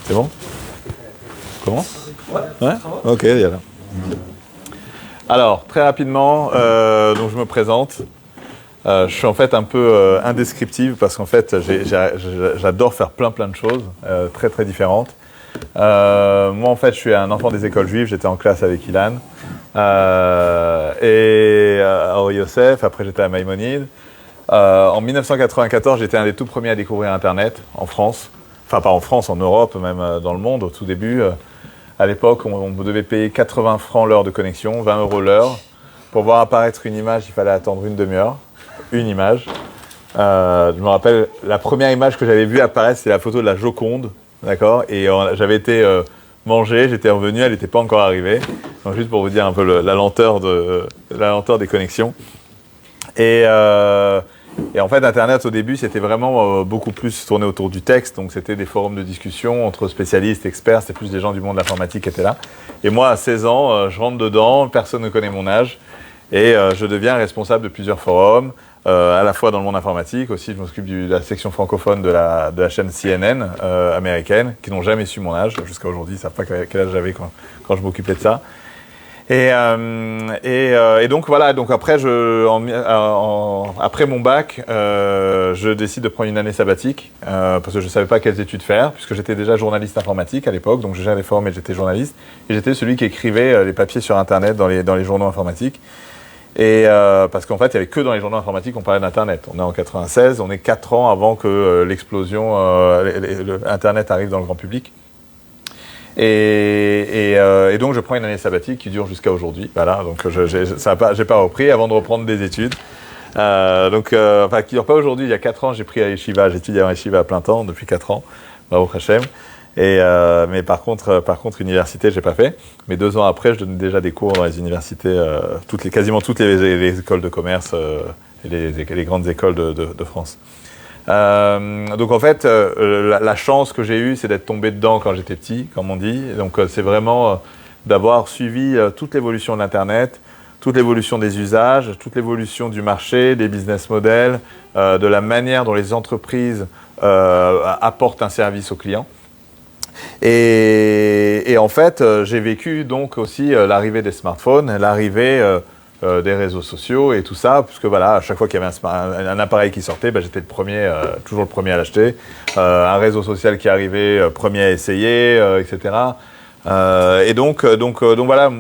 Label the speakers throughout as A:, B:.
A: C'est bon? Comment? Ouais. Ok, il y a là. Alors, très rapidement, donc je me présente. Je suis en fait un peu indescriptible parce qu'en fait, j'adore faire plein de choses très très différentes. Moi, en fait, je suis un enfant des écoles juives. J'étais en classe avec Ilan et à Or Yosef. Après, j'étais à Maïmonide. En 1994, j'étais un des tout premiers à découvrir Internet en France. Enfin, pas en France, en Europe, même dans le monde, au tout début. À l'époque, on devait payer 80 francs l'heure de connexion, 20 € l'heure. Pour voir apparaître une image, il fallait attendre une demi-heure. Une image. Je me rappelle, la première image que j'avais vue apparaître, c'est la photo de la Joconde. D'accord? Et j'avais été mangé, j'étais revenu, elle n'était pas encore arrivée. Donc, juste pour vous dire un peu la lenteur des connexions. Et en fait, Internet, au début, c'était vraiment beaucoup plus tourné autour du texte. Donc, c'était des forums de discussion entre spécialistes, experts. C'était plus des gens du monde de l'informatique qui étaient là. Et moi, à 16 ans, je rentre dedans. Personne ne connaît mon âge. Et je deviens responsable de plusieurs forums, à la fois dans le monde informatique. Aussi, je m'occupe de la section francophone de la chaîne CNN américaine, qui n'ont jamais su mon âge. Jusqu'à aujourd'hui, ils ne savent pas quel âge j'avais quand je m'occupais de ça. Et donc voilà, donc après, après mon bac, je décide de prendre une année sabbatique parce que je ne savais pas quelles études faire, puisque j'étais déjà journaliste informatique à l'époque, donc je gérais les forums et j'étais journaliste. Et j'étais celui qui écrivait les papiers sur Internet dans les journaux informatiques. Et parce qu'en fait, il n'y avait que dans les journaux informatiques qu'on parlait d'Internet. On est en 96, on est 4 ans avant que l'explosion, Internet arrive dans le grand public. Et donc, je prends une année sabbatique qui dure jusqu'à aujourd'hui. Voilà, donc j'ai pas repris avant de reprendre des études. Enfin, qui dure pas aujourd'hui. Il y a 4 ans, j'ai pris à Yeshiva. J'étudie en Yeshiva à plein temps depuis 4 ans. Baruch Hashem. Mais par contre, université, j'ai pas fait. Mais 2 ans après, je donnais déjà des cours dans les universités, quasiment toutes les écoles de commerce et les grandes écoles de France. Donc en fait, la chance que j'ai eue, c'est d'être tombé dedans quand j'étais petit, comme on dit. Donc c'est vraiment d'avoir suivi toute l'évolution de l'Internet, toute l'évolution des usages, toute l'évolution du marché, des business models, de la manière dont les entreprises apportent un service aux clients. Et en fait, j'ai vécu donc aussi l'arrivée des smartphones, l'arrivée des réseaux sociaux et tout ça, puisque voilà, à chaque fois qu'il y avait un appareil qui sortait, j'étais toujours le premier à l'acheter. Un réseau social qui arrivait, premier à essayer, etc. Et donc voilà,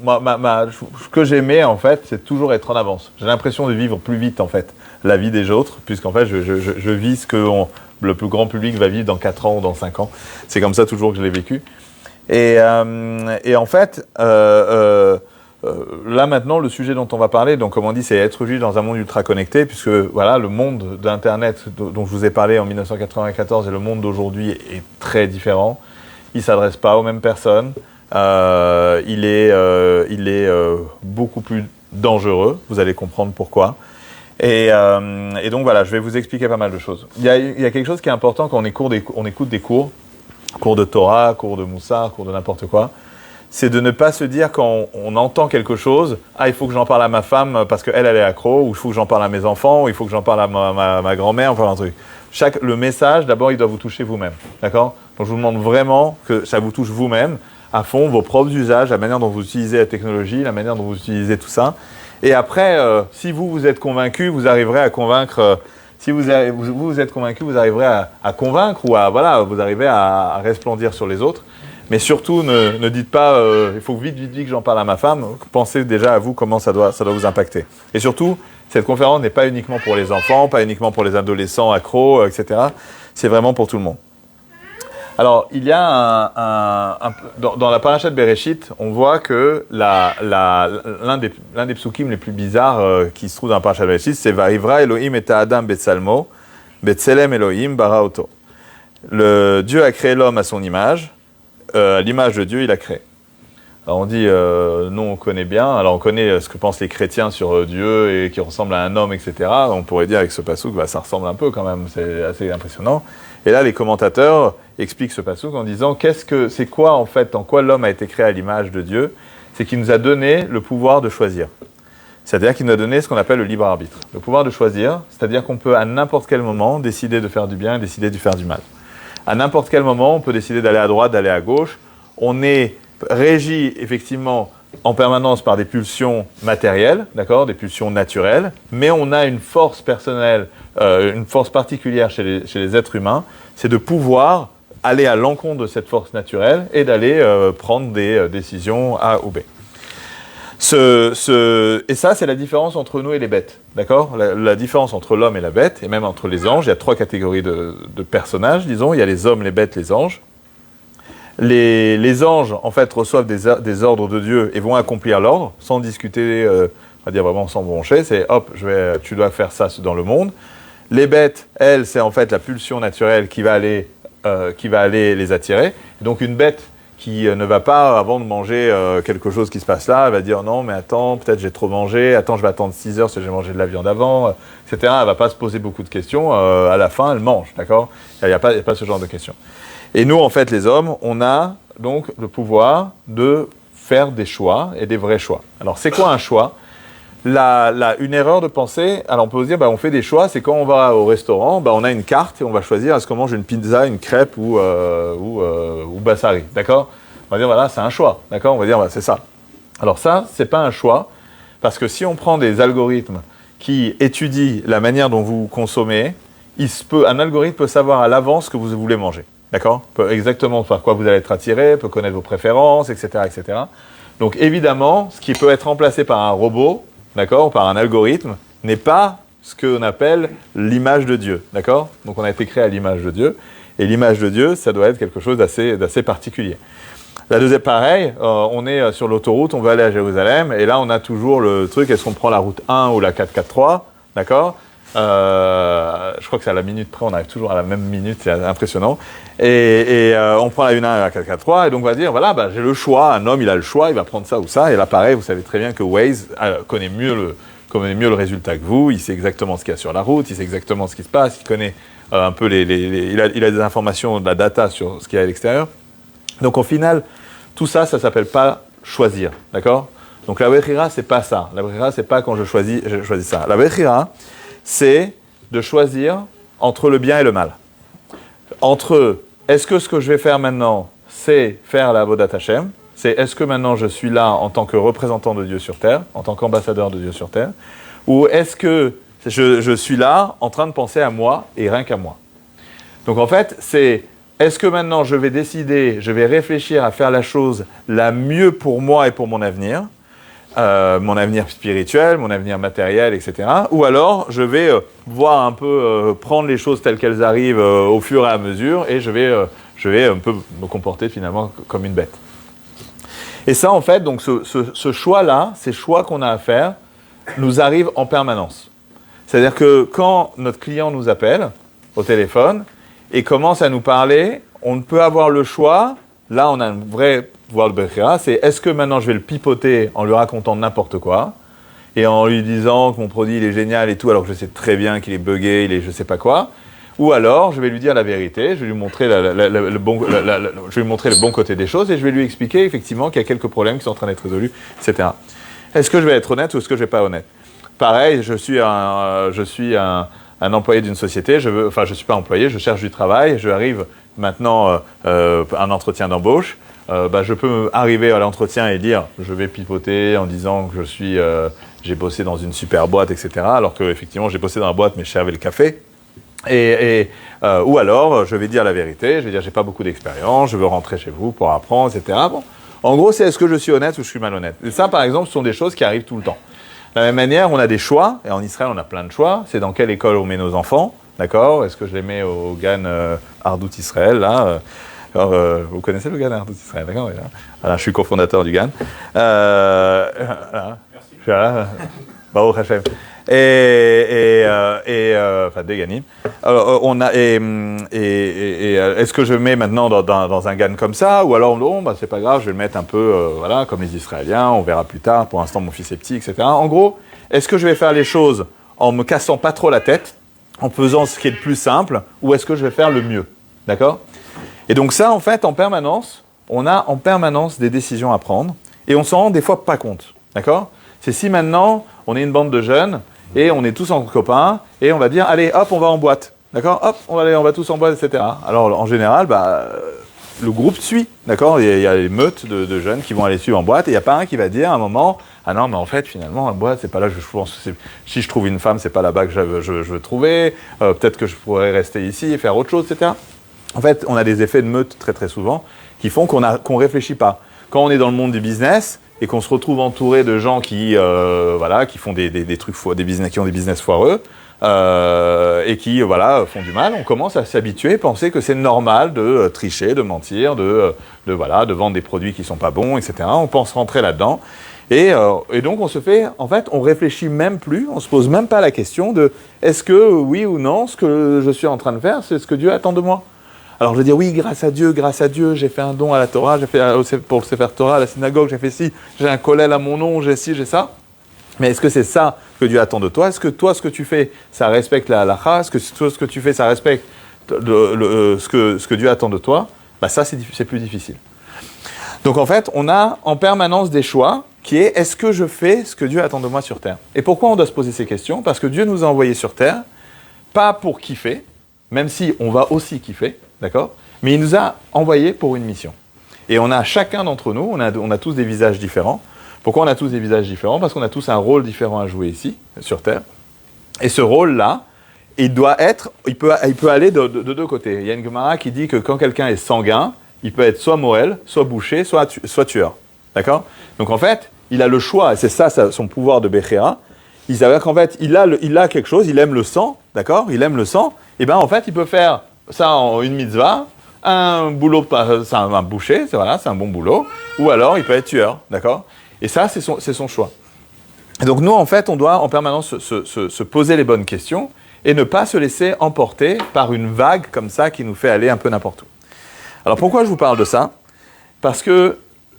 A: ce que j'aimais en fait, c'est toujours être en avance. J'ai l'impression de vivre plus vite en fait la vie des autres, puisqu'en fait je vis ce que le plus grand public va vivre dans 4 ans ou dans 5 ans. C'est comme ça toujours que je l'ai vécu. Et en fait, là maintenant, le sujet dont on va parler, donc comme on dit, c'est être juif dans un monde ultra connecté, puisque voilà, le monde d'Internet dont je vous ai parlé en 1994 et le monde d'aujourd'hui est très différent. Il ne s'adresse pas aux mêmes personnes. Il est beaucoup plus dangereux. Vous allez comprendre pourquoi. Et donc voilà, je vais vous expliquer pas mal de choses. Il y a quelque chose qui est important quand on écoute des cours de Torah, cours de Moussar, cours de n'importe quoi. C'est de ne pas se dire quand on entend quelque chose, il faut que j'en parle à ma femme parce qu'elle est accro, ou il faut que j'en parle à mes enfants, ou il faut que j'en parle à ma grand-mère, enfin un truc. Le message, d'abord, il doit vous toucher vous-même, d'accord? Donc je vous demande vraiment que ça vous touche vous-même, à fond, vos propres usages, la manière dont vous utilisez la technologie, la manière dont vous utilisez tout ça. Et après, si vous êtes convaincu, vous arriverez à convaincre. Si vous êtes convaincu, vous arriverez à convaincre ou vous arrivez à resplendir sur les autres. Mais surtout, ne dites pas, il faut vite que j'en parle à ma femme. Pensez déjà à vous comment ça doit vous impacter. Et surtout, cette conférence n'est pas uniquement pour les enfants, pas uniquement pour les adolescents accros, etc. C'est vraiment pour tout le monde. Alors, il y a dans la paracha de Bereshit, on voit que l'un des psukim les plus bizarres qui se trouve dans la paracha de Bereshit, c'est Va'ivra Elohim et Adam Betsalmo, Betselem Elohim Baraoto. Dieu a créé l'homme à son image, à l'image de Dieu, il a créé. Alors on dit, nous on connaît bien, alors on connaît ce que pensent les chrétiens sur Dieu et qui ressemble à un homme, etc. On pourrait dire avec ce passouk, ça ressemble un peu quand même, c'est assez impressionnant. Et là, les commentateurs expliquent ce passouk en disant c'est quoi en fait, en quoi l'homme a été créé à l'image de Dieu? C'est qu'il nous a donné le pouvoir de choisir. C'est-à-dire qu'il nous a donné ce qu'on appelle le libre arbitre. Le pouvoir de choisir, c'est-à-dire qu'on peut à n'importe quel moment décider de faire du bien et décider de faire du mal. À n'importe quel moment, on peut décider d'aller à droite, d'aller à gauche. On est régi, effectivement, en permanence par des pulsions matérielles, d'accord, des pulsions naturelles, mais on a une force personnelle, une force particulière chez les êtres humains, c'est de pouvoir aller à l'encontre de cette force naturelle et d'aller prendre des décisions A ou B. Et ça, c'est la différence entre nous et les bêtes, d'accord ? La différence entre l'homme et la bête, et même entre les anges, il y a 3 catégories de personnages, disons, il y a les hommes, les bêtes, les anges. Les anges, en fait, reçoivent des ordres de Dieu et vont accomplir l'ordre, sans discuter, on va dire vraiment sans broncher, c'est hop, tu dois faire ça dans le monde. Les bêtes, elles, c'est en fait la pulsion naturelle qui va aller les attirer. Donc une bête qui ne va pas, avant de manger quelque chose qui se passe là, elle va dire non, mais attends, peut-être j'ai trop mangé, attends, je vais attendre 6 heures parce que j'ai mangé de la viande avant, etc. Elle ne va pas se poser beaucoup de questions. À la fin, elle mange, d'accord ? Il n'y a pas ce genre de questions. Et nous, en fait, les hommes, on a donc le pouvoir de faire des choix et des vrais choix. Alors, c'est quoi un choix ? Une erreur de pensée, alors on peut se dire, on fait des choix, c'est quand on va au restaurant, on a une carte et on va choisir est-ce qu'on mange une pizza, une crêpe ou bassari, d'accord ? On va dire, voilà, c'est un choix, d'accord ? On va dire, c'est ça. Alors ça, c'est pas un choix, parce que si on prend des algorithmes qui étudient la manière dont vous consommez, un algorithme peut savoir à l'avance ce que vous voulez manger, d'accord ? Peut exactement par quoi vous allez être attiré, peut connaître vos préférences, etc., etc. Donc évidemment, ce qui peut être remplacé par un robot, d'accord, par un algorithme, n'est pas ce qu'on appelle l'image de Dieu, d'accord ? Donc on a été créé à l'image de Dieu, et l'image de Dieu, ça doit être quelque chose d'assez particulier. La deuxième, pareil, on est sur l'autoroute, on veut aller à Jérusalem, et là on a toujours le truc, est-ce qu'on prend la route 1 ou la 443, d'accord ? Je crois que c'est à la minute près, on arrive toujours à la même minute, c'est impressionnant. Et on prend la 1 et la 443, et donc on va dire, voilà, j'ai le choix, un homme il a le choix, il va prendre ça ou ça, et là pareil, vous savez très bien que Waze connaît mieux le résultat que vous, il sait exactement ce qu'il y a sur la route, il sait exactement ce qui se passe, il connaît un peu il a des informations, de la data sur ce qu'il y a à l'extérieur. Donc au final, tout ça, ça s'appelle pas choisir, d'accord ? Donc la Bechira, c'est pas ça. La Bechira, c'est pas quand je choisis ça. La Bechira, c'est de choisir entre le bien et le mal. Entre, est-ce que ce que je vais faire maintenant, c'est faire la Avodat Hashem, c'est est-ce que maintenant je suis là en tant que représentant de Dieu sur terre, en tant qu'ambassadeur de Dieu sur terre, ou est-ce que je suis là en train de penser à moi et rien qu'à moi. Donc en fait, c'est est-ce que maintenant je vais décider, je vais réfléchir à faire la chose la mieux pour moi et pour mon avenir spirituel, mon avenir matériel, etc. Ou alors, je vais voir un peu, prendre les choses telles qu'elles arrivent au fur et à mesure, et je vais un peu me comporter finalement comme une bête. Et ça, en fait, donc ce choix-là, ces choix qu'on a à faire, nous arrivent en permanence. C'est-à-dire que quand notre client nous appelle au téléphone et commence à nous parler, on peut avoir le choix. Là, on a un vrai pouvoir de Bechira, c'est est-ce que maintenant je vais le pipoter en lui racontant n'importe quoi et en lui disant que mon produit il est génial et tout, alors que je sais très bien qu'il est buggé, il est je sais pas quoi, ou alors je vais lui dire la vérité, je vais lui montrer le bon côté des choses et je vais lui expliquer effectivement qu'il y a quelques problèmes qui sont en train d'être résolus, etc. Est-ce que je vais être honnête ou est-ce que je vais pas être honnête ? Pareil, je suis un employé d'une société, je suis pas employé, je cherche du travail, je arrive maintenant un entretien d'embauche, je peux arriver à l'entretien et dire je vais pipoter en disant que j'ai bossé dans une super boîte, etc. Alors qu'effectivement j'ai bossé dans la boîte mais je servais le café. Ou alors je vais dire la vérité, je vais dire j'ai pas beaucoup d'expérience, je veux rentrer chez vous pour apprendre, etc. Bon. En gros, c'est est-ce que je suis honnête ou je suis malhonnête. Et ça, par exemple, ce sont des choses qui arrivent tout le temps. De la même manière, on a des choix, et en Israël, on a plein de choix. C'est dans quelle école on met nos enfants, d'accord ? Est-ce que je les mets au GAN Ardout Israël, là Alors, vous connaissez le GAN Ardout Israël, d'accord ? Voilà, je suis cofondateur du GAN. Voilà. Merci. Baruch Hashem. Enfin, des Ganim. Alors, est-ce que je mets maintenant dans un GAN comme ça, ou alors, non, c'est pas grave, je vais le mettre un peu, comme les Israéliens, on verra plus tard, pour l'instant, mon fils est petit, etc. En gros, est-ce que je vais faire les choses en me cassant pas trop la tête, en faisant ce qui est le plus simple, ou est-ce que je vais faire le mieux, d'accord ? Et donc ça, en fait, en permanence, on a en permanence des décisions à prendre, et on s'en rend des fois pas compte, d'accord ? C'est si maintenant, on est une bande de jeunes, et on est tous en copains, et on va dire, allez, hop, on va en boîte, d'accord, hop, on va tous en boîte, etc. Alors en général, le groupe suit, d'accord. Il y a les meutes de jeunes qui vont aller suivre en boîte, et il n'y a pas un qui va dire à un moment, ah non, mais en fait, finalement, la boîte, c'est pas là que je pense. Si je trouve une femme, c'est pas là-bas que je veux trouver. Peut-être que je pourrais rester ici et faire autre chose, etc. En fait, on a des effets de meute très très souvent qui font qu'on réfléchit pas. Quand on est dans le monde du business et qu'on se retrouve entouré de gens qui font des trucs qui ont des business foireux et qui font du mal, on commence à s'habituer, penser que c'est normal de tricher, de mentir, de vendre des produits qui sont pas bons, etc. On pense rentrer là-dedans. Et donc on réfléchit même plus, on se pose même pas la question de est-ce que oui ou non, ce que je suis en train de faire, c'est ce que Dieu attend de moi. Alors je veux dire oui, grâce à Dieu, j'ai fait un don à la Torah, j'ai fait pour le Sefer Torah à la synagogue, j'ai fait ci, j'ai un kollel à mon nom, j'ai ci, j'ai ça. Mais est-ce que c'est ça que Dieu attend de toi? Est-ce que toi, ce que tu fais, ça respecte la halakha? Est-ce que toi, ce que tu fais, ça respecte ce que Dieu attend de toi? Ça, c'est plus difficile. Donc en fait, on a en permanence des choix qui est est-ce que je fais ce que Dieu attend de moi sur Terre? Et pourquoi on doit se poser ces questions? Parce que Dieu nous a envoyés sur Terre, pas pour kiffer, même si on va aussi kiffer, d'accord? Mais il nous a envoyés pour une mission. Et on a chacun d'entre nous, on a tous des visages différents. Pourquoi on a tous des visages différents? Parce qu'on a tous un rôle différent à jouer ici, sur Terre. Et ce rôle-là, il peut aller de deux côtés. Il y a une Gemara qui dit que quand quelqu'un est sanguin, il peut être soit Moël, soit boucher, soit tueur. D'accord? Donc en fait, il a le choix, et c'est ça son pouvoir de Bechéra. Il s'avère qu'en fait, il a quelque chose, il aime le sang, d'accord? Il aime le sang, et bien en fait, il peut faire ça en une mitzvah, un boulot, c'est un boucher, c'est un bon boulot, ou alors il peut être tueur, d'accord? Et ça, c'est son choix. Et donc nous, en fait, on doit en permanence se poser les bonnes questions et ne pas se laisser emporter par une vague comme ça qui nous fait aller un peu n'importe où. Alors pourquoi je vous parle de ça? Parce que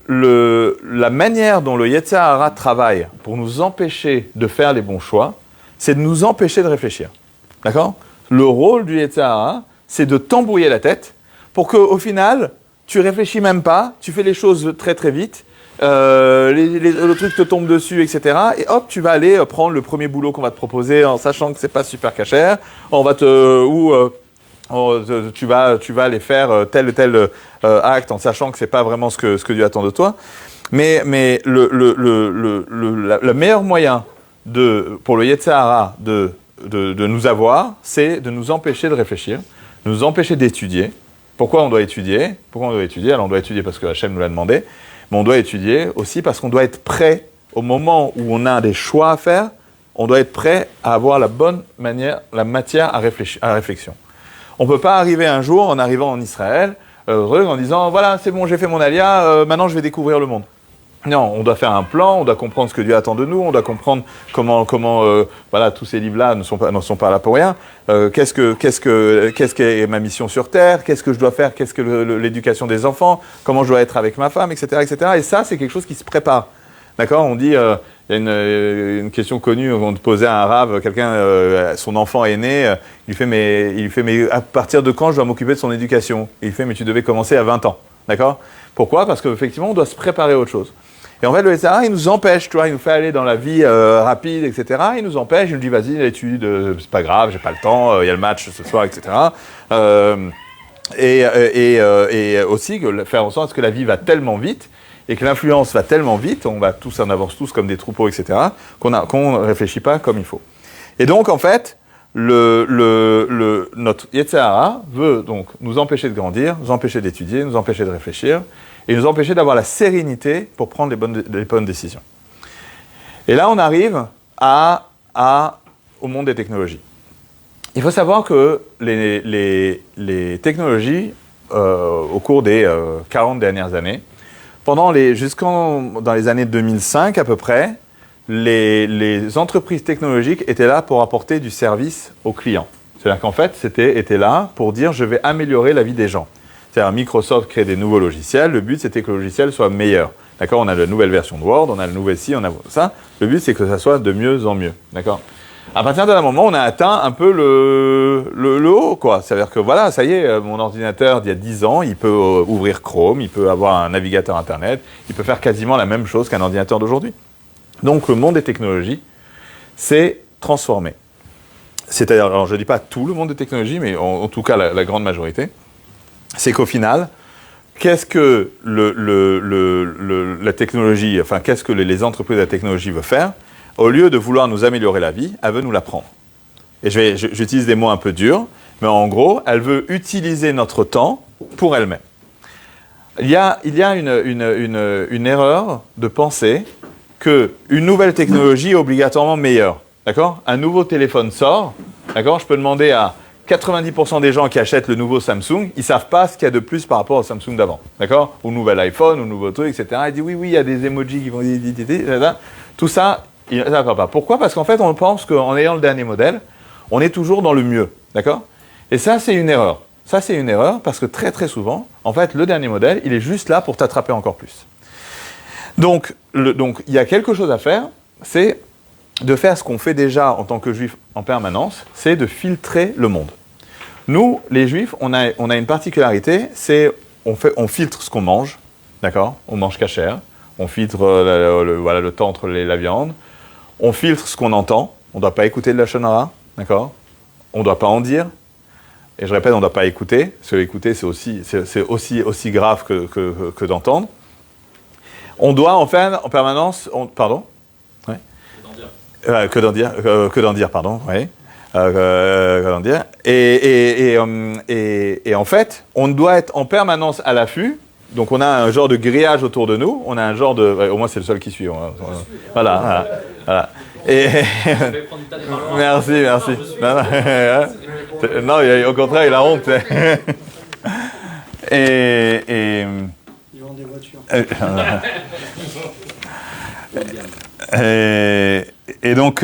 A: la manière dont le Yetzer Hara travaille pour nous empêcher de faire les bons choix, c'est de nous empêcher de réfléchir. D'accord? Le rôle du Yetzer Hara, c'est de t'embrouiller la tête pour qu'au final, tu réfléchis même pas, tu fais les choses très très vite, le truc te tombe dessus, etc. Et hop, tu vas aller prendre le premier boulot qu'on va te proposer en sachant que c'est pas super cachère. Tu vas aller faire tel ou tel acte en sachant que c'est pas vraiment ce que Dieu attend de toi. Mais le meilleur moyen pour le Yetzer Hara de nous avoir, c'est de nous empêcher de réfléchir, de nous empêcher d'étudier. Pourquoi on doit étudier? Alors on doit étudier parce que Hachem nous l'a demandé, mais on doit étudier aussi parce qu'on doit être prêt au moment où on a des choix à faire, on doit être prêt à avoir la matière à réflexion. On ne peut pas arriver un jour, en arrivant en Israël, en disant « Voilà, c'est bon, j'ai fait mon alia, maintenant je vais découvrir le monde ». Non, on doit faire un plan, on doit comprendre ce que Dieu attend de nous, on doit comprendre comment tous ces livres-là ne sont pas là pour rien. Qu'est-ce qu'est ma mission sur Terre? Qu'est-ce que je dois faire? Qu'est-ce que l'éducation des enfants? Comment je dois être avec ma femme, etc., etc. Et ça, c'est quelque chose qui se prépare. D'accord? On dit, il y a une question connue, on te posait à un rave, son enfant est né, il lui fait, mais à partir de quand je dois m'occuper de son éducation? Et il fait, mais tu devais commencer à 20 ans. D'accord? Pourquoi? Parce qu'effectivement, on doit se préparer à autre chose. Et en fait, le Yetzer Hara, il nous empêche, tu vois, il nous fait aller dans la vie rapide, etc. Il nous empêche, il nous dit, vas-y, l'étude, c'est pas grave, j'ai pas le temps, il y a le match ce soir, etc. Et aussi faire en sorte que la vie va tellement vite et que l'influence va tellement vite, on avance tous comme des troupeaux, etc., qu'on ne réfléchit pas comme il faut. Et donc, en fait, notre Yetzer Hara veut donc nous empêcher de grandir, nous empêcher d'étudier, nous empêcher de réfléchir, et nous empêcher d'avoir la sérénité pour prendre les bonnes décisions. Et là, on arrive au monde des technologies. Il faut savoir que les technologies, au cours des 40 dernières années, dans les années 2005 à peu près, les entreprises technologiques étaient là pour apporter du service aux clients. C'est-à-dire qu'en fait, étaient là pour dire « je vais améliorer la vie des gens ». C'est-à-dire Microsoft crée des nouveaux logiciels, le but c'était que le logiciel soit meilleur. D'accord? On a la nouvelle version de Word, on a la nouvelle ci, on a ça. Le but c'est que ça soit de mieux en mieux. D'accord? À partir d'un moment, on a atteint un peu le haut, quoi. C'est-à-dire que voilà, ça y est, mon ordinateur d'il y a 10 ans, il peut ouvrir Chrome, il peut avoir un navigateur Internet, il peut faire quasiment la même chose qu'un ordinateur d'aujourd'hui. Donc le monde des technologies s'est transformé. c'est-à-dire, alors je ne dis pas tout le monde des technologies, mais en tout cas la grande majorité, c'est qu'au final, qu'est-ce que la technologie, enfin qu'est-ce que les entreprises de la technologie veulent faire? Au lieu de vouloir nous améliorer la vie, elle veut nous la prendre. Et j'utilise des mots un peu durs, mais en gros, elle veut utiliser notre temps pour elle-même. Il y a une erreur de penser qu'une nouvelle technologie est obligatoirement meilleure. D'accord? Un nouveau téléphone sort. D'accord? Je peux demander à 90% des gens qui achètent le nouveau Samsung, ils ne savent pas ce qu'il y a de plus par rapport au Samsung d'avant. D'accord? Ou le nouvel iPhone, ou le nouveau truc, etc. Ils disent oui, il y a des emojis qui vont dire. Tout ça, ils ne savent pas. Pourquoi? Parce qu'en fait, on pense qu'en ayant le dernier modèle, on est toujours dans le mieux. D'accord? Et ça, c'est une erreur. Ça, c'est une erreur parce que très, très souvent, en fait, le dernier modèle, il est juste là pour t'attraper encore plus. Donc, il y a quelque chose à faire, c'est de faire ce qu'on fait déjà en tant que juif en permanence, c'est de filtrer le monde. Nous, les juifs, on a une particularité, c'est on filtre ce qu'on mange, d'accord? On mange cachère, on filtre le temps entre la viande, on filtre ce qu'on entend, on ne doit pas écouter de la shonara, d'accord? On ne doit pas en dire. Et je répète, on ne doit pas écouter, parce que écouter, c'est aussi grave que d'entendre. On doit en faire en permanence... pardon? Ouais. Que d'en dire, pardon, oui. Que d'en dire. Et en fait, on doit être en permanence à l'affût. Donc on a un genre de grillage autour de nous, on a un genre de... au moins c'est le seul qui suit. Voilà. Et... merci. Non, au contraire, il a honte. Ils
B: vendent des voitures.
A: Et donc,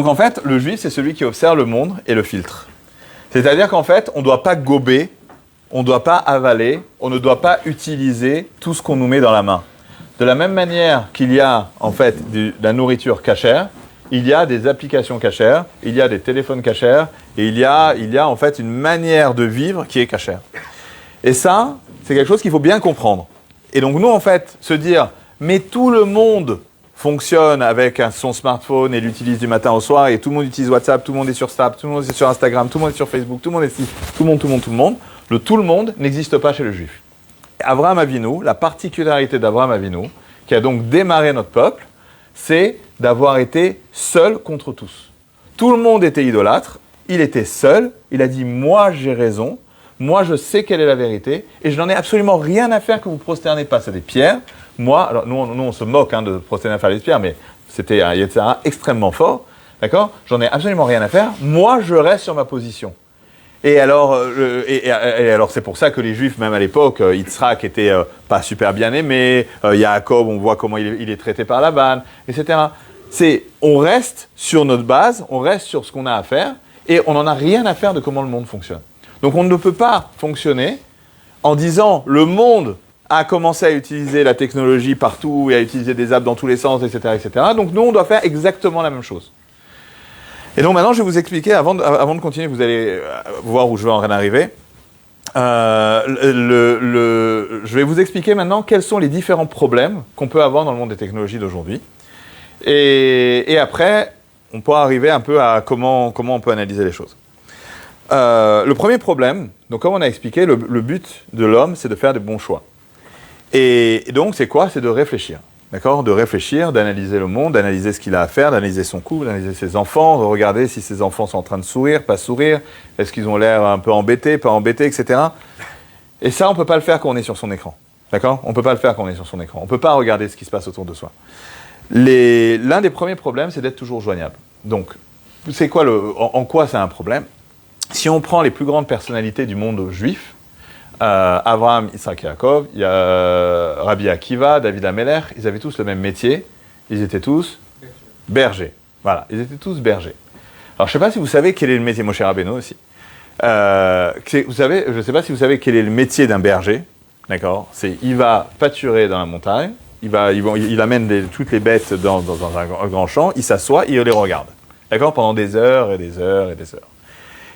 A: en fait, le juif, c'est celui qui observe le monde et le filtre. C'est-à-dire qu'en fait, on ne doit pas gober, on ne doit pas avaler, on ne doit pas utiliser tout ce qu'on nous met dans la main. De la même manière qu'il y a, en fait, de la nourriture cachère, il y a des applications cachères, il y a des téléphones cachères, et il y a en fait une manière de vivre qui est cachère. Et ça, c'est quelque chose qu'il faut bien comprendre. Et donc nous, en fait, se dire, mais tout le monde fonctionne avec son smartphone et l'utilise du matin au soir, et tout le monde utilise WhatsApp, tout le monde est sur Snap, tout le monde est sur Instagram, tout le monde est sur Facebook, tout le monde est ici, tout le monde. Le tout le monde n'existe pas chez le juif. Abraham Avinu, la particularité d'Abraham Avinu, qui a donc démarré notre peuple, c'est d'avoir été seul contre tous. Tout le monde était idolâtre, il était seul, il a dit « moi j'ai raison ». Moi, je sais quelle est la vérité et je n'en ai absolument rien à faire que vous prosternez pas. C'est des pierres. Moi, alors nous on se moque de prosterner à faire des pierres, mais c'était un Yetzirah extrêmement fort. D'accord? J'en ai absolument rien à faire. Moi, je reste sur ma position. Et alors, alors c'est pour ça que les Juifs, même à l'époque, Yitzhak était pas super bien aimé. Yaakov, on voit comment il est traité par Laban, etc. On reste sur notre base, on reste sur ce qu'on a à faire et on n'en a rien à faire de comment le monde fonctionne. Donc on ne peut pas fonctionner en disant le monde a commencé à utiliser la technologie partout et à utiliser des apps dans tous les sens, etc., etc. Donc nous, on doit faire exactement la même chose. Et donc maintenant, je vais vous expliquer, avant de continuer, vous allez voir où je vais en arriver. Je vais vous expliquer maintenant quels sont les différents problèmes qu'on peut avoir dans le monde des technologies d'aujourd'hui. Et après, on pourra arriver un peu à comment on peut analyser les choses. Le premier problème, donc comme on a expliqué, le but de l'homme, c'est de faire de bons choix. Et donc, c'est quoi? C'est de réfléchir. D'accord? De réfléchir, d'analyser le monde, d'analyser ce qu'il a à faire, d'analyser son couple, d'analyser ses enfants, de regarder si ses enfants sont en train de sourire, pas sourire, est-ce qu'ils ont l'air un peu embêtés, pas embêtés, etc. Et ça, on ne peut pas le faire quand on est sur son écran. D'accord? On ne peut pas le faire quand on est sur son écran. On ne peut pas regarder ce qui se passe autour de soi. L'un des premiers problèmes, c'est d'être toujours joignable. Donc, c'est quoi en quoi c'est un problème? Si on prend les plus grandes personnalités du monde juif, Abraham, Yitzhak et Yaakov, il y a Rabbi Akiva, David Ameller, ils avaient tous le même métier, ils étaient tous bergers. Voilà, ils étaient tous bergers. Alors, je ne sais pas si vous savez quel est le métier, Moshe Rabbeinu aussi. Je ne sais pas si vous savez quel est le métier d'un berger, d'accord? Il va pâturer dans la montagne, il amène toutes les bêtes dans un grand champ, il s'assoit, il les regarde, d'accord? Pendant des heures et des heures et des heures.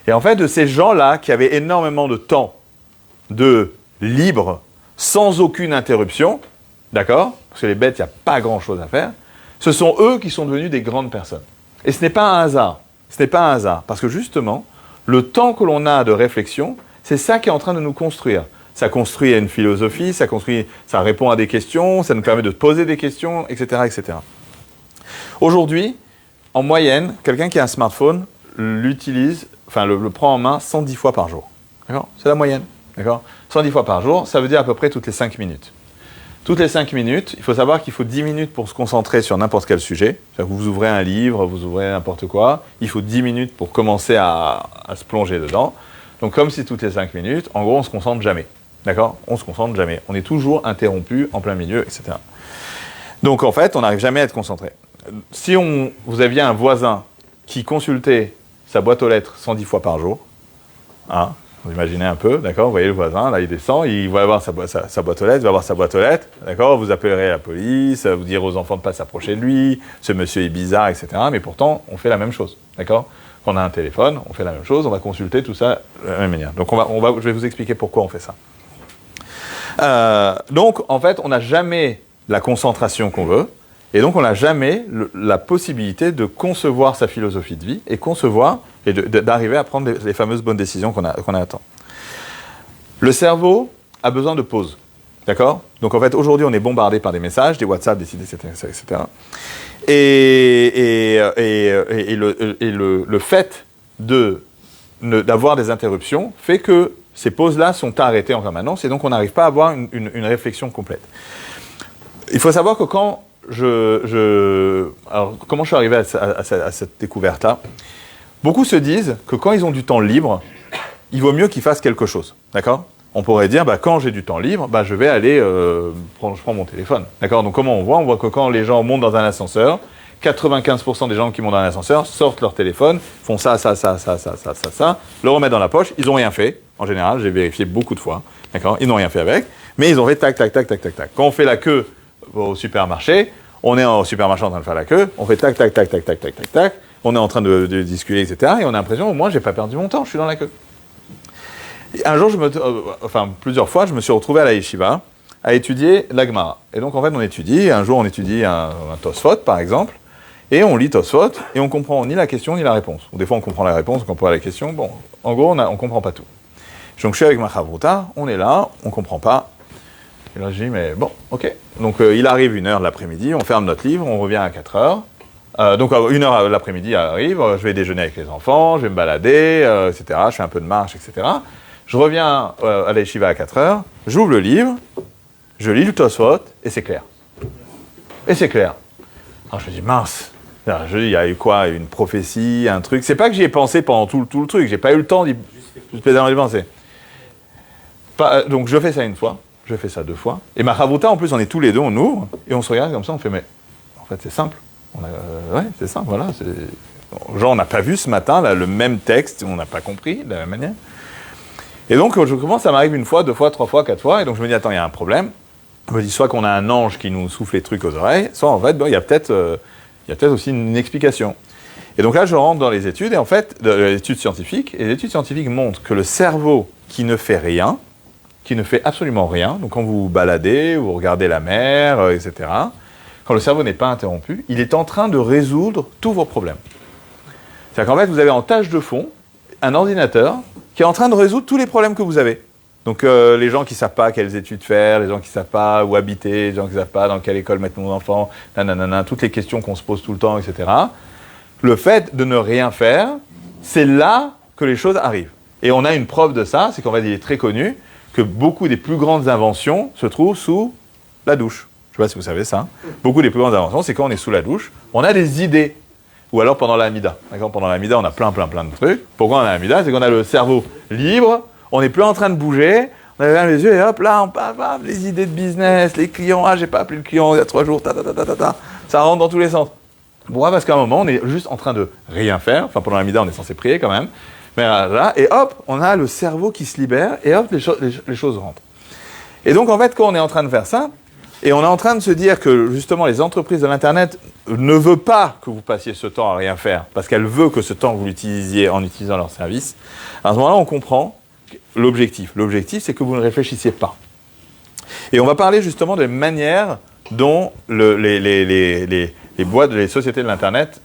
A: Et en fait, de ces gens-là qui avaient énormément de temps de libre, sans aucune interruption, d'accord? Parce que les bêtes, il n'y a pas grand-chose à faire. Ce sont eux qui sont devenus des grandes personnes. Et ce n'est pas un hasard. ce n'est pas un hasard. Parce que justement, le temps que l'on a de réflexion, c'est ça qui est en train de nous construire. Ça construit une philosophie, ça répond à des questions, ça nous permet de poser des questions, etc., etc. Aujourd'hui, en moyenne, quelqu'un qui a un smartphone l'utilise, le prend en main 110 fois par jour. D'accord ? C'est la moyenne. D'accord ? 110 fois par jour, ça veut dire à peu près toutes les 5 minutes. Toutes les 5 minutes, il faut savoir qu'il faut 10 minutes pour se concentrer sur n'importe quel sujet. C'est-à-dire que vous ouvrez un livre, vous ouvrez n'importe quoi, il faut 10 minutes pour commencer à se plonger dedans. Donc comme c'est toutes les 5 minutes, en gros, on ne se concentre jamais. D'accord ? On ne se concentre jamais. On est toujours interrompu en plein milieu, etc. Donc en fait, on n'arrive jamais à être concentré. Si vous aviez un voisin qui consultait sa boîte aux lettres 110 fois par jour, hein, vous imaginez un peu, d'accord, vous voyez le voisin, là il descend, il va avoir sa boîte aux lettres, il va avoir sa boîte aux lettres, d'accord, vous appellerez la police, vous direz aux enfants de ne pas s'approcher de lui, ce monsieur est bizarre, etc. Mais pourtant, on fait la même chose, d'accord ? Quand on a un téléphone, on fait la même chose, on va consulter tout ça de la même manière. Donc je vais vous expliquer pourquoi on fait ça. Donc en fait, on n'a jamais la concentration qu'on veut, et donc on n'a jamais la possibilité de concevoir sa philosophie de vie et concevoir et d'arriver à prendre les fameuses bonnes décisions qu'on attend. Le cerveau a besoin de pause, d'accord ? Donc en fait, aujourd'hui, on est bombardé par des messages, des WhatsApp, des sites, etc. Et le fait d'avoir des interruptions fait que ces pauses-là sont arrêtées en permanence et donc on n'arrive pas à avoir une réflexion complète. Il faut savoir que alors, comment je suis arrivé à cette découverte-là ? Beaucoup se disent que quand ils ont du temps libre, il vaut mieux qu'ils fassent quelque chose, d'accord ? On pourrait dire, quand j'ai du temps libre, je vais aller, je prends mon téléphone, d'accord ? Donc comment on voit ? On voit que quand les gens montent dans un ascenseur, 95% des gens qui montent dans un ascenseur sortent leur téléphone, font ça, le remettent dans la poche, ils n'ont rien fait, en général, j'ai vérifié beaucoup de fois, d'accord ? Ils n'ont rien fait avec, mais ils ont fait tac, tac, tac, tac, tac, tac. Quand on fait la queue au supermarché, on est au supermarché en train de faire la queue, on fait tac, tac, tac, tac, tac, tac, tac, tac, on est en train de discuter, etc. Et on a l'impression, au moins, j'ai pas perdu mon temps, je suis dans la queue. Et un jour, plusieurs fois, je me suis retrouvé à la yeshiva à étudier la Gemara. Et donc, en fait, un jour, on étudie un Tosfot, par exemple, et on lit Tosfot, et on comprend ni la question, ni la réponse. Ou des fois, on comprend la réponse, on comprend pas la question. Bon, en gros, on comprend pas tout. Donc, je suis avec ma chavruta, on est là, on comprend pas. Et là, je dis, mais bon, ok. Donc, il arrive 1h de l'après-midi, on ferme notre livre, on revient à 4h. Donc, 1h de l'après-midi arrive, je vais déjeuner avec les enfants, je vais me balader, etc. Je fais un peu de marche, etc. Je reviens à la yeshiva à 4h, j'ouvre le livre, je lis le Tosfot, et c'est clair. Et c'est clair. Alors, je me dis, mince. Je dis, il y a eu quoi ? Une prophétie, un truc. C'est pas que j'y ai pensé pendant tout le truc, j'ai pas eu le temps d'y penser. Donc, je fais ça une fois. Je fais ça 2 fois. Et ma chavruta, en plus, on est tous les deux, on ouvre, et on se regarde comme ça, on fait, mais en fait, c'est simple. Ouais, c'est simple, voilà. Genre, on n'a pas vu ce matin là, le même texte, on n'a pas compris de la même manière. Et donc, je commence, ça m'arrive 1 fois, 2 fois, 3 fois, 4 fois, et donc je me dis, attends, il y a un problème. Je me dis, soit qu'on a un ange qui nous souffle les trucs aux oreilles, soit en fait, il y a peut-être aussi une explication. Et donc là, je rentre dans les études, et en fait, les études scientifiques, et les études scientifiques montrent que le cerveau qui ne fait rien, qui ne fait absolument rien. Donc quand vous vous baladez, vous regardez la mer, etc., quand le cerveau n'est pas interrompu, il est en train de résoudre tous vos problèmes. C'est-à-dire qu'en fait, vous avez en tâche de fond un ordinateur qui est en train de résoudre tous les problèmes que vous avez. Donc les gens qui ne savent pas quelles études faire, les gens qui ne savent pas où habiter, les gens qui ne savent pas dans quelle école mettre nos enfants, toutes les questions qu'on se pose tout le temps, etc. Le fait de ne rien faire, c'est là que les choses arrivent. Et on a une preuve de ça, c'est qu'en fait, il est très connu que beaucoup des plus grandes inventions se trouvent sous la douche. Je ne sais pas si vous savez ça. Beaucoup des plus grandes inventions, c'est quand on est sous la douche, on a des idées. Ou alors pendant l'amida. D'accord ? Pendant l'amida, on a plein de trucs. Pourquoi on a l'amida ? C'est qu'on a le cerveau libre, on n'est plus en train de bouger, on a les yeux et hop, là, on passe, les idées de business, les clients, j'ai pas appelé le client il y a 3 jours, ça rentre dans tous les sens. Pourquoi ? Parce qu'à un moment, on est juste en train de rien faire. Enfin, pendant l'amida, on est censé prier quand même. Mais là, et hop, on a le cerveau qui se libère, et hop, les choses rentrent. Et donc, en fait, quand on est en train de faire ça, et on est en train de se dire que, justement, les entreprises de l'Internet ne veulent pas que vous passiez ce temps à rien faire, parce qu'elles veulent que ce temps, vous l'utilisiez en utilisant leur service, à ce moment-là, on comprend l'objectif. L'objectif, c'est que vous ne réfléchissiez pas. Et on va parler, justement, de manière dont les les sociétés de l'Internet,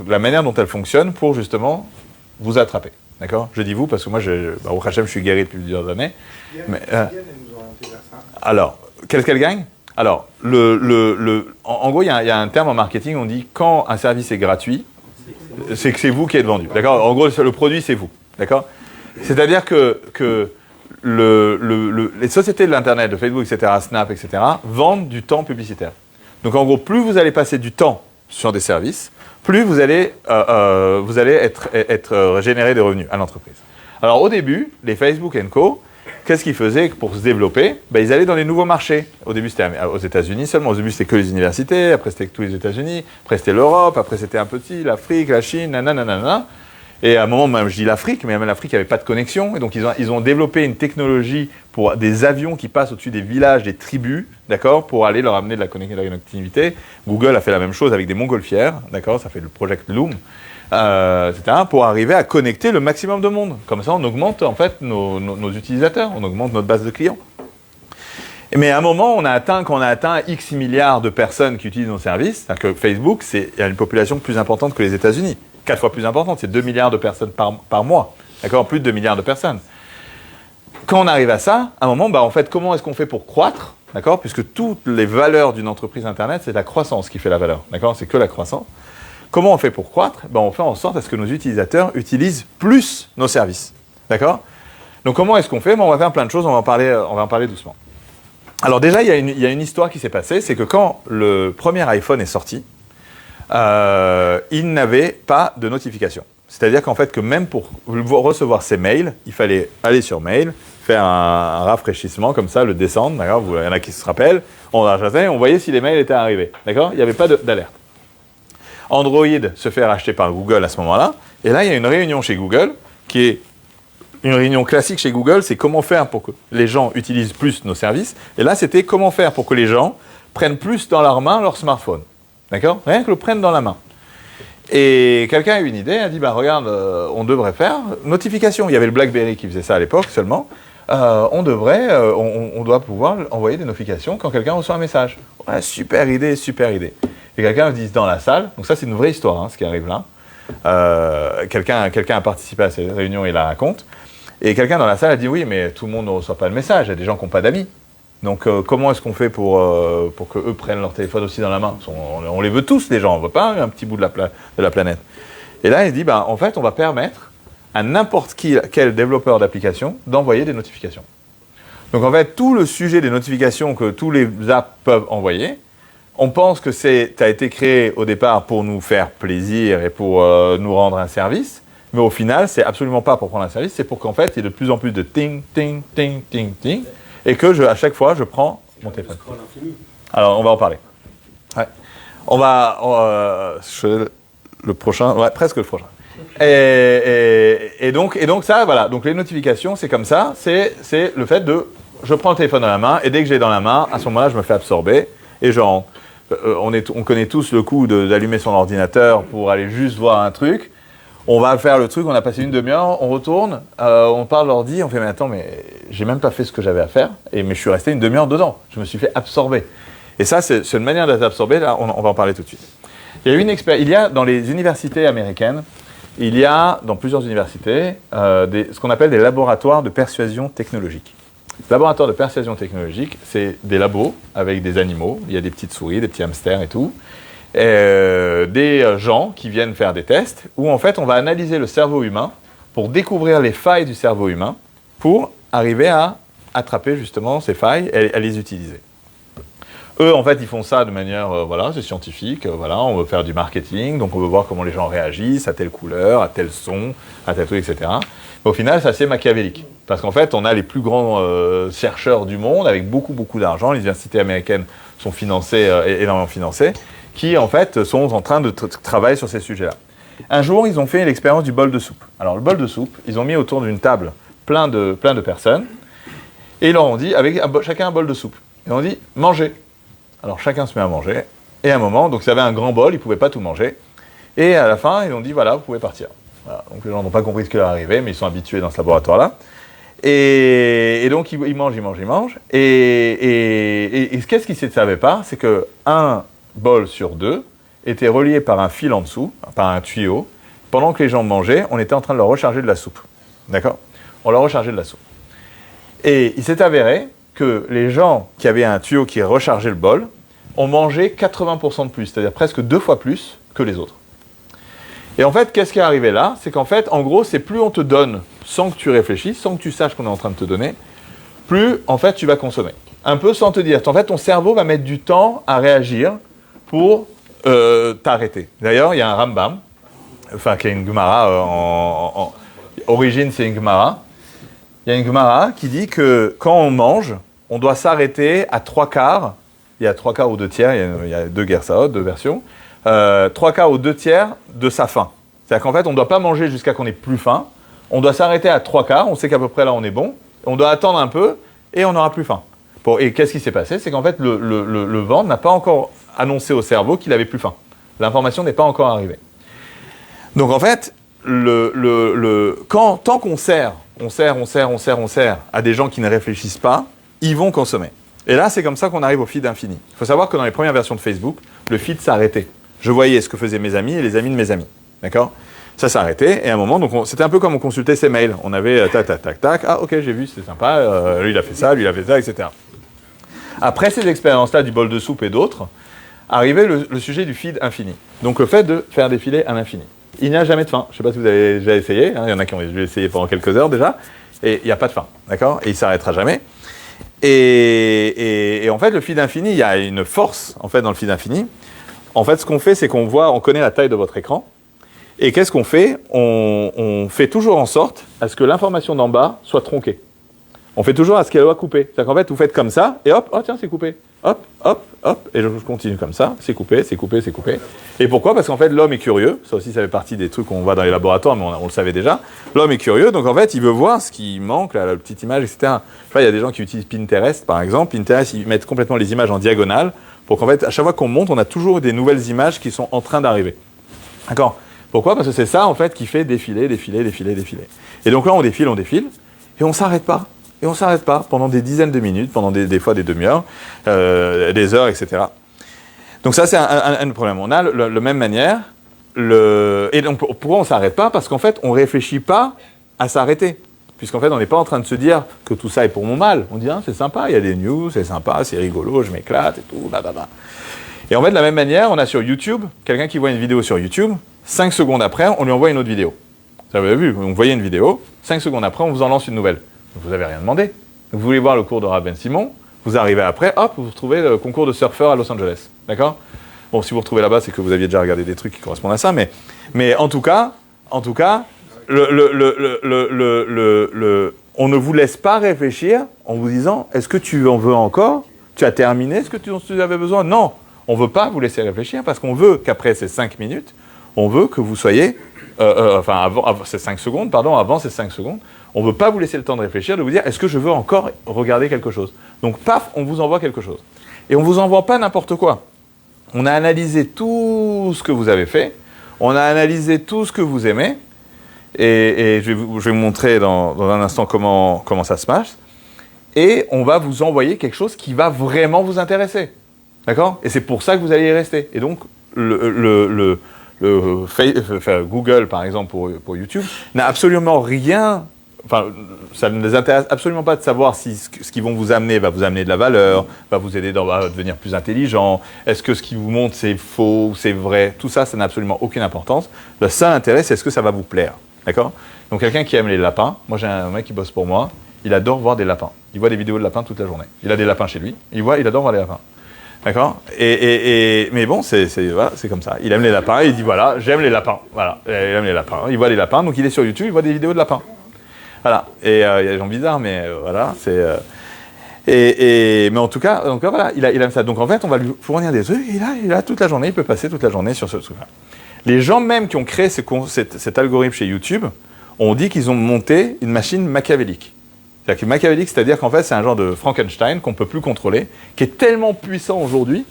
A: la manière dont elles fonctionnent pour justement vous attraper. D'accord? Je dis vous parce que moi, au Hachem, je suis guéri depuis plusieurs années. Mais, alors, qu'est-ce qu'elle gagne? Alors, en gros, il y a un terme en marketing, on dit quand un service est gratuit, c'est que c'est vous qui êtes vendu. D'accord? En gros, le produit, c'est vous. D'accord? C'est-à-dire que les sociétés de l'Internet, de Facebook, etc., Snap, etc., vendent du temps publicitaire. Donc, en gros, plus vous allez passer du temps sur des services, plus vous allez être générer des revenus à l'entreprise. Alors, au début, les Facebook & Co., qu'est-ce qu'ils faisaient pour se développer? Ils allaient dans les nouveaux marchés. Au début, c'était aux États-Unis seulement. Au début, c'était que les universités. Après, c'était que tous les États-Unis. Après, c'était l'Europe. Après, c'était un petit, l'Afrique, la Chine, nanana. Et à un moment, même, je dis l'Afrique, mais même l'Afrique, il n'y avait pas de connexion. Et donc, ils ont développé une technologie pour des avions qui passent au-dessus des villages, des tribus, d'accord, pour aller leur amener de la connectivité. Google a fait la même chose avec des montgolfières, d'accord, ça fait le Project Loom, etc., pour arriver à connecter le maximum de monde. Comme ça, on augmente en fait nos utilisateurs, on augmente notre base de clients. Mais à un moment, quand on a atteint X milliards de personnes qui utilisent nos services, c'est-à-dire que Facebook, il y a une population plus importante que les États-Unis. 4 fois plus importante, c'est 2 milliards de personnes par mois. D'accord? Plus de 2 milliards de personnes. Quand on arrive à ça, à un moment, en fait, comment est-ce qu'on fait pour croître? D'accord? Puisque toutes les valeurs d'une entreprise Internet, c'est la croissance qui fait la valeur. D'accord? C'est que la croissance. Comment on fait pour croître? On fait en sorte à ce que nos utilisateurs utilisent plus nos services. D'accord? Donc, comment est-ce qu'on fait? On va faire plein de choses, on va en parler doucement. Alors déjà, il y a une histoire qui s'est passée, c'est que quand le premier iPhone est sorti, il n'avait pas de notification. C'est-à-dire qu'en fait, que même pour recevoir ses mails, il fallait aller sur mail, faire un rafraîchissement comme ça, le descendre, d'accord? Il y en a qui se rappellent, on voyait si les mails étaient arrivés, d'accord? Il n'y avait pas d'alerte. Android se fait racheter par Google à ce moment-là, et là, il y a une réunion chez Google, qui est une réunion classique chez Google, c'est comment faire pour que les gens utilisent plus nos services, et là, c'était comment faire pour que les gens prennent plus dans leurs mains leur smartphone. D'accord? Rien que le prennent dans la main. Et quelqu'un a eu une idée, a dit, regarde, on devrait faire notification. Il y avait le BlackBerry qui faisait ça à l'époque seulement. On doit pouvoir envoyer des notifications quand quelqu'un reçoit un message. Ouais, super idée, super idée. Et quelqu'un dit dans la salle, donc ça c'est une vraie histoire, ce qui arrive là. Quelqu'un a participé à cette réunion et la raconte. Et quelqu'un dans la salle a dit, oui, mais tout le monde ne reçoit pas le message, il y a des gens qui n'ont pas d'amis. Donc, comment est-ce qu'on fait pour qu'eux prennent leur téléphone aussi dans la main? On les veut tous, les gens, on ne veut pas un petit bout de la planète. Et là, il dit, en fait, on va permettre à n'importe quel développeur d'application d'envoyer des notifications. Donc, en fait, tout le sujet des notifications que tous les apps peuvent envoyer, on pense que ça a été créé au départ pour nous faire plaisir et pour nous rendre un service, mais au final, c'est absolument pas pour prendre un service, c'est pour qu'en fait, il y ait de plus en plus de ting, ting, ting, ting, ting, et que à chaque fois, je prends mon téléphone. Alors, on va en parler. Ouais. Le prochain, ouais, presque le prochain. Et donc ça, voilà. Donc les notifications, c'est comme ça. C'est le fait je prends le téléphone dans la main, et dès que j'ai dans la main, à ce moment-là, je me fais absorber. Et on connaît tous le coup d'allumer son ordinateur pour aller juste voir un truc. On va faire le truc, on a passé une demi-heure, on retourne, on parle l'ordi, on fait mais attends, mais j'ai même pas fait ce que j'avais à faire, mais je suis resté une demi-heure dedans, je me suis fait absorber. Et ça, c'est une manière d'être absorbé, là, on va en parler tout de suite. Il y a dans les universités américaines, dans plusieurs universités, ce qu'on appelle des laboratoires de persuasion technologique. Laboratoire de persuasion technologique, c'est des labos avec des animaux, il y a des petites souris, des petits hamsters et tout, des gens qui viennent faire des tests où en fait on va analyser le cerveau humain pour découvrir les failles du cerveau humain pour arriver à attraper justement ces failles et à les utiliser. Eux en fait ils font ça de manière, c'est scientifique, on veut faire du marketing, donc on veut voir comment les gens réagissent à telle couleur, à tel son, à tel truc, etc. Mais au final c'est assez machiavélique parce qu'en fait on a les plus grands chercheurs du monde avec beaucoup d'argent, les universités américaines sont financées, énormément financées, qui en fait sont en train de travailler sur ces sujets-là. Un jour, ils ont fait l'expérience du bol de soupe. Alors le bol de soupe, ils ont mis autour d'une table plein de personnes, et ils leur ont dit, avec chacun un bol de soupe, ils ont dit, mangez. Alors chacun se met à manger, et à un moment, donc ça avait un grand bol, ils ne pouvaient pas tout manger, et à la fin, ils ont dit, voilà, vous pouvez partir. Voilà. Donc les gens n'ont pas compris ce qui leur arrivait, mais ils sont habitués dans ce laboratoire-là. Et donc ils mangent, et qu'est-ce qu'ils ne savaient pas, c'est qu'un bol sur deux étaient reliés par un fil en dessous, par un tuyau. Pendant que les gens mangeaient, on était en train de leur recharger de la soupe. D'accord? On leur rechargeait de la soupe. Et il s'est avéré que les gens qui avaient un tuyau qui rechargeait le bol ont mangé 80% de plus, c'est-à-dire presque 2 fois plus que les autres. Et en fait, qu'est-ce qui est arrivé là? C'est qu'en fait, en gros, c'est plus on te donne sans que tu réfléchisses, sans que tu saches qu'on est en train de te donner, plus, en fait, tu vas consommer. Un peu sans te dire. En fait, ton cerveau va mettre du temps à réagir pour t'arrêter. D'ailleurs, il y a un Rambam, enfin, qui est une Gemara, origine, c'est une Gemara. Il y a une Gemara qui dit que quand on mange, on doit s'arrêter à 3/4. Il y a 3/4 ou 2/3, il y a 2 Gersaot, 2 versions. 3/4 ou 2/3 de sa faim. C'est-à-dire qu'en fait, on ne doit pas manger jusqu'à qu'on ait plus faim. On doit s'arrêter à 3/4, on sait qu'à peu près là, on est bon. On doit attendre un peu et on n'aura plus faim. Et qu'est-ce qui s'est passé? C'est qu'en fait, le ventre n'a pas encore annoncé au cerveau qu'il avait plus faim. L'information n'est pas encore arrivée. Donc en fait, tant qu'on sert à des gens qui ne réfléchissent pas, ils vont consommer. Et là, c'est comme ça qu'on arrive au feed infini. Il faut savoir que dans les premières versions de Facebook, le feed s'arrêtait. Je voyais ce que faisaient mes amis et les amis de mes amis. D'accord? Ça s'arrêtait, et à un moment, donc c'était un peu comme on consultait ses mails. On avait tac, ah ok, j'ai vu, c'était sympa, lui il a fait ça, etc. Après ces expériences-là du bol de soupe et d'autres, arrivait le sujet du feed infini. Donc le fait de faire défiler à l'infini. Il n'y a jamais de fin. Je ne sais pas si vous avez déjà essayé, il y en a qui ont essayé pendant quelques heures déjà, et il n'y a pas de fin, d'accord? Et il ne s'arrêtera jamais. Et en fait, le feed infini, il y a une force en fait dans le feed infini. En fait, ce qu'on fait, c'est on connaît la taille de votre écran. Et qu'est-ce qu'on fait? On fait toujours en sorte à ce que l'information d'en bas soit tronquée. On fait toujours à ce qu'elle soit coupée. C'est-à-dire qu'en fait, vous faites comme ça, et hop, oh tiens, c'est coupé. Hop, hop, hop, et je continue comme ça, c'est coupé. Et pourquoi? Parce qu'en fait, l'homme est curieux. Ça aussi, ça fait partie des trucs qu'on voit dans les laboratoires, mais on le savait déjà. L'homme est curieux, donc en fait, il veut voir ce qui manque, la petite image, etc. Je sais pas, il y a des gens qui utilisent Pinterest, par exemple. Pinterest, ils mettent complètement les images en diagonale, pour qu'en fait, à chaque fois qu'on monte, on a toujours des nouvelles images qui sont en train d'arriver. D'accord? Pourquoi? Parce que c'est ça, en fait, qui fait défiler. Et donc là, on défile, et on s'arrête pas. Et on ne s'arrête pas pendant des dizaines de minutes, pendant des fois des demi-heures, des heures, etc. Donc ça, c'est un problème. On a de même manière, et donc pourquoi on ne s'arrête pas? Parce qu'en fait, on ne réfléchit pas à s'arrêter. Puisqu'en fait, on n'est pas en train de se dire que tout ça est pour mon mal. On dit, c'est sympa, il y a des news, c'est sympa, c'est rigolo, je m'éclate et tout, blablabla. Et en fait, de la même manière, on a sur YouTube, quelqu'un qui voit une vidéo sur YouTube, 5 secondes après, on lui envoie une autre vidéo. Vous avez vu, on voyait une vidéo, 5 secondes après, on vous en lance une nouvelle. Vous n'avez rien demandé. Vous voulez voir le cours de Rav Ben Simon, vous arrivez après, hop, vous retrouvez le concours de surfeur à Los Angeles. D'accord? Bon, si vous retrouvez là-bas, c'est que vous aviez déjà regardé des trucs qui correspondent à ça, mais en tout cas, on ne vous laisse pas réfléchir en vous disant, est-ce que tu en veux encore? Tu as terminé ce que tu avais besoin? Non, on ne veut pas vous laisser réfléchir parce qu'on veut qu'après ces 5 minutes, on veut que vous soyez, avant ces 5 secondes, avant ces 5 secondes, on ne veut pas vous laisser le temps de réfléchir, de vous dire, est-ce que je veux encore regarder quelque chose? Donc, paf, on vous envoie quelque chose. Et on ne vous envoie pas n'importe quoi. On a analysé tout ce que vous avez fait, on a analysé tout ce que vous aimez, et je vais vous montrer dans un instant comment ça se passe, et on va vous envoyer quelque chose qui va vraiment vous intéresser. D'accord? Et c'est pour ça que vous allez y rester. Et donc, Google, par exemple, pour YouTube, n'a absolument rien... Enfin, ça ne les intéresse absolument pas de savoir si ce qu'ils vont vous amener va vous amener de la valeur, va vous aider à devenir plus intelligent, est-ce que ce qu'ils vous montrent c'est faux ou c'est vrai, tout ça, ça n'a absolument aucune importance. Le seul intérêt, c'est est-ce que ça va vous plaire, d'accord? Donc quelqu'un qui aime les lapins, moi j'ai un mec qui bosse pour moi, il adore voir des lapins. Il voit des vidéos de lapins toute la journée. Il a des lapins chez lui, il adore voir les lapins. D'accord? Mais bon, voilà, c'est comme ça. Il aime les lapins, il dit voilà, j'aime les lapins. Voilà, il aime les lapins. Il voit les lapins, donc il est sur YouTube, il voit des vidéos de lapins. Voilà, et il y a des gens bizarres, mais voilà, c'est... mais en tout cas, donc, voilà, il aime ça. Donc en fait, on va lui fournir des trucs, et là, il a toute la journée, il peut passer toute la journée sur ce truc-là. Les gens même qui ont créé cet algorithme chez YouTube ont dit qu'ils ont monté une machine machiavélique. C'est-à-dire qu'en fait, c'est un genre de Frankenstein qu'on ne peut plus contrôler, qui est tellement puissant aujourd'hui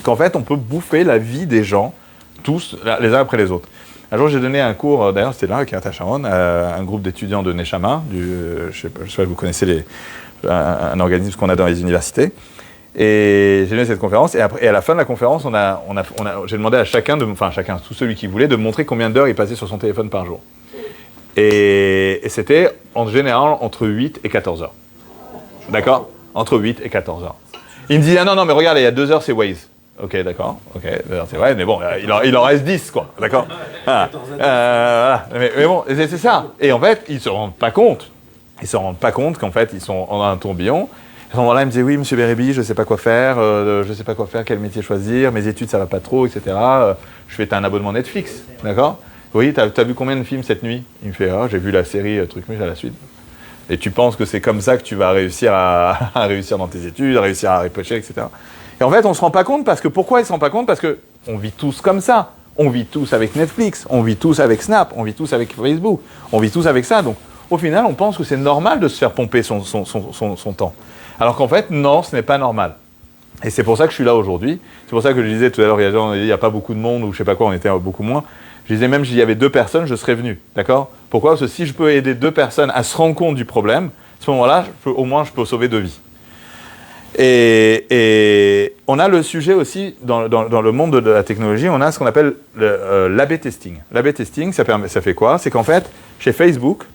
A: qu'en fait, on peut bouffer la vie des gens, tous, les uns après les autres. Un jour, j'ai donné un cours, d'ailleurs, c'était là, avec Kiryat Sharon, à un groupe d'étudiants de Neshama, je sais pas si vous connaissez un organisme qu'on a dans les universités. Et j'ai donné cette conférence, et à la fin de la conférence, j'ai demandé à chacun, tout celui qui voulait, de montrer combien d'heures il passait sur son téléphone par jour. Et c'était en général entre 8 et 14 heures. D'accord? Entre 8 et 14 heures. Il me dit, ah non, mais regarde, il y a 2 heures, c'est Waze. Ok, d'accord, ok, c'est vrai, mais bon, il en reste 10, quoi, d'accord? Voilà. Mais bon, c'est ça. Et en fait, ils ne se rendent pas compte. Ils ne se rendent pas compte qu'en fait, ils sont en un tourbillon. À ce moment-là, il me disait, oui, monsieur Bérébi, je ne sais pas quoi faire, quel métier choisir, mes études, ça ne va pas trop, etc. Je fais un abonnement Netflix, d'accord? Oui, t'as vu combien de films cette nuit? Il me fait, ah, j'ai vu la série truc, mais à la suite. Et tu penses que c'est comme ça que tu vas réussir à réussir dans tes études, à réussir à réfléchir, etc. Et en fait, on ne se rend pas compte parce que, pourquoi ils ne se rendent pas compte? Parce qu'on vit tous comme ça. On vit tous avec Netflix, on vit tous avec Snap, on vit tous avec Facebook, on vit tous avec ça. Donc, au final, on pense que c'est normal de se faire pomper son temps. Alors qu'en fait, non, ce n'est pas normal. Et c'est pour ça que je suis là aujourd'hui. C'est pour ça que je disais tout à l'heure, il n'y a pas beaucoup de monde, ou je ne sais pas quoi, on était beaucoup moins. Je disais même, s'il y avait 2 personnes, je serais venu. D'accord? Pourquoi? Parce que si je peux aider 2 personnes à se rendre compte du problème, à ce moment-là, au moins, je peux sauver 2 vies. Et on a le sujet aussi, dans le monde de la technologie, on a ce qu'on appelle l'A/B testing. L'A/B testing, ça fait quoi? C'est qu'en fait, chez Facebook,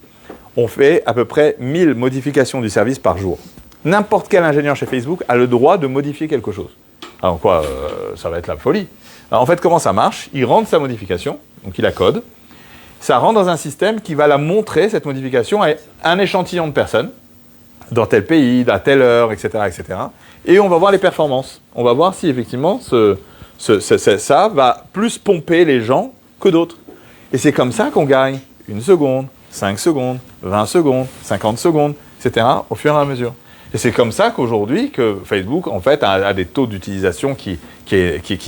A: on fait à peu près 1000 modifications du service par jour. N'importe quel ingénieur chez Facebook a le droit de modifier quelque chose. Alors quoi, ça va être la folie. Alors en fait, comment ça marche? Il rentre sa modification, donc il la code. Ça rentre dans un système qui va la montrer, cette modification, à un échantillon de personnes, dans tel pays, à telle heure, etc., etc. Et on va voir les performances. On va voir si effectivement ça va plus pomper les gens que d'autres. Et c'est comme ça qu'on gagne 1 seconde, 5 secondes, 20 secondes, 50 secondes, etc., au fur et à mesure. Et c'est comme ça qu'aujourd'hui, que Facebook, en fait, a des taux d'utilisation qui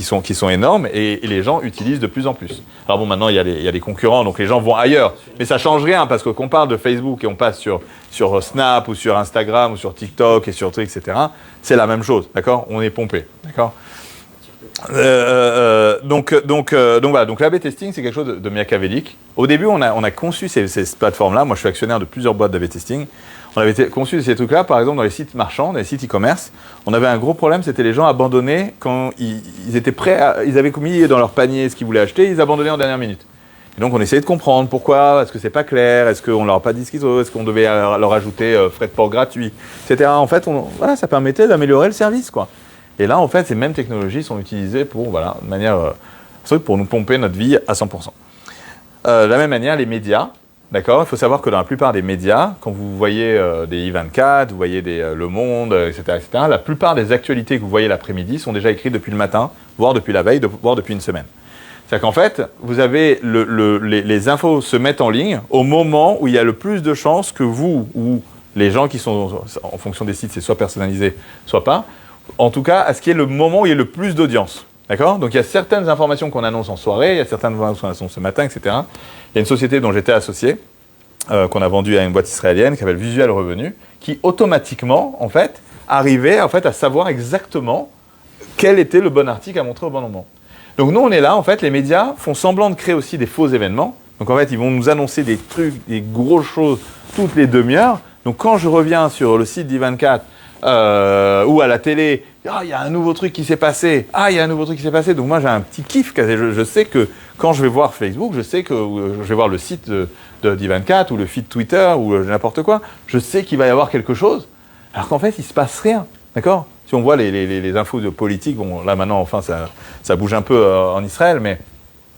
A: sont énormes et les gens utilisent de plus en plus. Alors bon, maintenant, il y a des concurrents, donc les gens vont ailleurs. Mais ça ne change rien, parce que qu'on parle de Facebook et on passe sur Snap ou sur Instagram ou sur TikTok et sur Twitter, etc., c'est la même chose, d'accord? On est pompé, d'accord? Donc voilà, donc l'A/B testing, c'est quelque chose de machiavélique. Au début, on a conçu ces plateformes-là. Moi, je suis actionnaire de plusieurs boîtes d'A/B testing. On avait conçu ces trucs-là, par exemple, dans les sites marchands, dans les sites e-commerce. On avait un gros problème, c'était les gens abandonnés quand ils étaient prêts, ils avaient mis dans leur panier ce qu'ils voulaient acheter, ils abandonnaient en dernière minute. Et donc, on essayait de comprendre pourquoi, est-ce que c'est pas clair, est-ce qu'on leur a pas dit ce qu'ils ont, est-ce qu'on devait leur ajouter frais de port gratuits, etc. En fait, voilà, ça permettait d'améliorer le service, quoi. Et là, en fait, ces mêmes technologies sont utilisées pour, voilà, de manière, pour nous pomper notre vie à 100%. De la même manière, les médias. D'accord? Il faut savoir que dans la plupart des médias, quand vous voyez des i24, vous voyez Le Monde, etc., la plupart des actualités que vous voyez l'après-midi sont déjà écrites depuis le matin, voire depuis la veille, voire depuis une semaine. C'est-à-dire qu'en fait, vous avez les infos se mettent en ligne au moment où il y a le plus de chances que vous ou les gens qui sont, en fonction des sites, c'est soit personnalisé, soit pas, en tout cas, à ce qui est le moment où il y a le plus d'audience. D'accord? Donc il y a certaines informations qu'on annonce en soirée, il y a certaines informations qu'on annonce ce matin, etc. Il y a une société dont j'étais associé, qu'on a vendue à une boîte israélienne qui s'appelle Visual Revenu, qui automatiquement, en fait, arrivait en fait, à savoir exactement quel était le bon article à montrer au bon moment. Donc nous, on est là, en fait, les médias font semblant de créer aussi des faux événements. Donc en fait, ils vont nous annoncer des trucs, des grosses choses toutes les demi-heures. Donc quand je reviens sur le site d'I24 ou à la télé, il y a un nouveau truc qui s'est passé. Donc moi, j'ai un petit kiff. Je sais que quand je vais voir Facebook, je sais que je vais voir le site d'I24 ou le feed Twitter ou n'importe quoi. Je sais qu'il va y avoir quelque chose. Alors qu'en fait, il ne se passe rien. D'accord? Si on voit les infos de politique, bon, là maintenant, enfin, ça bouge un peu en Israël, mais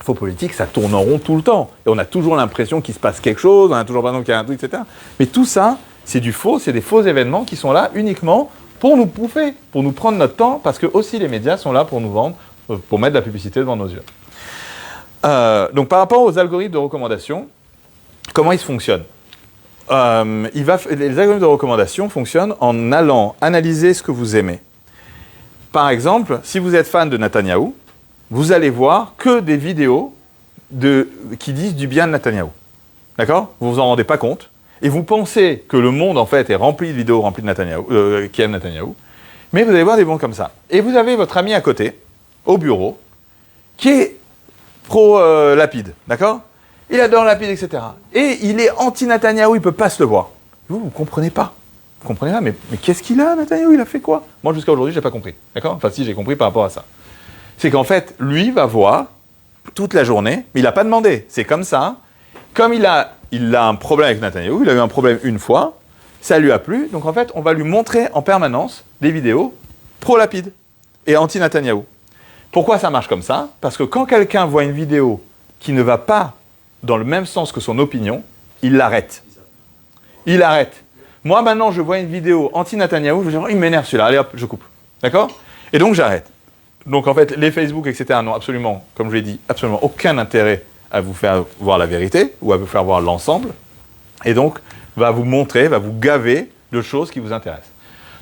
A: infos politiques, ça tourne en rond tout le temps. Et on a toujours l'impression qu'il se passe quelque chose, on a toujours l'impression qu'il y a un truc, etc. Mais tout ça, c'est du faux, c'est des faux événements qui sont là uniquement pour nous bouffer, pour nous prendre notre temps, parce que aussi les médias sont là pour nous vendre, pour mettre de la publicité devant nos yeux. Donc par rapport aux algorithmes de recommandation, comment ils fonctionnent? Les algorithmes de recommandation fonctionnent en allant analyser ce que vous aimez. Par exemple, si vous êtes fan de Netanyahou, vous allez voir que des vidéos qui disent du bien de Netanyahou. D'accord? Vous vous en rendez pas compte. Et vous pensez que le monde, en fait, est rempli de vidéos remplies de Netanyahou, qui aiment Netanyahou. Mais vous allez voir des bons comme ça. Et vous avez votre ami à côté, au bureau, qui est pro-Lapide. D'accord? Il adore Lapide, etc. Et il est anti-Netanyahou, il ne peut pas se le voir. Vous ne comprenez pas. vous comprenez pas, mais qu'est-ce qu'il a, Netanyahou? Il a fait quoi? Moi, jusqu'à aujourd'hui, j'ai pas compris. D'accord? Enfin, si, j'ai compris par rapport à ça. C'est qu'en fait, lui va voir toute la journée, mais il n'a pas demandé. C'est comme ça. Comme il a un problème avec Netanyahou, il a eu un problème une fois, ça lui a plu, donc en fait, on va lui montrer en permanence des vidéos pro-Lapid et anti-Netanyahou. Pourquoi ça marche comme ça? Parce que quand quelqu'un voit une vidéo qui ne va pas dans le même sens que son opinion, il l'arrête. Il arrête. Moi, maintenant, je vois une vidéo anti-Netanyahou, je vais dire, il m'énerve celui-là, allez hop, je coupe. D'accord? Et donc, j'arrête. Donc, en fait, les Facebook, etc., n'ont absolument, comme je l'ai dit, absolument aucun intérêt à vous faire voir la vérité ou à vous faire voir l'ensemble. Et donc, va vous montrer, va vous gaver de choses qui vous intéressent.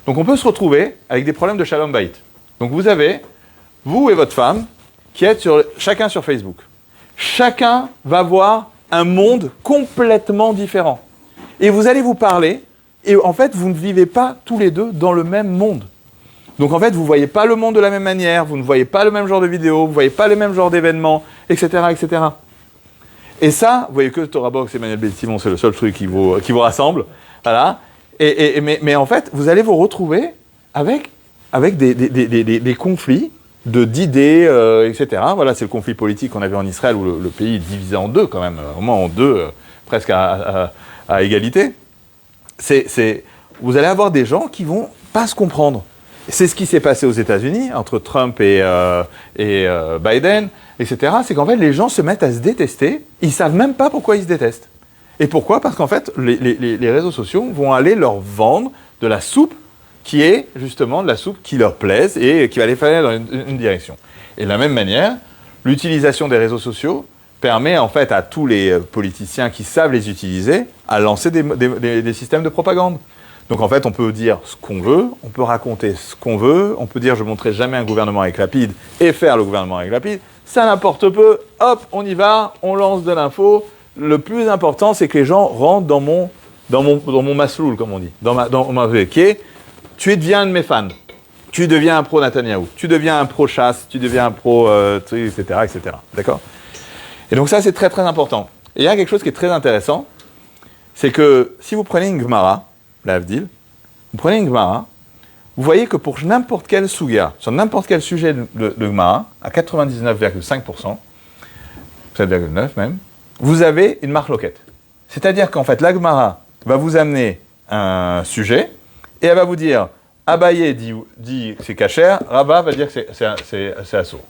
A: Donc, on peut se retrouver avec des problèmes de shalom bayit. Donc, vous avez, vous et votre femme, qui êtes chacun sur Facebook. Chacun va voir un monde complètement différent. Et vous allez vous parler, et en fait, vous ne vivez pas tous les deux dans le même monde. Donc en fait, vous ne voyez pas le monde de la même manière, vous ne voyez pas le même genre de vidéos, vous ne voyez pas les mêmes genres d'événements, etc., etc. Et ça, vous voyez que Torah Box et Emmanuel Ben-Simon, c'est le seul truc qui vous rassemble. Voilà. Mais en fait, vous allez vous retrouver avec des conflits d'idées, etc. Voilà, c'est le conflit politique qu'on avait en Israël, où le pays est divisé en deux quand même, vraiment en deux, presque à égalité. Vous allez avoir des gens qui vont pas se comprendre. C'est ce qui s'est passé aux États-Unis entre Trump et Biden, etc. C'est qu'en fait, les gens se mettent à se détester. Ils savent même pas pourquoi ils se détestent. Et pourquoi? Parce qu'en fait, les réseaux sociaux vont aller leur vendre de la soupe qui est justement de la soupe qui leur plaise et qui va les faire dans une direction. Et de la même manière, l'utilisation des réseaux sociaux permet en fait à tous les politiciens qui savent les utiliser à lancer des systèmes de propagande. Donc en fait, on peut dire ce qu'on veut, on peut raconter ce qu'on veut, on peut dire je ne montrerai jamais un gouvernement avec Lapid et faire le gouvernement avec Lapid. Ça n'importe peu, hop, on y va, on lance de l'info. Le plus important, c'est que les gens rentrent dans mon masloul, comme on dit, dans ma vie, qui est tu deviens un de mes fans, tu deviens un pro-Netanyahou, tu deviens un pro-chasse, tu deviens un pro, etc., etc. D'accord? Et donc ça, c'est très très important. Et il y a quelque chose qui est très intéressant, c'est que si vous prenez une Gemara, l'Avdil, vous prenez une Gemara, vous voyez que pour n'importe quel suga, sur n'importe quel sujet de Gemara, à 99,5%, 7,9 même, vous avez une marloquette. C'est-à-dire qu'en fait, la Gemara va vous amener un sujet et elle va vous dire Abaye dit que c'est kasher, Rabba va dire que c'est assourd.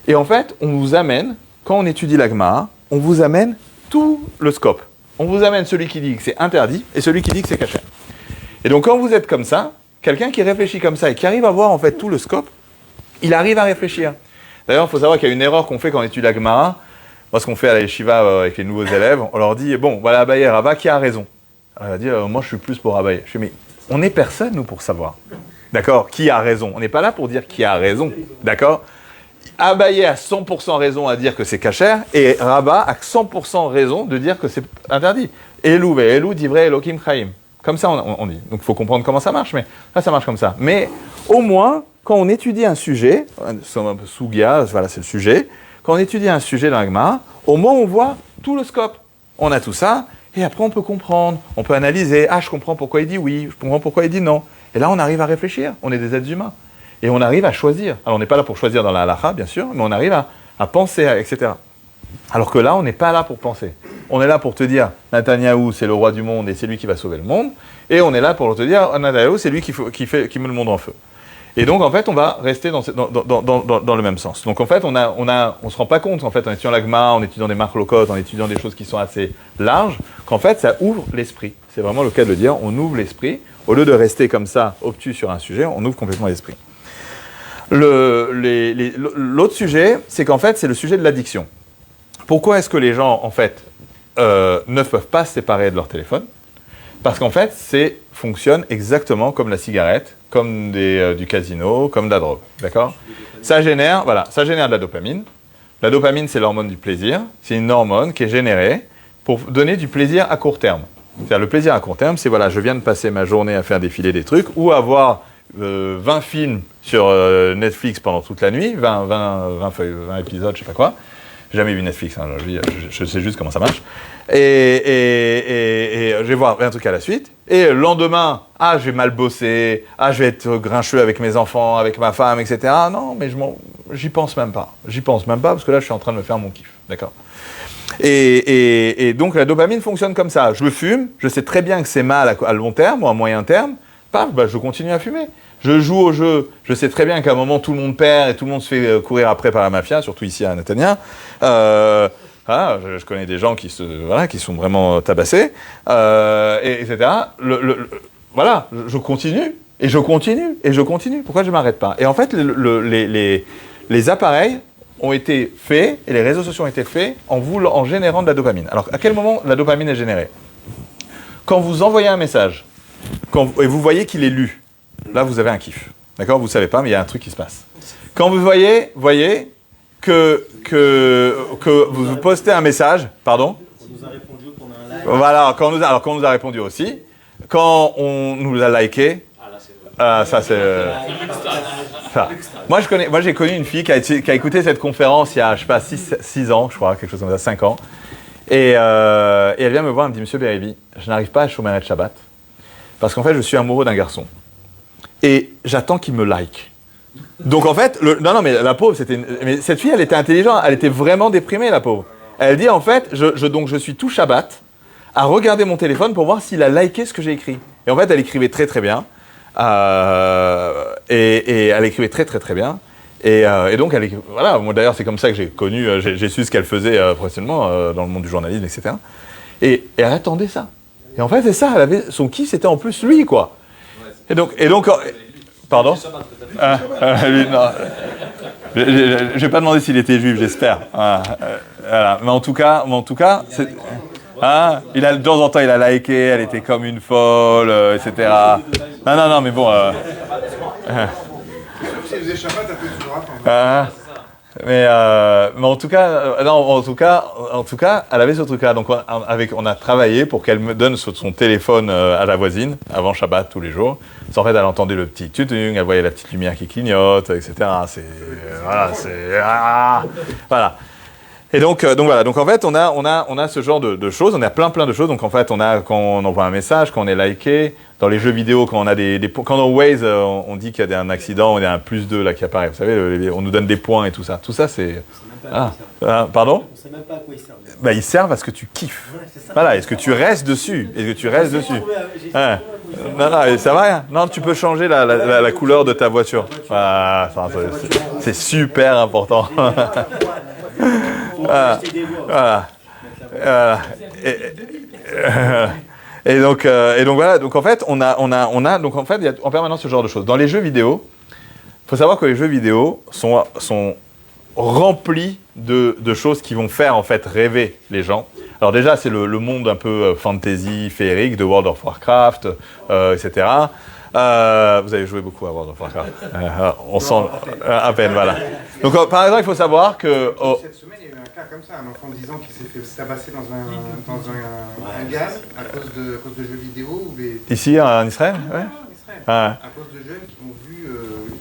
A: Et en fait, on vous amène, quand on étudie la Gemara, on vous amène tout le scope. On vous amène celui qui dit que c'est interdit et celui qui dit que c'est kasher. Et donc quand vous êtes comme ça, quelqu'un qui réfléchit comme ça et qui arrive à voir en fait tout le scope, il arrive à réfléchir. D'ailleurs, il faut savoir qu'il y a une erreur qu'on fait quand on étudie la Gemara. Moi, ce qu'on fait à la yeshiva avec les nouveaux élèves, on leur dit bon, voilà Abaye et Rabba, qui a raison? Alors, elle va dire moi je suis plus pour Abaye. Je dis mais on n'est personne nous pour savoir. D'accord? Qui a raison? On n'est pas là pour dire qui a raison. D'accord? Abaye a 100% raison à dire que c'est kasher et Rabba a 100% raison de dire que c'est interdit. Elou divrei Elokim chaim. Comme ça on dit. Donc il faut comprendre comment ça marche, mais là ça marche comme ça. Mais au moins, quand on étudie un sujet, Sugia, voilà c'est le sujet, quand on étudie un sujet dans la Gemara, au moins on voit tout le scope. On a tout ça, et après on peut comprendre, on peut analyser. Ah, je comprends pourquoi il dit oui, je comprends pourquoi il dit non. Et là on arrive à réfléchir, on est des êtres humains. Et on arrive à choisir. Alors on n'est pas là pour choisir dans la halakha, bien sûr, mais on arrive à penser, etc. Alors que là, on n'est pas là pour penser. On est là pour te dire, Netanyahou, c'est le roi du monde et c'est lui qui va sauver le monde. Et on est là pour te dire, Netanyahou, c'est lui qui met le monde en feu. Et donc, en fait, on va rester dans le même sens. Donc, en fait, on se rend pas compte, en fait, en étudiant l'agma, en étudiant des marlocotes, en étudiant des choses qui sont assez larges, qu'en fait, ça ouvre l'esprit. C'est vraiment le cas de le dire, on ouvre l'esprit. Au lieu de rester comme ça, obtus sur un sujet, on ouvre complètement l'esprit. L'autre sujet, c'est qu'en fait, c'est le sujet de l'addiction. Pourquoi est-ce que les gens, en fait, ne peuvent pas se séparer de leur téléphone? Parce qu'en fait, fonctionne exactement comme la cigarette, comme du casino, comme de la drogue. D'accord? Ça génère de la dopamine. La dopamine, c'est l'hormone du plaisir. C'est une hormone qui est générée pour donner du plaisir à court terme. C'est-à-dire, le plaisir à court terme, c'est voilà, je viens de passer ma journée à faire défiler des trucs ou avoir 20 films sur Netflix pendant toute la nuit, 20 épisodes, je sais pas quoi. J'ai jamais vu Netflix, hein, je sais juste comment ça marche. Et je vais voir un truc à la suite. Et le lendemain, je vais mal bosser, je vais être grincheux avec mes enfants, avec ma femme, etc. Non, mais j'y pense même pas. J'y pense même pas parce que là, je suis en train de me faire mon kiff. D'accord ? Et donc, la dopamine fonctionne comme ça. Je fume, je sais très bien que c'est mal à long terme ou à moyen terme. Je continue à fumer. Je joue au jeu, je sais très bien qu'à un moment, tout le monde perd et tout le monde se fait courir après par la mafia, surtout ici à Netanya. Je connais des gens qui sont vraiment tabassés, etc. Je continue, et je continue, et je continue. Pourquoi je ne m'arrête pas ? Et en fait, les appareils ont été faits, et les réseaux sociaux ont été faits en générant de la dopamine. Alors, à quel moment la dopamine est générée ? Quand vous envoyez un message, et vous voyez qu'il est lu, là, vous avez un kiff. D'accord ? Vous ne savez pas, mais il y a un truc qui se passe. Quand vous voyez que vous postez un message, pardon ?
B: On nous a répondu qu'on a un like.
A: Voilà, quand on nous a répondu aussi. Quand on nous a liké, ça c'est... Moi, j'ai connu une fille qui a écouté cette conférence il y a, 6 ans, je crois, quelque chose comme ça, 5 ans. Et elle vient me voir, elle me dit, Monsieur Beribi, je n'arrive pas à Shomer Shabbat parce qu'en fait, je suis amoureux d'un garçon. Et j'attends qu'il me like. Donc en fait, non, mais la pauvre, mais cette fille, elle était intelligente, elle était vraiment déprimée, la pauvre. Elle dit, en fait, je suis tout Shabbat à regarder mon téléphone pour voir s'il a liké ce que j'ai écrit. Et en fait, elle écrivait très très bien. Et elle écrivait très très très bien. Et donc, moi d'ailleurs, c'est comme ça que j'ai connu, j'ai su ce qu'elle faisait professionnellement dans le monde du journalisme, etc. Et elle attendait ça. Et en fait, c'est ça, son kiff, c'était en plus lui, quoi. Et donc, pardon ? Lui, non. Je ne vais pas demander s'il était juif, j'espère. Voilà. Mais en tout cas, de temps en temps, il a liké, elle était comme une folle, etc. Non, mais bon.
C: Si elle faisait Shabbat, elle peut toujours attendre.
A: Mais en tout cas, elle avait ce truc-là. Donc, on a travaillé pour qu'elle me donne son téléphone à la voisine avant Shabbat tous les jours. En fait, elle entendait le petit tutung, elle voyait la petite lumière qui clignote, etc. Voilà. Et donc voilà. Donc en fait, on a ce genre de choses. On a plein de choses. Donc en fait, quand on envoie un message, quand on est liké, dans les jeux vidéo, quand on a quand dans Waze, on dit qu'il y a un accident, il y a un +2 là qui apparaît. Vous savez, on nous donne des points et tout ça. Tout ça, c'est. Pardon ?
B: On ne sait même pas à quoi ils servent.
A: Ils servent à ce que tu kiffes. Voilà. Est-ce que tu restes dessus ? Non, ça va rien. Non, tu peux changer la couleur de ta voiture. Voilà, c'est super important. Et donc voilà. Donc en fait, on a il y a en permanence ce genre de choses. Dans les jeux vidéo, il faut savoir que les jeux vidéo sont remplis de choses qui vont faire en fait rêver les gens. Alors déjà, c'est le monde un peu fantasy, féerique de World of Warcraft, etc. Vous avez joué beaucoup à World of Warcraft. On sent à peine, voilà. Donc par exemple, il faut savoir que...
C: Cette semaine, il y a eu un cas comme ça, un enfant de 10 ans qui s'est fait tabasser dans un gaz à cause de jeux vidéo.
A: Ici, en Israël ? Ouais.
C: Israël. À cause de jeunes qui ont vu,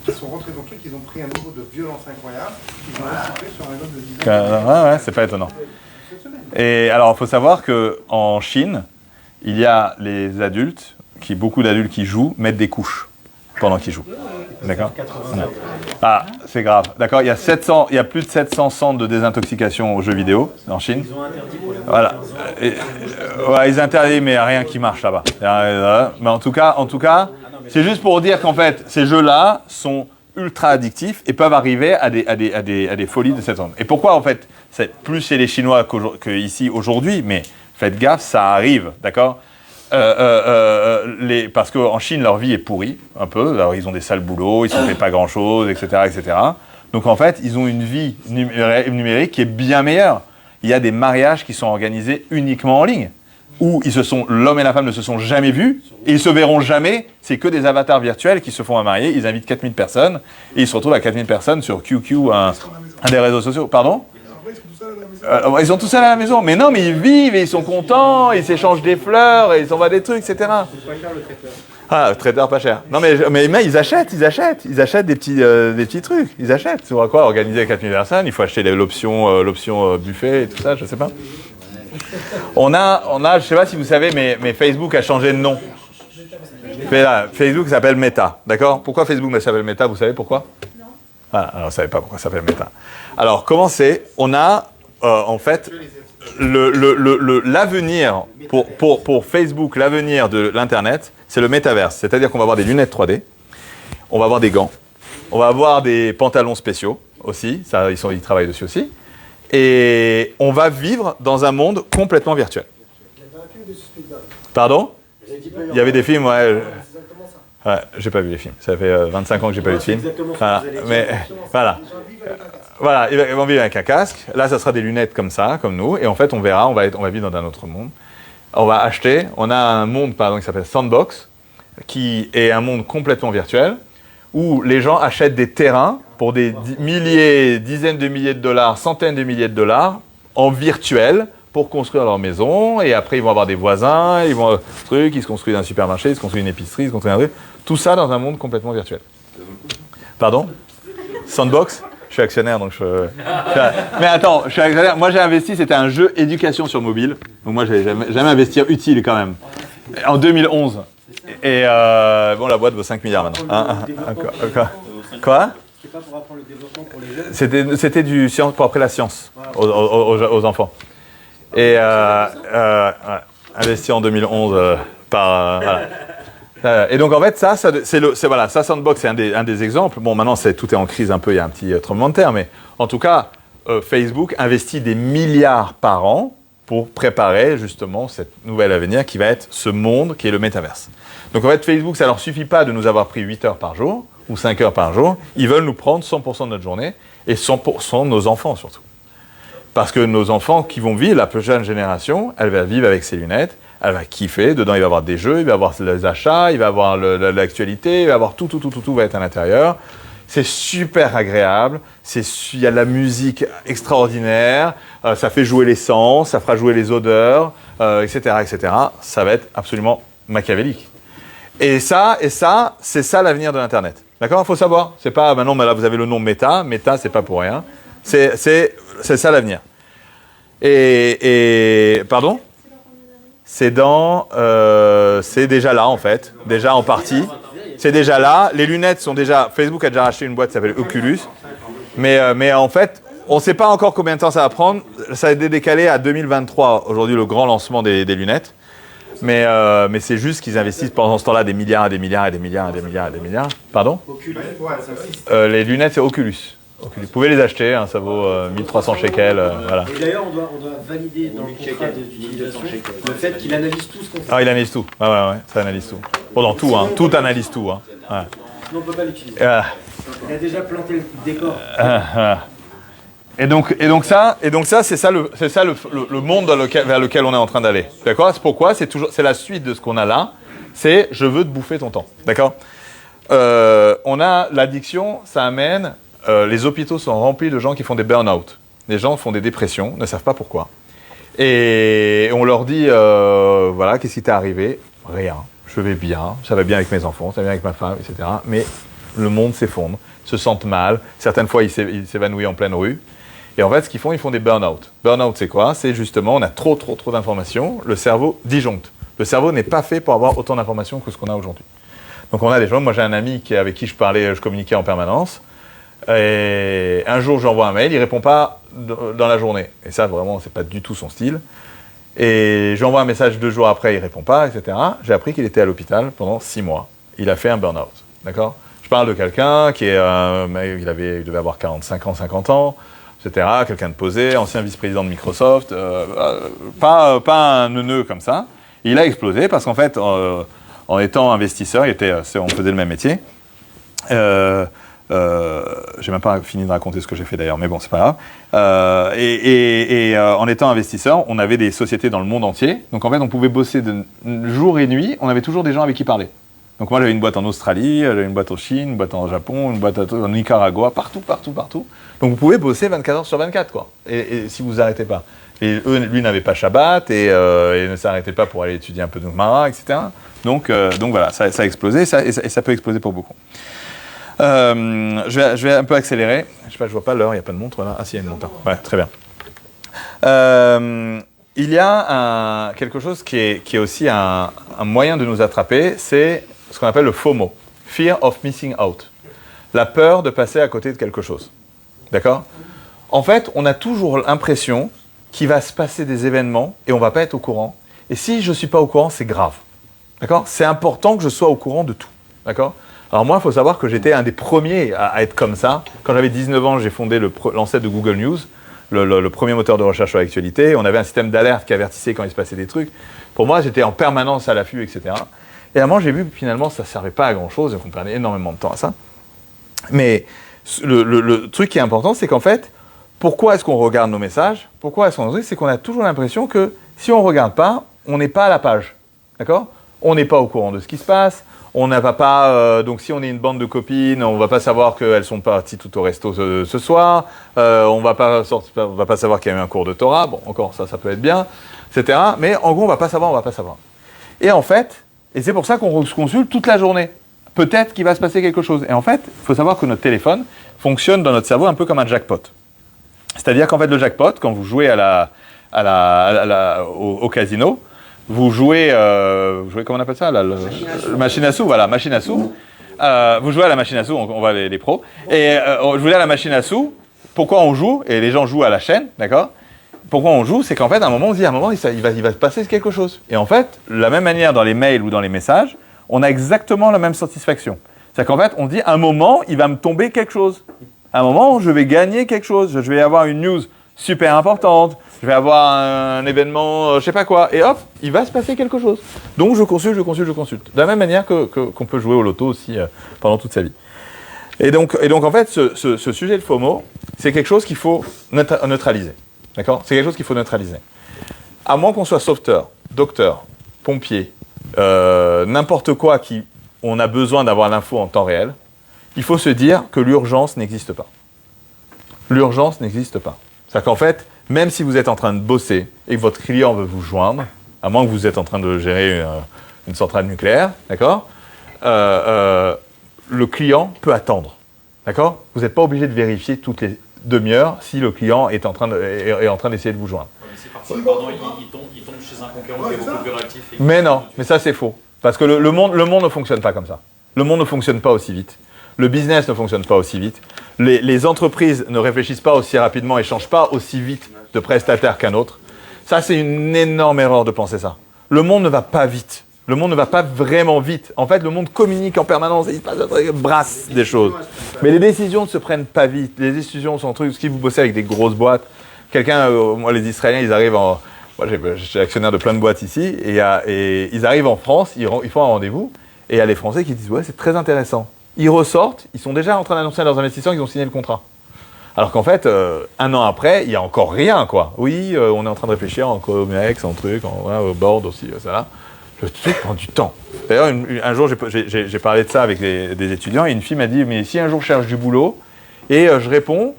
C: qui sont rentrés dans le truc, ils ont pris un niveau de violence incroyable, ils ont recyclé sur un homme de 10 ans.
A: Ouais, c'est pas étonnant. Et alors, il faut savoir qu'en Chine, il y a les adultes, beaucoup d'adultes qui jouent, mettent des couches pendant qu'ils jouent. D'accord ? C'est grave. D'accord ? Il y a plus de 700 centres de désintoxication aux jeux vidéo en Chine.
B: Ils ont interdit pour les enfants.
A: Voilà. Ils interdisent, mais il n'y a rien qui marche là-bas. Mais en tout cas, c'est juste pour dire qu'en fait, ces jeux-là sont ultra addictifs et peuvent arriver à des folies de cette ordre. Et pourquoi, en fait, c'est plus chez les Chinois qu'ici aujourd'hui, mais faites gaffe, ça arrive, d'accord ? Parce qu'en Chine, leur vie est pourrie, un peu. Alors, ils ont des sales boulots, ils ne se font pas grand-chose, etc., etc. Donc, en fait, ils ont une vie numérique qui est bien meilleure. Il y a des mariages qui sont organisés uniquement en ligne, où l'homme et la femme ne se sont jamais vus, et ils se verront jamais. C'est que des avatars virtuels qui se font marier. Ils invitent 4000 personnes, et ils se retrouvent à 4000 personnes sur QQ, un des réseaux sociaux. Pardon ? Ils sont tous seuls à la maison. Mais non, mais ils vivent, et ils sont contents, ils s'échangent des fleurs, et ils s'envoient des trucs, etc. Ah, traiteur pas cher. Non, mais ils achètent des petits trucs. Ils achètent. Tu vois quoi, organiser 4000 personnes, il faut acheter l'option buffet et tout ça, je sais pas. On a, je sais pas si vous savez, mais Facebook a changé de nom. Facebook s'appelle Meta, d'accord? Pourquoi Facebook s'appelle Meta? Vous savez pourquoi? Non. Ah, alors, vous ne savez pas pourquoi ça s'appelle Meta. Alors, comment c'est? On a, en fait, l'avenir, pour Facebook, l'avenir de l'Internet, c'est le métaverse. C'est-à-dire qu'on va avoir des lunettes 3D, on va avoir des gants, on va avoir des pantalons spéciaux aussi, ça, ils travaillent dessus aussi, et on va vivre dans un monde complètement virtuel. Pardon? Il y avait des films, ouais. Ouais, j'ai pas vu les films. Ça fait 25 ans que j'ai pas vu de film. Voilà. Mais voilà. Voilà, ils vont vivre avec un casque. Là, ça sera des lunettes comme ça, comme nous. Et en fait, on verra, on va vivre dans un autre monde. On va acheter. On a un monde, pardon, qui s'appelle Sandbox, qui est un monde complètement virtuel, où les gens achètent des terrains pour des milliers, dizaines de milliers de dollars, centaines de milliers de dollars, en virtuel, pour construire leur maison, et après ils vont avoir des voisins, ils se construisent un supermarché, ils se construisent une épicerie, ils se construisent un truc, tout ça dans un monde complètement virtuel. Pardon? Sandbox? Je suis actionnaire, donc mais attends, je suis actionnaire. Moi j'ai investi, c'était un jeu éducation sur mobile, donc moi j'ai jamais investir utile quand même. En 2011. Et bon, la boîte vaut 5 milliards maintenant. Quoi?
B: C'est pas pour apprendre le développement pour les jeunes.
A: C'était du science pour apprendre la science aux enfants. Et investi en 2011 voilà. Et donc en fait ça Sandbox c'est un des exemples. Bon maintenant tout est en crise un peu, il y a un petit tremblement de terre, mais en tout cas Facebook investit des milliards par an pour préparer justement cette nouvelle avenir qui va être ce monde qui est le métaverse. Donc en fait Facebook ça leur suffit pas de nous avoir pris 8 heures par jour ou 5 heures par jour, ils veulent nous prendre 100% de notre journée et 100% de nos enfants surtout. Parce que nos enfants qui vont vivre, la plus jeune génération, elle va vivre avec ses lunettes, elle va kiffer, dedans il va y avoir des jeux, il va y avoir les achats, il va y avoir l'actualité, il va y avoir tout va être à l'intérieur. C'est super agréable, il y a de la musique extraordinaire, ça fait jouer les sens, ça fera jouer les odeurs, etc., etc. Ça va être absolument machiavélique. Et ça, c'est ça l'avenir de l'Internet. D'accord? Il faut savoir. C'est pas, maintenant, là, vous avez le nom Meta. Meta, c'est pas pour rien. C'est ça l'avenir. Et pardon? C'est déjà là, en fait. Déjà en partie. C'est déjà là. Les lunettes sont déjà... Facebook a déjà racheté une boîte qui s'appelle Oculus. Mais en fait, on ne sait pas encore combien de temps ça va prendre. Ça a été décalé à 2023, aujourd'hui, le grand lancement des lunettes. Mais c'est juste qu'ils investissent pendant ce temps-là des milliards et des milliards et des milliards et des milliards et des milliards. Pardon? Les lunettes, c'est Oculus. Vous pouvez les acheter, hein, ça vaut 1300 shekels. Voilà.
B: Et d'ailleurs, on doit valider dans le contrat d'utilisation le fait qu'il analyse tout ce qu'on fait.
A: Ah, il analyse tout. Ouais, ça analyse tout. Bon, dans tout, hein. Tout analyse tout. Hein. Ouais.
B: Sinon, on ne peut pas l'utiliser. Il a déjà planté le décor.
A: Et donc ça, c'est ça le monde vers lequel on est en train d'aller. D'accord? C'est pourquoi c'est la suite de ce qu'on a là. C'est je veux te bouffer ton temps. D'accord? On a l'addiction, ça amène. Les hôpitaux sont remplis de gens qui font des burn-out. Les gens font des dépressions, ne savent pas pourquoi. Et on leur dit voilà, qu'est-ce qui t'est arrivé? Rien. Je vais bien, ça va bien avec mes enfants, ça va bien avec ma femme, etc. Mais le monde s'effondre, se sentent mal. Certaines fois, ils s'évanouissent en pleine rue. Et en fait, ce qu'ils font, ils font des burn-out. Burn-out, c'est quoi? C'est justement, on a trop d'informations, le cerveau disjoncte. Le cerveau n'est pas fait pour avoir autant d'informations que ce qu'on a aujourd'hui. Donc on a des gens, moi j'ai un ami avec qui je communiquais en permanence, et un jour j'envoie un mail, il ne répond pas dans la journée. Et ça, vraiment, c'est pas du tout son style. Et j'envoie un message 2 jours après, il ne répond pas, etc. J'ai appris qu'il était à l'hôpital pendant 6 mois. Il a fait un burn-out, d'accord? Je parle de quelqu'un qui il devait avoir 45 ans, 50 ans, etc., quelqu'un de posé, ancien vice-président de Microsoft, pas un neuneu comme ça. Et il a explosé parce qu'en fait, en étant investisseur, on faisait le même métier. J'ai même pas fini de raconter ce que j'ai fait d'ailleurs, mais bon, c'est pas grave. En étant investisseur, on avait des sociétés dans le monde entier. Donc en fait, on pouvait bosser de jour et nuit. On avait toujours des gens avec qui parler. Donc moi, j'avais une boîte en Australie, j'avais une boîte en Chine, une boîte en Japon, une boîte en Nicaragua, partout. Donc vous pouvez bosser 24 heures sur 24, quoi. Et si vous vous arrêtez pas. Et lui n'avait pas Shabbat et ne s'arrêtait pas pour aller étudier un peu de Gemara, etc. Donc voilà, ça a explosé et ça peut exploser pour beaucoup. Je vais un peu accélérer. Je sais pas, je vois pas l'heure, il n'y a pas de montre là. Ah si, il y a une montre. Ouais, très bien. Il y a quelque chose qui est aussi un moyen de nous attraper, c'est ce qu'on appelle le FOMO, Fear of Missing Out. La peur de passer à côté de quelque chose. D'accord ? En fait, on a toujours l'impression qu'il va se passer des événements et on ne va pas être au courant. Et si je ne suis pas au courant, c'est grave. D'accord ? C'est important que je sois au courant de tout. D'accord ? Alors moi, il faut savoir que j'étais un des premiers à être comme ça. Quand j'avais 19 ans, j'ai fondé l'ancêtre de Google News, le premier moteur de recherche sur l'actualité. On avait un système d'alerte qui avertissait quand il se passait des trucs. Pour moi, j'étais en permanence à l'affût, etc. Et à un moment, j'ai vu que finalement, ça ne servait pas à grand-chose. On prenait énormément de temps à ça. Mais le truc qui est important, c'est qu'en fait, pourquoi est-ce qu'on regarde nos messages ? Pourquoi est-ce qu'on regarde ? C'est qu'on a toujours l'impression que si on ne regarde pas, on n'est pas à la page. D'accord ? On n'est pas au courant de ce qui se passe. On ne va pas, donc si on est une bande de copines, on ne va pas savoir qu'elles sont parties tout au resto ce soir. On ne va pas savoir qu'il y a eu un cours de Torah. Bon, encore, ça peut être bien, etc. Mais en gros, on ne va pas savoir. Et en fait, et c'est pour ça qu'on se consulte toute la journée. Peut-être qu'il va se passer quelque chose. Et en fait, il faut savoir que notre téléphone fonctionne dans notre cerveau un peu comme un jackpot. C'est-à-dire qu'en fait, le jackpot, quand vous jouez au casino, vous jouez, comment on appelle ça, la machine à sous, voilà, machine à sous. Vous jouez à la machine à sous, on voit les pros. Et je voulais à la machine à sous. Pourquoi on joue ? Et les gens jouent à la chaîne, d'accord ? Pourquoi on joue ? C'est qu'en fait, à un moment, on se dit, il va se passer quelque chose. Et en fait, de la même manière dans les mails ou dans les messages, on a exactement la même satisfaction. C'est-à-dire qu'en fait, on dit, à un moment, il va me tomber quelque chose. À un moment, je vais gagner quelque chose. Je vais avoir une news super importante. Je vais avoir un événement, je sais pas quoi. Et hop, il va se passer quelque chose. Donc, je consulte. De la même manière qu'on peut jouer au loto aussi pendant toute sa vie. Et donc en fait, ce sujet de FOMO, c'est quelque chose qu'il faut neutraliser. D'accord ? C'est quelque chose qu'il faut neutraliser. À moins qu'on soit sauveteur, docteur, pompier, n'importe quoi on a besoin d'avoir l'info en temps réel, il faut se dire que l'urgence n'existe pas. L'urgence n'existe pas. C'est-à-dire qu'en fait, même si vous êtes en train de bosser et que votre client veut vous joindre, à moins que vous êtes en train de gérer une centrale nucléaire, d'accord ? Le client peut attendre, d'accord ? Vous n'êtes pas obligé de vérifier toutes les demi-heures si le client est en train d'essayer de vous joindre.
D: C'est parti, pardon, il tombe chez un concurrent qui est beaucoup plus réactif.
A: Mais non, mais ça c'est faux. Parce que le monde ne fonctionne pas comme ça. Le monde ne fonctionne pas aussi vite. Le business ne fonctionne pas aussi vite. Les entreprises ne réfléchissent pas aussi rapidement et ne changent pas aussi vite de prestataire qu'un autre. Ça, c'est une énorme erreur de penser ça. Le monde ne va pas vite. Le monde ne va pas vraiment vite. En fait, le monde communique en permanence et il brasse des choses. Mais les décisions ne se prennent pas vite. Les décisions sont trucs. Si vous bossez avec des grosses boîtes, moi, les Israéliens, ils arrivent en... Moi, j'ai actionnaire de plein de boîtes ici. Et ils arrivent en France, ils font un rendez-vous. Et il y a les Français qui disent « Ouais, c'est très intéressant ». Ils ressortent, ils sont déjà en train d'annoncer à leurs investisseurs qu'ils ont signé le contrat. Alors qu'en fait, un an après, il n'y a encore rien, quoi. Oui, on est en train de réfléchir en comex, en truc, au board aussi, ça là. Le truc prend du temps. D'ailleurs, un jour, j'ai parlé de ça avec des étudiants et une fille m'a dit, mais si un jour je cherche du boulot et je réponds,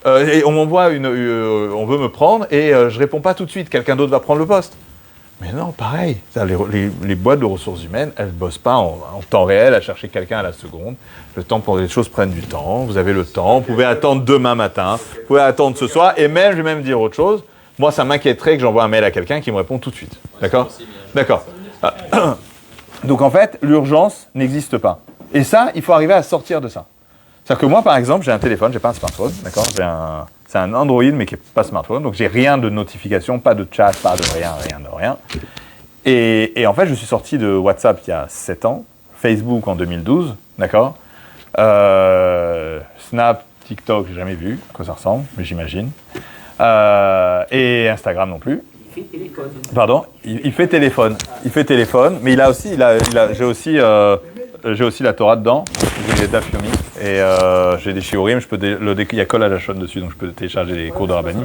A: et on m'envoie on veut me prendre et je réponds pas tout de suite, quelqu'un d'autre va prendre le poste. Mais non, pareil. Les boîtes de ressources humaines, elles ne bossent pas en temps réel à chercher quelqu'un à la seconde. Le temps pour les choses prennent du temps. Vous avez le temps. Vous pouvez attendre demain matin. Vous pouvez attendre ce soir. Et même, je vais même dire autre chose. Moi, ça m'inquiéterait que j'envoie un mail à quelqu'un qui me répond tout de suite. D'accord ? D'accord. Donc, en fait, l'urgence n'existe pas. Et ça, il faut arriver à sortir de ça. C'est-à-dire que moi, par exemple, j'ai un téléphone, j'ai pas un smartphone. D'accord ? C'est un Android, mais qui n'est pas smartphone. Donc, j'ai rien de notification, pas de chat, pas de rien. Et en fait, je suis sorti de WhatsApp il y a 7 ans, Facebook en 2012, d'accord ? Snap, TikTok, j'ai jamais vu à quoi ça ressemble, mais j'imagine. Et Instagram non plus.
B: Il fait téléphone.
A: Pardon ? Il fait téléphone. Il fait téléphone, mais j'ai aussi la Torah dedans, j'ai les Daf Yomi, et j'ai des shiurim, il y a Kol Halashon dessus, donc je peux télécharger les cours de Rabbani.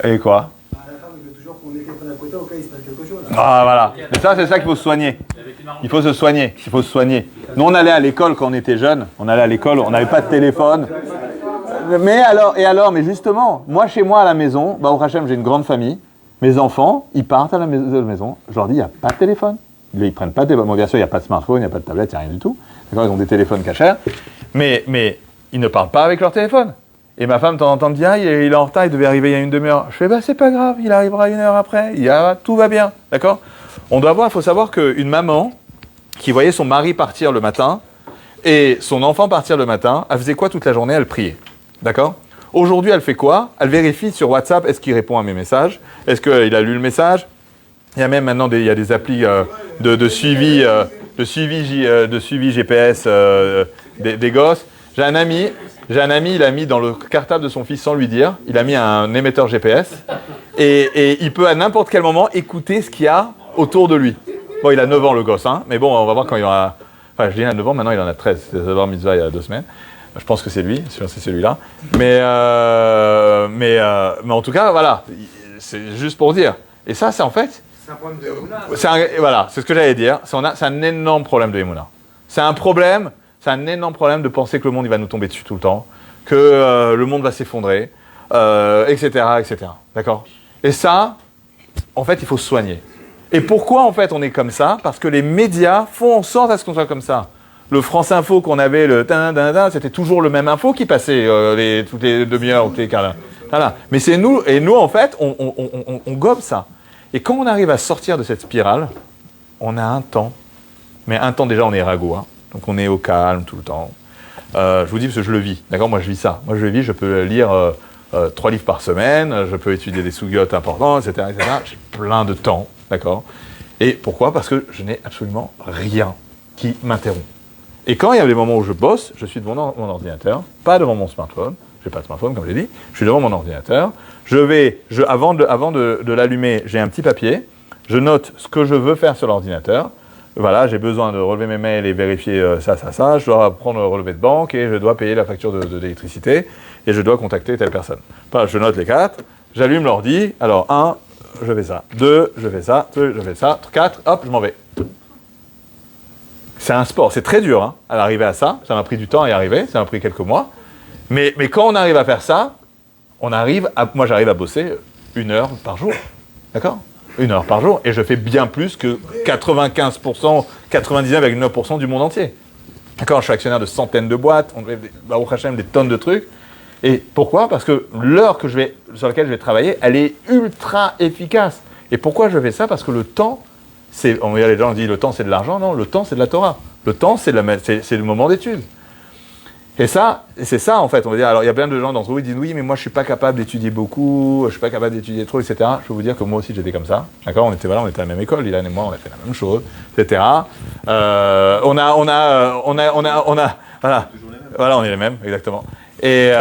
A: Et quoi ?
C: À la fin, il veut toujours qu'on ait quelqu'un à côté au cas où il se passe quelque chose.
A: Ah voilà, mais ça c'est ça qu'il faut soigner.
D: Avec
A: Il faut se soigner. Il faut se soigner. Nous, on allait à l'école quand on était jeunes. On allait à l'école, on n'avait pas de téléphone. Mais justement, moi, chez moi, à la maison, au Hachem, j'ai une grande famille. Mes enfants, ils partent à la maison. Je leur dis, il n'y a pas de téléphone. Ils ne prennent pas de téléphone. Bon, bien sûr, il n'y a pas de smartphone, il n'y a pas de tablette, il n'y a rien du tout. D'accord, ils ont des téléphones cachers. Mais ils ne parlent pas avec leur téléphone. Et ma femme, de temps en temps, me dit, il est en retard, il devait arriver il y a une demi-heure. Je fais, c'est pas grave, il arrivera 1 heure après. Tout va bien. D'accord ? Il faut savoir qu'une maman qui voyait son mari partir le matin et son enfant partir le matin, elle faisait quoi toute la journée ? Elle priait. D'accord ? Aujourd'hui, elle fait quoi ? Elle vérifie sur WhatsApp, est-ce qu'il répond à mes messages ? Est-ce qu'il a lu le message ? Il y a même maintenant des applis de suivi GPS des gosses. J'ai un ami, il a mis dans le cartable de son fils sans lui dire, il a mis un émetteur GPS et il peut à n'importe quel moment écouter ce qu'il y a autour de lui. Bon, il a 9 ans le gosse, mais bon, on va voir quand il aura... Enfin, je dis il a 9 ans, maintenant il en a 13. C'est d'abord mitzvah il y a 2 semaines. Je pense que c'est lui, c'est celui-là. Mais en tout cas, voilà, c'est juste pour dire. Et ça, c'est en fait...
C: C'est un problème de Emouna.
A: Voilà, c'est ce que j'allais dire. C'est un énorme problème de Emouna. C'est un énorme problème de penser que le monde il va nous tomber dessus tout le temps, que le monde va s'effondrer, etc., etc. D'accord ? Et ça, en fait, il faut se soigner. Et pourquoi, en fait, on est comme ça ? Parce que les médias font en sorte à ce qu'on soit comme ça. Le France Info qu'on avait, c'était toujours le même info qui passait toutes les demi-heures ou toutes les quarts d'heure. Voilà. Mais c'est nous, et nous, en fait, on gobe ça. Et quand on arrive à sortir de cette spirale, on a un temps. Mais un temps, déjà, on est ragot. Donc, on est au calme tout le temps. Je vous dis parce que je le vis. D'accord ? Moi, je vis ça. Moi, je le vis. Je peux lire 3 livres par semaine. Je peux étudier des sougiotes importants, etc., etc. J'ai plein de temps. D'accord ? Et pourquoi ? Parce que je n'ai absolument rien qui m'interrompt. Et quand il y a des moments où je bosse, je suis devant mon ordinateur, pas devant mon smartphone. Je n'ai pas de smartphone, comme j'ai dit. Je suis devant mon ordinateur. Avant de l'allumer, j'ai un petit papier. Je note ce que je veux faire sur l'ordinateur. Voilà, j'ai besoin de relever mes mails et vérifier ça. Je dois prendre le relevé de banque et je dois payer la facture de l'électricité et je dois contacter telle personne. Enfin, je note les 4, j'allume l'ordi. Alors, 1, je fais ça. 2, je fais ça. 2, je fais ça. 4, hop, je m'en vais. C'est un sport, c'est très dur à arriver à ça. Ça m'a pris du temps à y arriver, ça m'a pris quelques mois. Mais quand on arrive à faire ça, moi j'arrive à bosser 1 heure par jour. D'accord ? 1 heure par jour. Et je fais bien plus que 95%, 99,9% du monde entier. D'accord ? Je suis actionnaire de centaines de boîtes, on fait au Hachem des tonnes de trucs. Et pourquoi ? Parce que l'heure sur laquelle je vais travailler, elle est ultra efficace. Et pourquoi je fais ça ? Parce que le temps, les gens disent le temps c'est de l'argent. Non, le temps c'est de la Torah. Le temps c'est le moment d'étude. Et c'est ça en fait, on va dire. Alors il y a plein de gens d'entre vous qui disent oui, mais moi je suis pas capable d'étudier beaucoup, je suis pas capable d'étudier trop, etc. Je peux vous dire que moi aussi j'étais comme ça. D'accord ? On était à la même école, Ilan et moi, on a fait la même chose, etc. Voilà, on est les mêmes, exactement. Et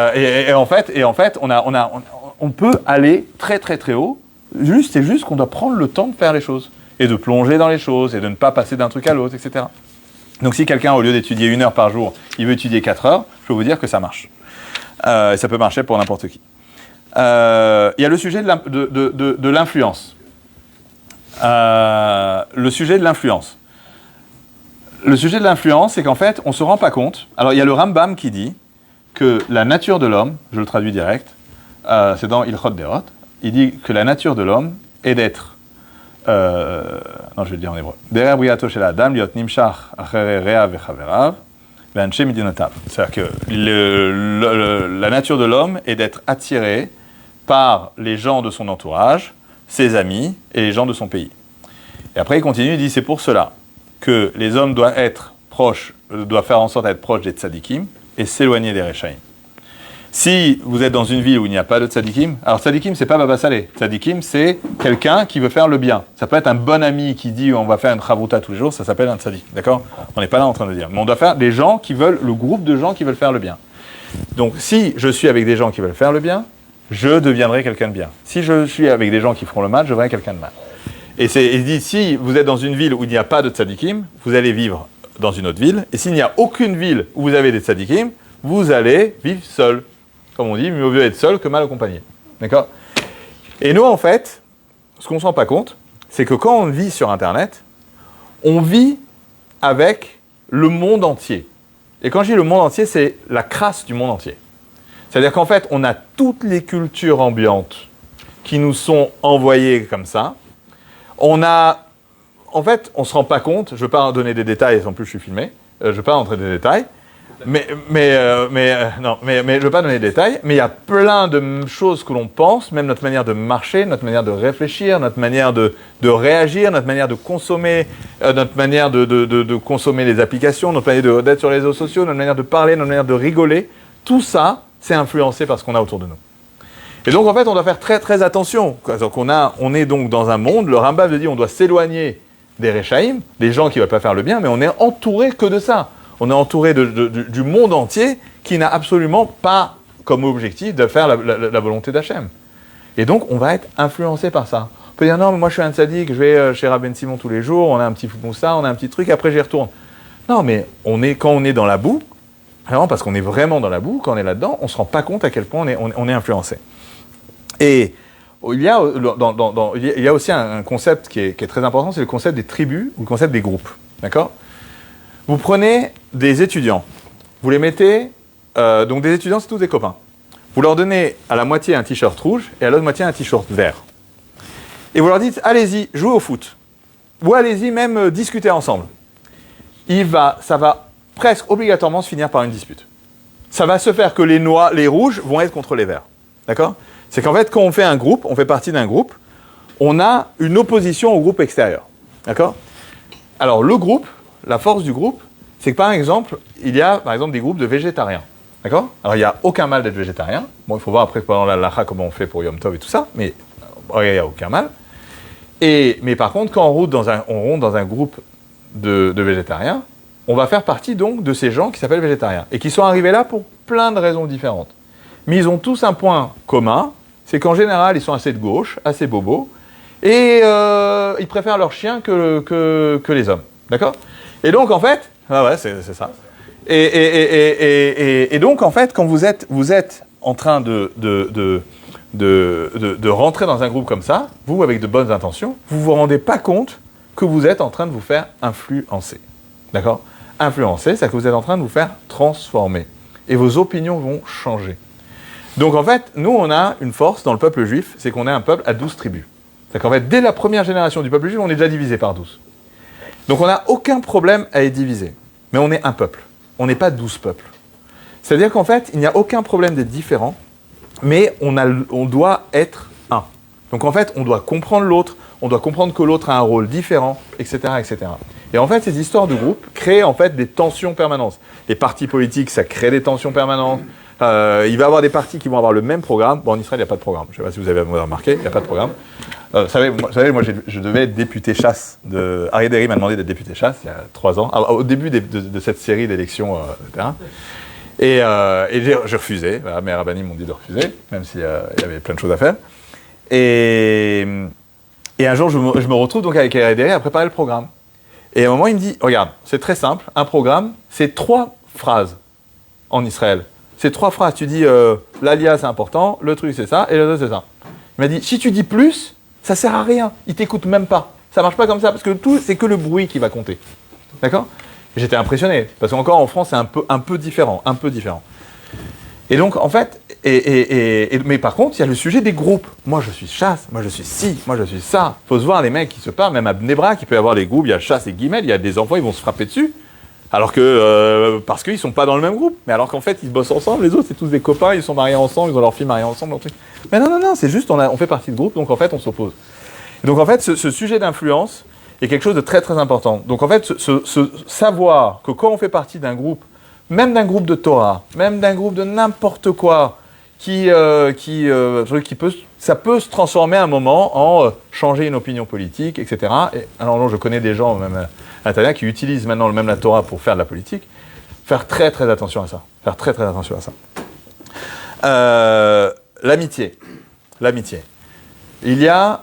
A: en fait, on peut aller très très très haut. C'est juste qu'on doit prendre le temps de faire les choses et de plonger dans les choses et de ne pas passer d'un truc à l'autre, etc. Donc si quelqu'un, au lieu d'étudier 1 heure par jour, il veut étudier 4 heures, je peux vous dire que ça marche. Et ça peut marcher pour n'importe qui. Il y a le sujet de l'influence. Le sujet de l'influence. Le sujet de l'influence, c'est qu'en fait, on ne se rend pas compte. Alors, il y a le Rambam qui dit que la nature de l'homme, je le traduis direct, c'est dans Ilchot Derot, il dit que la nature de l'homme est d'être non, je vais le dire en hébreu. C'est-à-dire que la nature de l'homme est d'être attiré par les gens de son entourage, ses amis et les gens de son pays. Et après, il continue, il dit c'est pour cela que les hommes doivent faire en sorte d'être proches des tzadikim et s'éloigner des rechaïm. Si vous êtes dans une ville où il n'y a pas de tzadikim, alors tzadikim, c'est pas Baba Saleh. Tzadikim, c'est quelqu'un qui veut faire le bien. Ça peut être un bon ami qui dit on va faire une chavruta tous les jours, ça s'appelle un tzadik, d'accord ? On n'est pas là en train de dire. Mais on doit faire des gens le groupe de gens qui veulent faire le bien. Donc, si je suis avec des gens qui veulent faire le bien, je deviendrai quelqu'un de bien. Si je suis avec des gens qui feront le mal, je deviendrai quelqu'un de mal. Et il dit, si vous êtes dans une ville où il n'y a pas de tzadikim, vous allez vivre dans une autre ville. Et s'il n'y a aucune ville où vous avez des tzadikim, vous allez vivre seul. Comme on dit, mieux vaut être seul que mal accompagné. D'accord ? Et nous, en fait, ce qu'on ne se rend pas compte, c'est que quand on vit sur Internet, on vit avec le monde entier. Et quand je dis le monde entier, c'est la crasse du monde entier. C'est-à-dire qu'en fait, on a toutes les cultures ambiantes qui nous sont envoyées comme ça. En fait, on ne se rend pas compte, je ne veux pas en donner des détails, en plus je suis filmé, je ne veux pas rentrer dans des détails, mais je ne veux pas donner des détails, mais il y a plein de choses que l'on pense, même notre manière de marcher, notre manière de réfléchir, notre manière de réagir, notre manière de consommer, notre manière de consommer les applications, notre manière d'être sur les réseaux sociaux, notre manière de parler, notre manière de rigoler, tout ça, c'est influencé par ce qu'on a autour de nous. Et donc, en fait, on doit faire très, très attention. Donc, on est donc dans un monde, le Rambam dit on doit s'éloigner des Réchaïm, des gens qui ne veulent pas faire le bien, mais on est entouré que de ça. On est entouré du monde entier qui n'a absolument pas comme objectif de faire la volonté d'Hachem. Et donc, on va être influencé par ça. On peut dire, non, mais moi je suis un tzaddik, je vais chez Rabben Simon tous les jours, on a un petit moussa, on a un petit truc, après j'y retourne. Non, mais quand on est dans la boue, vraiment parce qu'on est vraiment dans la boue, quand on est là-dedans, on ne se rend pas compte à quel point on est influencé. Et il y a aussi un concept qui est très important, c'est le concept des tribus ou le concept des groupes. D'accord ? Vous prenez des étudiants, vous les mettez, donc des étudiants, c'est tous des copains. Vous leur donnez à la moitié un t-shirt rouge et à l'autre moitié un t-shirt vert. Et vous leur dites, allez-y, jouez au foot. Ou allez-y, même discuter ensemble. Ça va presque obligatoirement se finir par une dispute. Ça va se faire que les rouges vont être contre les verts. D'accord ? C'est qu'en fait, quand on fait un groupe, on fait partie d'un groupe, on a une opposition au groupe extérieur. D'accord ? Alors, le groupe, la force du groupe, c'est que par exemple, il y a par exemple des groupes de végétariens. D'accord ? Alors, il n'y a aucun mal d'être végétarien. Bon, il faut voir après pendant la lacha comment on fait pour Yom Tov et tout ça, mais il n'y a aucun mal. Mais par contre, quand on rentre dans un groupe de végétariens, on va faire partie donc de ces gens qui s'appellent végétariens et qui sont arrivés là pour plein de raisons différentes. Mais ils ont tous un point commun, c'est qu'en général, ils sont assez de gauche, assez bobos, et ils préfèrent leurs chiens que les hommes. D'accord ? Et donc, en fait, c'est ça. Et donc, en fait, quand vous êtes en train de rentrer dans un groupe comme ça, vous, avec de bonnes intentions, vous ne vous rendez pas compte que vous êtes en train de vous faire influencer. D'accord ? Influencer, c'est que vous êtes en train de vous faire transformer. Et vos opinions vont changer. Donc, en fait, nous, on a une force dans le peuple juif, c'est qu'on est un peuple à 12 tribus. C'est-à-dire qu'en fait, dès la première génération du peuple juif, on est déjà divisé par 12. Donc, on n'a aucun problème à être divisé. Mais on est un peuple. On n'est pas 12 peuples. C'est-à-dire qu'en fait, il n'y a aucun problème d'être différent, mais on doit être un. Donc, en fait, on doit comprendre l'autre, on doit comprendre que l'autre a un rôle différent, etc., etc. Et en fait, ces histoires de groupe créent en fait des tensions permanentes. Les partis politiques, ça crée des tensions permanentes. Il va y avoir des partis qui vont avoir le même programme. Bon, en Israël, il n'y a pas de programme. Je ne sais pas si vous avez remarqué, il n'y a pas de programme. Vous savez, moi, je devais être député chasse. Arié Deri m'a demandé d'être député chasse il y a 3 ans, au début de cette série d'élections, etc. Et j'ai refusé. Voilà, mes rabbinim m'ont dit de refuser, même s'il y avait plein de choses à faire. Et un jour, je me retrouve donc avec Arié Deri à préparer le programme. Et à un moment, il me dit, regarde, c'est très simple, un programme, c'est 3 phrases en Israël. C'est 3 phrases. Tu dis, l'alia, c'est important, le truc, c'est ça, et le c'est ça. Il m'a dit, si tu dis plus, ça sert à rien. Il t'écoute même pas. Ça marche pas comme ça, parce que tout, c'est que le bruit qui va compter. D'accord ? Et j'étais impressionné, parce qu'encore en France, c'est un peu différent. Et donc, en fait, mais par contre, il y a le sujet des groupes. Moi, je suis chasse, moi, je suis ci, moi, je suis ça. Il faut se voir les mecs qui se parlent, même à Bnei Brak, il peut y avoir des groupes, il y a chasse et guimel, il y a des enfants, ils vont se frapper dessus. Alors que, parce qu'ils ne sont pas dans le même groupe. Mais alors qu'en fait, ils bossent ensemble, les autres, c'est tous des copains, ils sont mariés ensemble, ils ont leurs filles mariées ensemble, leur truc. Mais non, c'est juste, on fait partie de groupe, donc en fait, on s'oppose. Et donc en fait, ce sujet d'influence est quelque chose de très très important. Donc en fait, ce savoir que quand on fait partie d'un groupe, même d'un groupe de Torah, même d'un groupe de n'importe quoi, ça peut se transformer à un moment en changer une opinion politique, etc. Et, alors je connais des gens, même à l'intérieur, qui utilisent maintenant même la Torah pour faire de la politique. Faire très très attention à ça. L'amitié. Il y a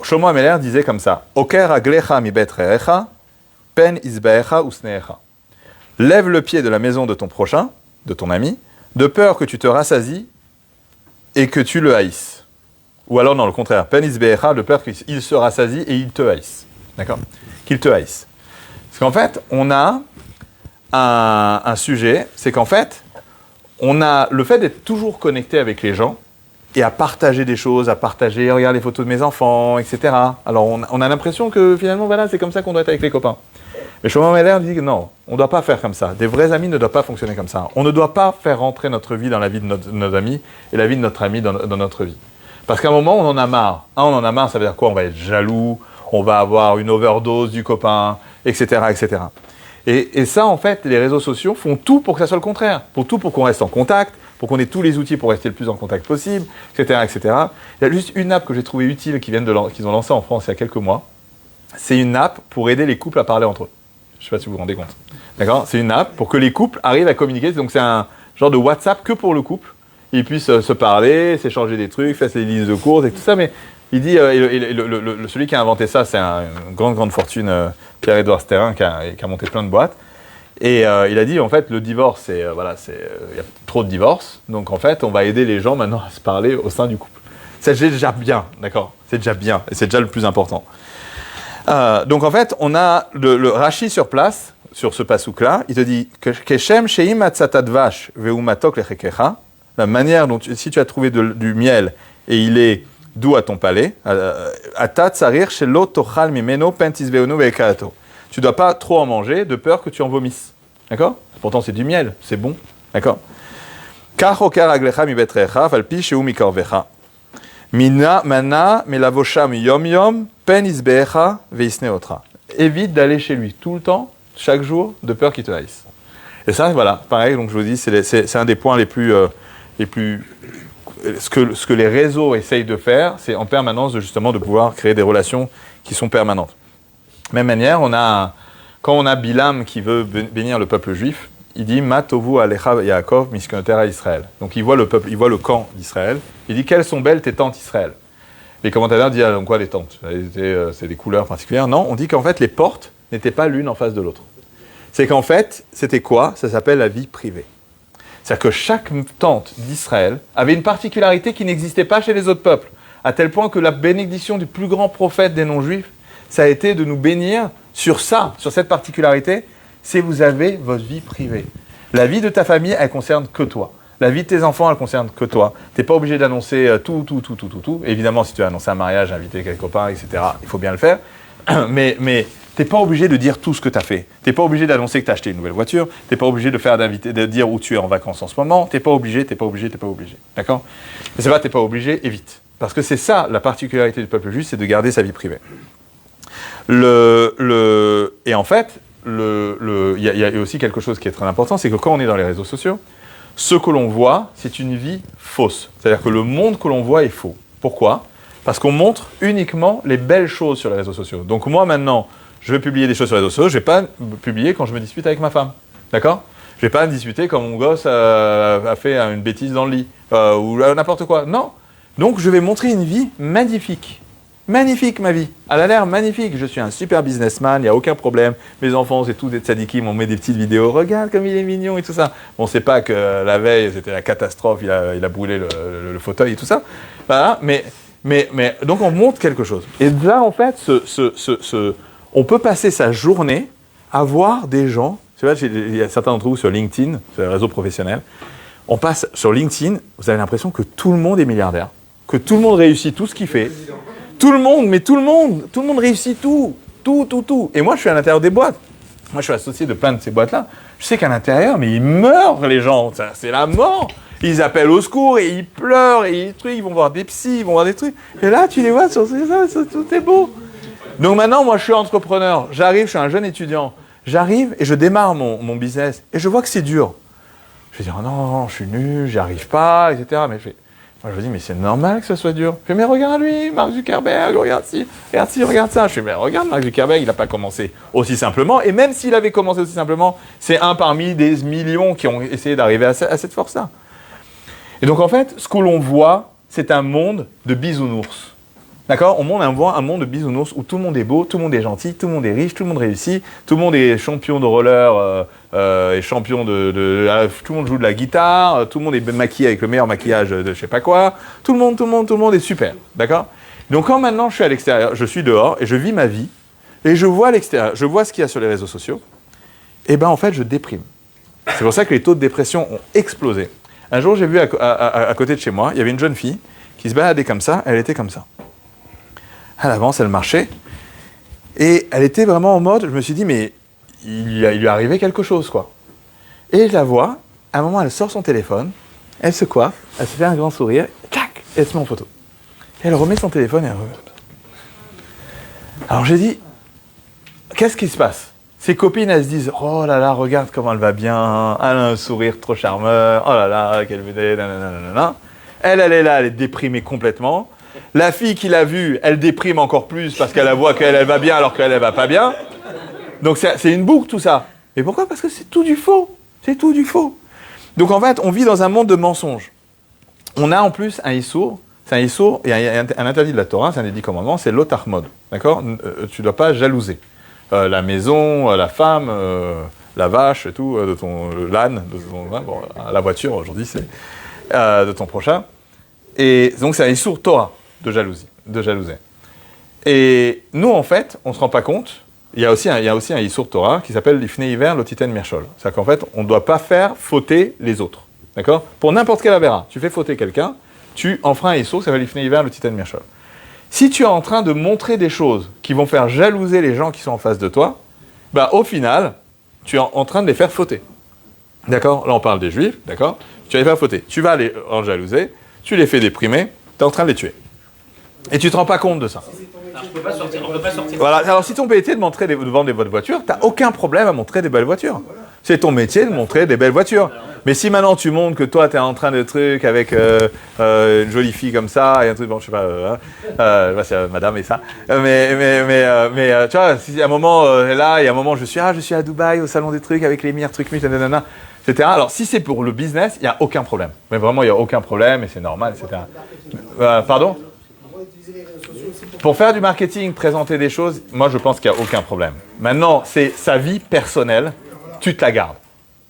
A: Shlomo Ameler disait comme ça, Oker aglecha mi bet re'echa, pen isbeecha usneecha. Lève le pied de la maison de ton prochain, de ton ami, de peur que tu te rassasies et que tu le haïsses. Ou alors, dans le contraire, pen isbeecha, de peur qu'il se rassasie et il te haïsse. D'accord? Qu'ils te haïssent. Parce qu'en fait, on a un sujet, c'est qu'en fait, on a le fait d'être toujours connecté avec les gens et à partager des choses, à partager, regarde les photos de mes enfants, etc. Alors, on a l'impression que finalement, voilà, c'est comme ça qu'on doit être avec les copains. Mais Shlomo Meller dit que non, on ne doit pas faire comme ça. Des vrais amis ne doivent pas fonctionner comme ça. On ne doit pas faire rentrer notre vie dans la vie de nos amis et la vie de notre ami dans notre vie. Parce qu'à un moment, on en a marre. On en a marre, ça veut dire quoi? On va être jaloux, on va avoir une overdose du copain, etc., etc. Et ça, en fait, les réseaux sociaux font tout pour que ça soit le contraire. Font tout pour qu'on reste en contact, pour qu'on ait tous les outils pour rester le plus en contact possible, etc., etc. Il y a juste une app que j'ai trouvée utile qu'ils ont lancée en France il y a quelques mois. C'est une app pour aider les couples à parler entre eux. Je ne sais pas si vous vous rendez compte. D'accord? C'est une app pour que les couples arrivent à communiquer. Donc, c'est un genre de WhatsApp que pour le couple. Ils puissent se parler, s'échanger des trucs, faire des listes de courses et tout ça. Mais il dit, celui qui a inventé ça, c'est une grande fortune, Pierre-Édouard Sterrin, qui a monté plein de boîtes. Et il a dit, en fait, le divorce, il y a trop de divorces. Donc, en fait, on va aider les gens maintenant à se parler au sein du couple. C'est déjà bien, d'accord? C'est déjà bien. Et c'est déjà le plus important. Donc en fait, on a le Rashi sur place, sur ce pasouk-là, il te dit Keshem sheim atzatadvash veumatok lechekecha, la manière dont si tu as trouvé du miel et il est doux à ton palais, atat tsarir shelo tochal mimeno pentis beonu ve'ekaato. Tu ne dois pas trop en manger de peur que tu en vomisses. D'accord? Pourtant c'est du miel, c'est bon. D'accord? Kach oker aglecha mi betrecha valpi sheu mikorvecha. Mina mana melavosham yom yom pen isbecha veisneotra. Évite d'aller chez lui tout le temps, chaque jour, de peur qu'il te haïsse. Et ça, voilà, pareil. Donc je vous dis, c'est un des points les plus ce que les réseaux essayent de faire, c'est en permanence de pouvoir créer des relations qui sont permanentes. Même manière, quand on a Bilam qui veut bénir le peuple juif, il dit Matovu alecha Yaakov misknotera Israël. Donc il voit le peuple, il voit le camp d'Israël. Il dit quelles sont belles tes tentes Israël. Les commentateurs disent donc quoi les tentes? C'est des couleurs particulières. Non, on dit qu'en fait les portes n'étaient pas l'une en face de l'autre. C'est qu'en fait c'était quoi? Ça s'appelle la vie privée. C'est-à-dire que chaque tente d'Israël avait une particularité qui n'existait pas chez les autres peuples, à tel point que la bénédiction du plus grand prophète des non-juifs, ça a été de nous bénir sur ça, sur cette particularité. C'est vous avez votre vie privée. La vie de ta famille, elle concerne que toi. La vie de tes enfants, elle concerne que toi. Tu n'es pas obligé d'annoncer tout. Évidemment, si tu as annoncé un mariage, inviter quelques copains, etc., il faut bien le faire. Mais tu n'es pas obligé de dire tout ce que tu as fait. Tu n'es pas obligé d'annoncer que tu as acheté une nouvelle voiture. Tu n'es pas obligé de dire où tu es en vacances en ce moment. Tu n'es pas obligé. D'accord? Et c'est pas, tu n'es pas obligé, évite. Parce que c'est ça, la particularité du peuple juif, c'est de garder sa vie privée. Et en fait, il y a aussi quelque chose qui est très important, c'est que quand on est dans les réseaux sociaux, ce que l'on voit, c'est une vie fausse. C'est-à-dire que le monde que l'on voit est faux. Pourquoi? Parce qu'on montre uniquement les belles choses sur les réseaux sociaux. Donc moi, maintenant, je vais publier des choses sur les réseaux sociaux, je ne vais pas publier quand je me dispute avec ma femme. D'accord? Je ne vais pas me disputer quand mon gosse a fait une bêtise dans le lit, ou n'importe quoi. Non. Donc je vais montrer une vie magnifique. Magnifique ma vie, elle a l'air magnifique, je suis un super businessman, il n'y a aucun problème, mes enfants c'est tous des tzadikim, on met des petites vidéos, regarde comme il est mignon et tout ça. Bon, c'est pas que la veille c'était la catastrophe, il a brûlé le fauteuil et tout ça, voilà, mais donc on montre quelque chose. Et là en fait, on peut passer sa journée à voir des gens, tu vois, il y a certains d'entre vous sur LinkedIn, sur les réseaux professionnels, on passe sur LinkedIn, vous avez l'impression que tout le monde est milliardaire, que tout le monde réussit tout ce qu'il fait. Tout le monde réussit tout. Et moi, je suis à l'intérieur des boîtes. Moi, je suis associé de plein de ces boîtes-là. Je sais qu'à l'intérieur, mais ils meurent, les gens. C'est la mort. Ils appellent au secours et ils pleurent et ils vont voir des psys, ils vont voir des trucs. Et là, tu les vois sur ça, tout est beau. Donc maintenant, moi, je suis entrepreneur. J'arrive, je suis un jeune étudiant. J'arrive et je démarre mon business. Et je vois que c'est dur. Je vais dire, non, je suis nul, j'y arrive pas, etc. Mais moi, je me dis, mais c'est normal que ce soit dur. Je fais, mais regarde lui, Mark Zuckerberg, regarde ça. Je fais, mais regarde, Mark Zuckerberg, il n'a pas commencé aussi simplement. Et même s'il avait commencé aussi simplement, c'est un parmi des millions qui ont essayé d'arriver à cette force-là. Et donc, en fait, ce que l'on voit, c'est un monde de bisounours. D'accord? On voit un monde de bisounours où tout le monde est beau, tout le monde est gentil, tout le monde est riche, tout le monde réussit, tout le monde est champion de roller et champion tout le monde joue de la guitare, tout le monde est maquillé avec le meilleur maquillage de je sais pas quoi, tout le monde est super, d'accord? Donc quand maintenant je suis à l'extérieur, je suis dehors et je vis ma vie, et je vois l'extérieur, je vois ce qu'il y a sur les réseaux sociaux, et ben en fait, je déprime. C'est pour ça que les taux de dépression ont explosé. Un jour, j'ai vu à côté de chez moi, il y avait une jeune fille qui se baladait comme ça, elle était comme ça. Elle avance, elle marchait, et elle était vraiment en mode, je me suis dit, mais il lui est arrivé quelque chose, quoi. Et je la vois, à un moment, elle sort son téléphone, elle se coiffe, elle se fait un grand sourire, tac, elle se met en photo. Et elle remet son téléphone et elle remet. Alors j'ai dit, qu'est-ce qui se passe? Ses copines, elles se disent, oh là là, regarde comment elle va bien, elle a un sourire trop charmeur, oh là là, quelle vedette, nanana. Elle est là, elle est déprimée complètement. La fille qui l'a vue, elle déprime encore plus parce qu'elle voit qu'elle elle va bien alors qu'elle elle va pas bien. Donc c'est une boucle tout ça. Et pourquoi? Parce que c'est tout du faux. C'est tout du faux. Donc en fait, on vit dans un monde de mensonges. On a en plus un issour, c'est un issour, et un interdit de la Torah, c'est un des 10 commandements, c'est l'otarmod. D'accord? Tu ne dois pas jalouser. La maison, la femme, la vache et tout, l'âne, bon, la voiture aujourd'hui, c'est de ton prochain. Et donc c'est un issour Torah de jalousie, de jalouser. Et nous, en fait, on ne se rend pas compte. Il y a aussi un issour Torah qui s'appelle l'ifnei hiver lotiten mirchol. C'est-à-dire qu'en fait, on ne doit pas faire fauter les autres. D'accord? Pour n'importe quelle avéra, tu fais fauter quelqu'un, tu enfreins un issour qui s'appelle l'ifnei hiver lotiten mirchol. Si tu es en train de montrer des choses qui vont faire jalouser les gens qui sont en face de toi, bah au final, tu es en train de les faire fauter. D'accord? Là, on parle des juifs, d'accord? Tu vas les faire fauter. Tu vas les en jalouser, tu les fais déprimer, tu es en train de les tuer. Et tu ne te rends pas compte de ça.
D: On peut pas sortir.
A: Voilà. Alors, si ton métier est de vendre des bonnes voitures, tu n'as aucun problème à montrer des belles voitures. C'est ton métier de montrer des belles voitures. Mais si maintenant tu montres que toi, tu es en train de trucs avec une jolie fille comme ça, et un truc, bon, je sais pas, je sais pas si madame et ça, mais tu vois, si à un moment, là, et à un moment, je suis à Dubaï, au salon des trucs, avec l'émir, trucs, nanana, etc. Alors, si c'est pour le business, il n'y a aucun problème. Mais vraiment, il n'y a aucun problème, et c'est normal, etc. Pardon? Pour faire du marketing, présenter des choses, moi je pense qu'il n'y a aucun problème. Maintenant, c'est sa vie personnelle, tu te la gardes.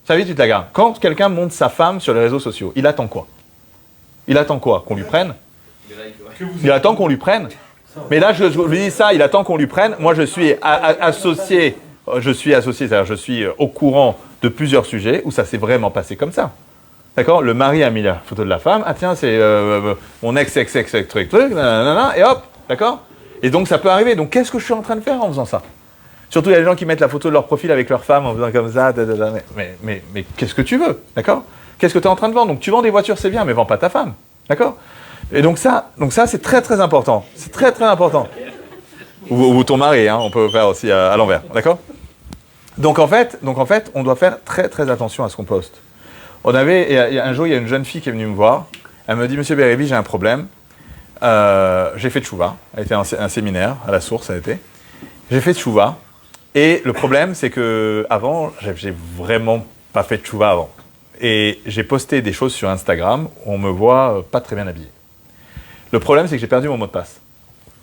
A: Sa vie, tu te la gardes. Quand quelqu'un montre sa femme sur les réseaux sociaux, il attend quoi? Il attend quoi? Qu'on lui prenne? Il attend qu'on lui prenne. Mais là, je lui dis ça, il attend qu'on lui prenne. Moi, je suis associé, c'est-à-dire je suis au courant de plusieurs sujets où ça s'est vraiment passé comme ça. D'accord? Le mari a mis la photo de la femme. Ah tiens, c'est mon ex, truc, nanana, et hop, d'accord? Et donc ça peut arriver. Donc qu'est-ce que je suis en train de faire en faisant ça? Surtout, il y a des gens qui mettent la photo de leur profil avec leur femme en faisant comme ça. Mais qu'est-ce que tu veux? D'accord? Qu'est-ce que tu es en train de vendre? Donc tu vends des voitures, c'est bien, mais vends pas ta femme. D'accord? Et donc ça c'est très très important. C'est très très important. Ou ton mari, hein, on peut faire aussi à l'envers. D'accord? Donc en fait, on doit faire très très attention à ce qu'on poste. Un jour, il y a une jeune fille qui est venue me voir. Elle me dit, Monsieur Bérébi, j'ai un problème. J'ai fait tchouva. Elle était un séminaire, à la source, ça a été. J'ai fait tchouva. Et le problème, c'est que avant, j'ai vraiment pas fait tchouva avant. Et j'ai posté des choses sur Instagram où on me voit pas très bien habillé. Le problème, c'est que j'ai perdu mon mot de passe.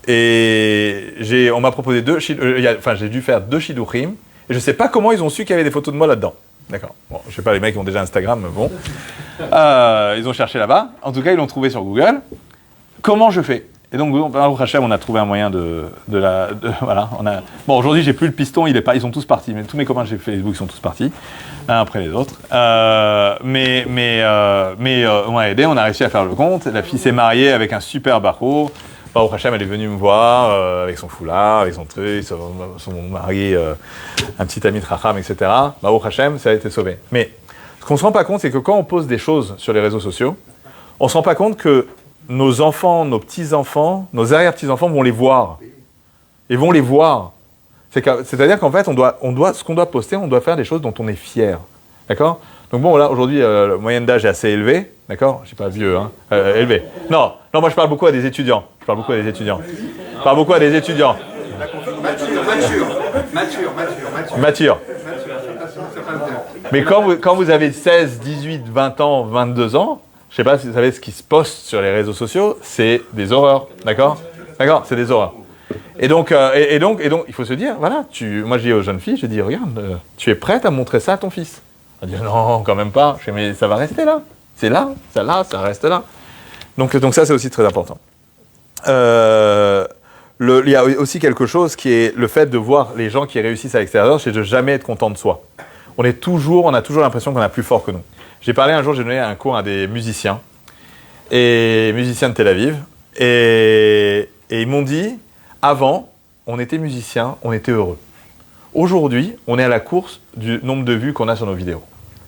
A: Et on m'a proposé j'ai dû faire 2 shidurim. Et je sais pas comment ils ont su qu'il y avait des photos de moi là-dedans. D'accord. Bon, je sais pas, les mecs qui ont déjà Instagram, mais bon. Ils ont cherché là-bas. En tout cas, ils l'ont trouvé sur Google. Comment je fais? Et donc, au Hachem, on a trouvé un moyen voilà. Bon, aujourd'hui, j'ai plus le piston, ils sont tous partis. Mais tous mes copains chez Facebook, ils sont tous partis, l'un après les autres. Mais on m'a aidé, on a réussi à faire le compte. La fille s'est mariée avec un super barreau. Baruch Hashem, elle est venue me voir avec son foulard, avec son truc, son mari, un petit ami de Chacham, etc. Baruch Hashem, ça a été sauvé. Mais ce qu'on ne se rend pas compte, c'est que quand on pose des choses sur les réseaux sociaux, on ne se rend pas compte que nos enfants, nos petits-enfants, nos arrière-petits-enfants vont les voir. Ils vont les voir. C'est-à-dire qu'en fait, ce qu'on doit poster, on doit faire des choses dont on est fier. D'accord? Donc bon, là, aujourd'hui, la moyenne d'âge est assez élevée. D'accord? Je ne suis pas vieux, hein. Élevé. Non, moi, je parle beaucoup à des étudiants. Mature. Mais quand vous avez 16, 18, 20 ans, 22 ans, je ne sais pas si vous savez ce qui se poste sur les réseaux sociaux, c'est des horreurs. D'accord? C'est des horreurs. Et donc, il faut se dire, voilà, moi je dis aux jeunes filles, je dis, regarde, tu es prête à montrer ça à ton fils? Elle dit, non, quand même pas. Je dis, mais ça va rester là. C'est là, ça reste là. Donc ça, c'est aussi très important. il y a aussi quelque chose qui est le fait de voir les gens qui réussissent à l'extérieur, c'est de jamais être content de soi. On a toujours l'impression qu'on est plus fort que nous. J'ai donné un cours à des musiciens, musiciens de Tel Aviv, et ils m'ont dit, avant, on était musiciens, on était heureux. Aujourd'hui, on est à la course du nombre de vues qu'on a sur nos vidéos.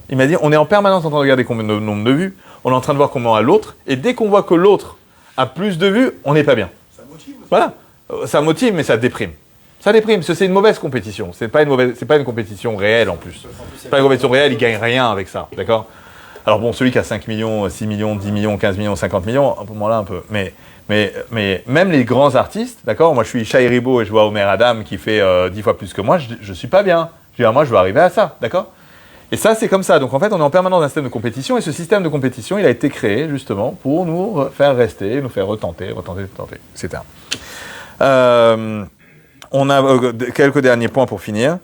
A: Il m'a dit, on est en permanence en train de regarder combien de nombre de vues, on est en train de voir comment a l'autre, et dès qu'on voit que l'autre a plus de vues, on n'est pas bien.
C: Ça motive aussi.
A: Voilà, ça motive, mais ça déprime. Ça déprime, parce que c'est une mauvaise compétition. C'est pas une compétition réelle en plus. C'est pas une compétition réelle, il gagne rien avec ça, d'accord? Alors bon, celui qui a 5 millions, 6 millions, 10 millions, 15 millions, 50 millions, à ce moment-là un peu. Mais même les grands artistes, d'accord? Moi, je suis Shai Ribot et je vois Omer Adam qui fait 10 fois plus que moi, je suis pas bien. Je dis, moi, je veux arriver à ça, d'accord? Et ça, c'est comme ça. Donc, en fait, on est en permanence dans un système de compétition. Et ce système de compétition, il a été créé, justement, pour nous faire rester, nous faire retenter, etc. On a quelques derniers points pour finir.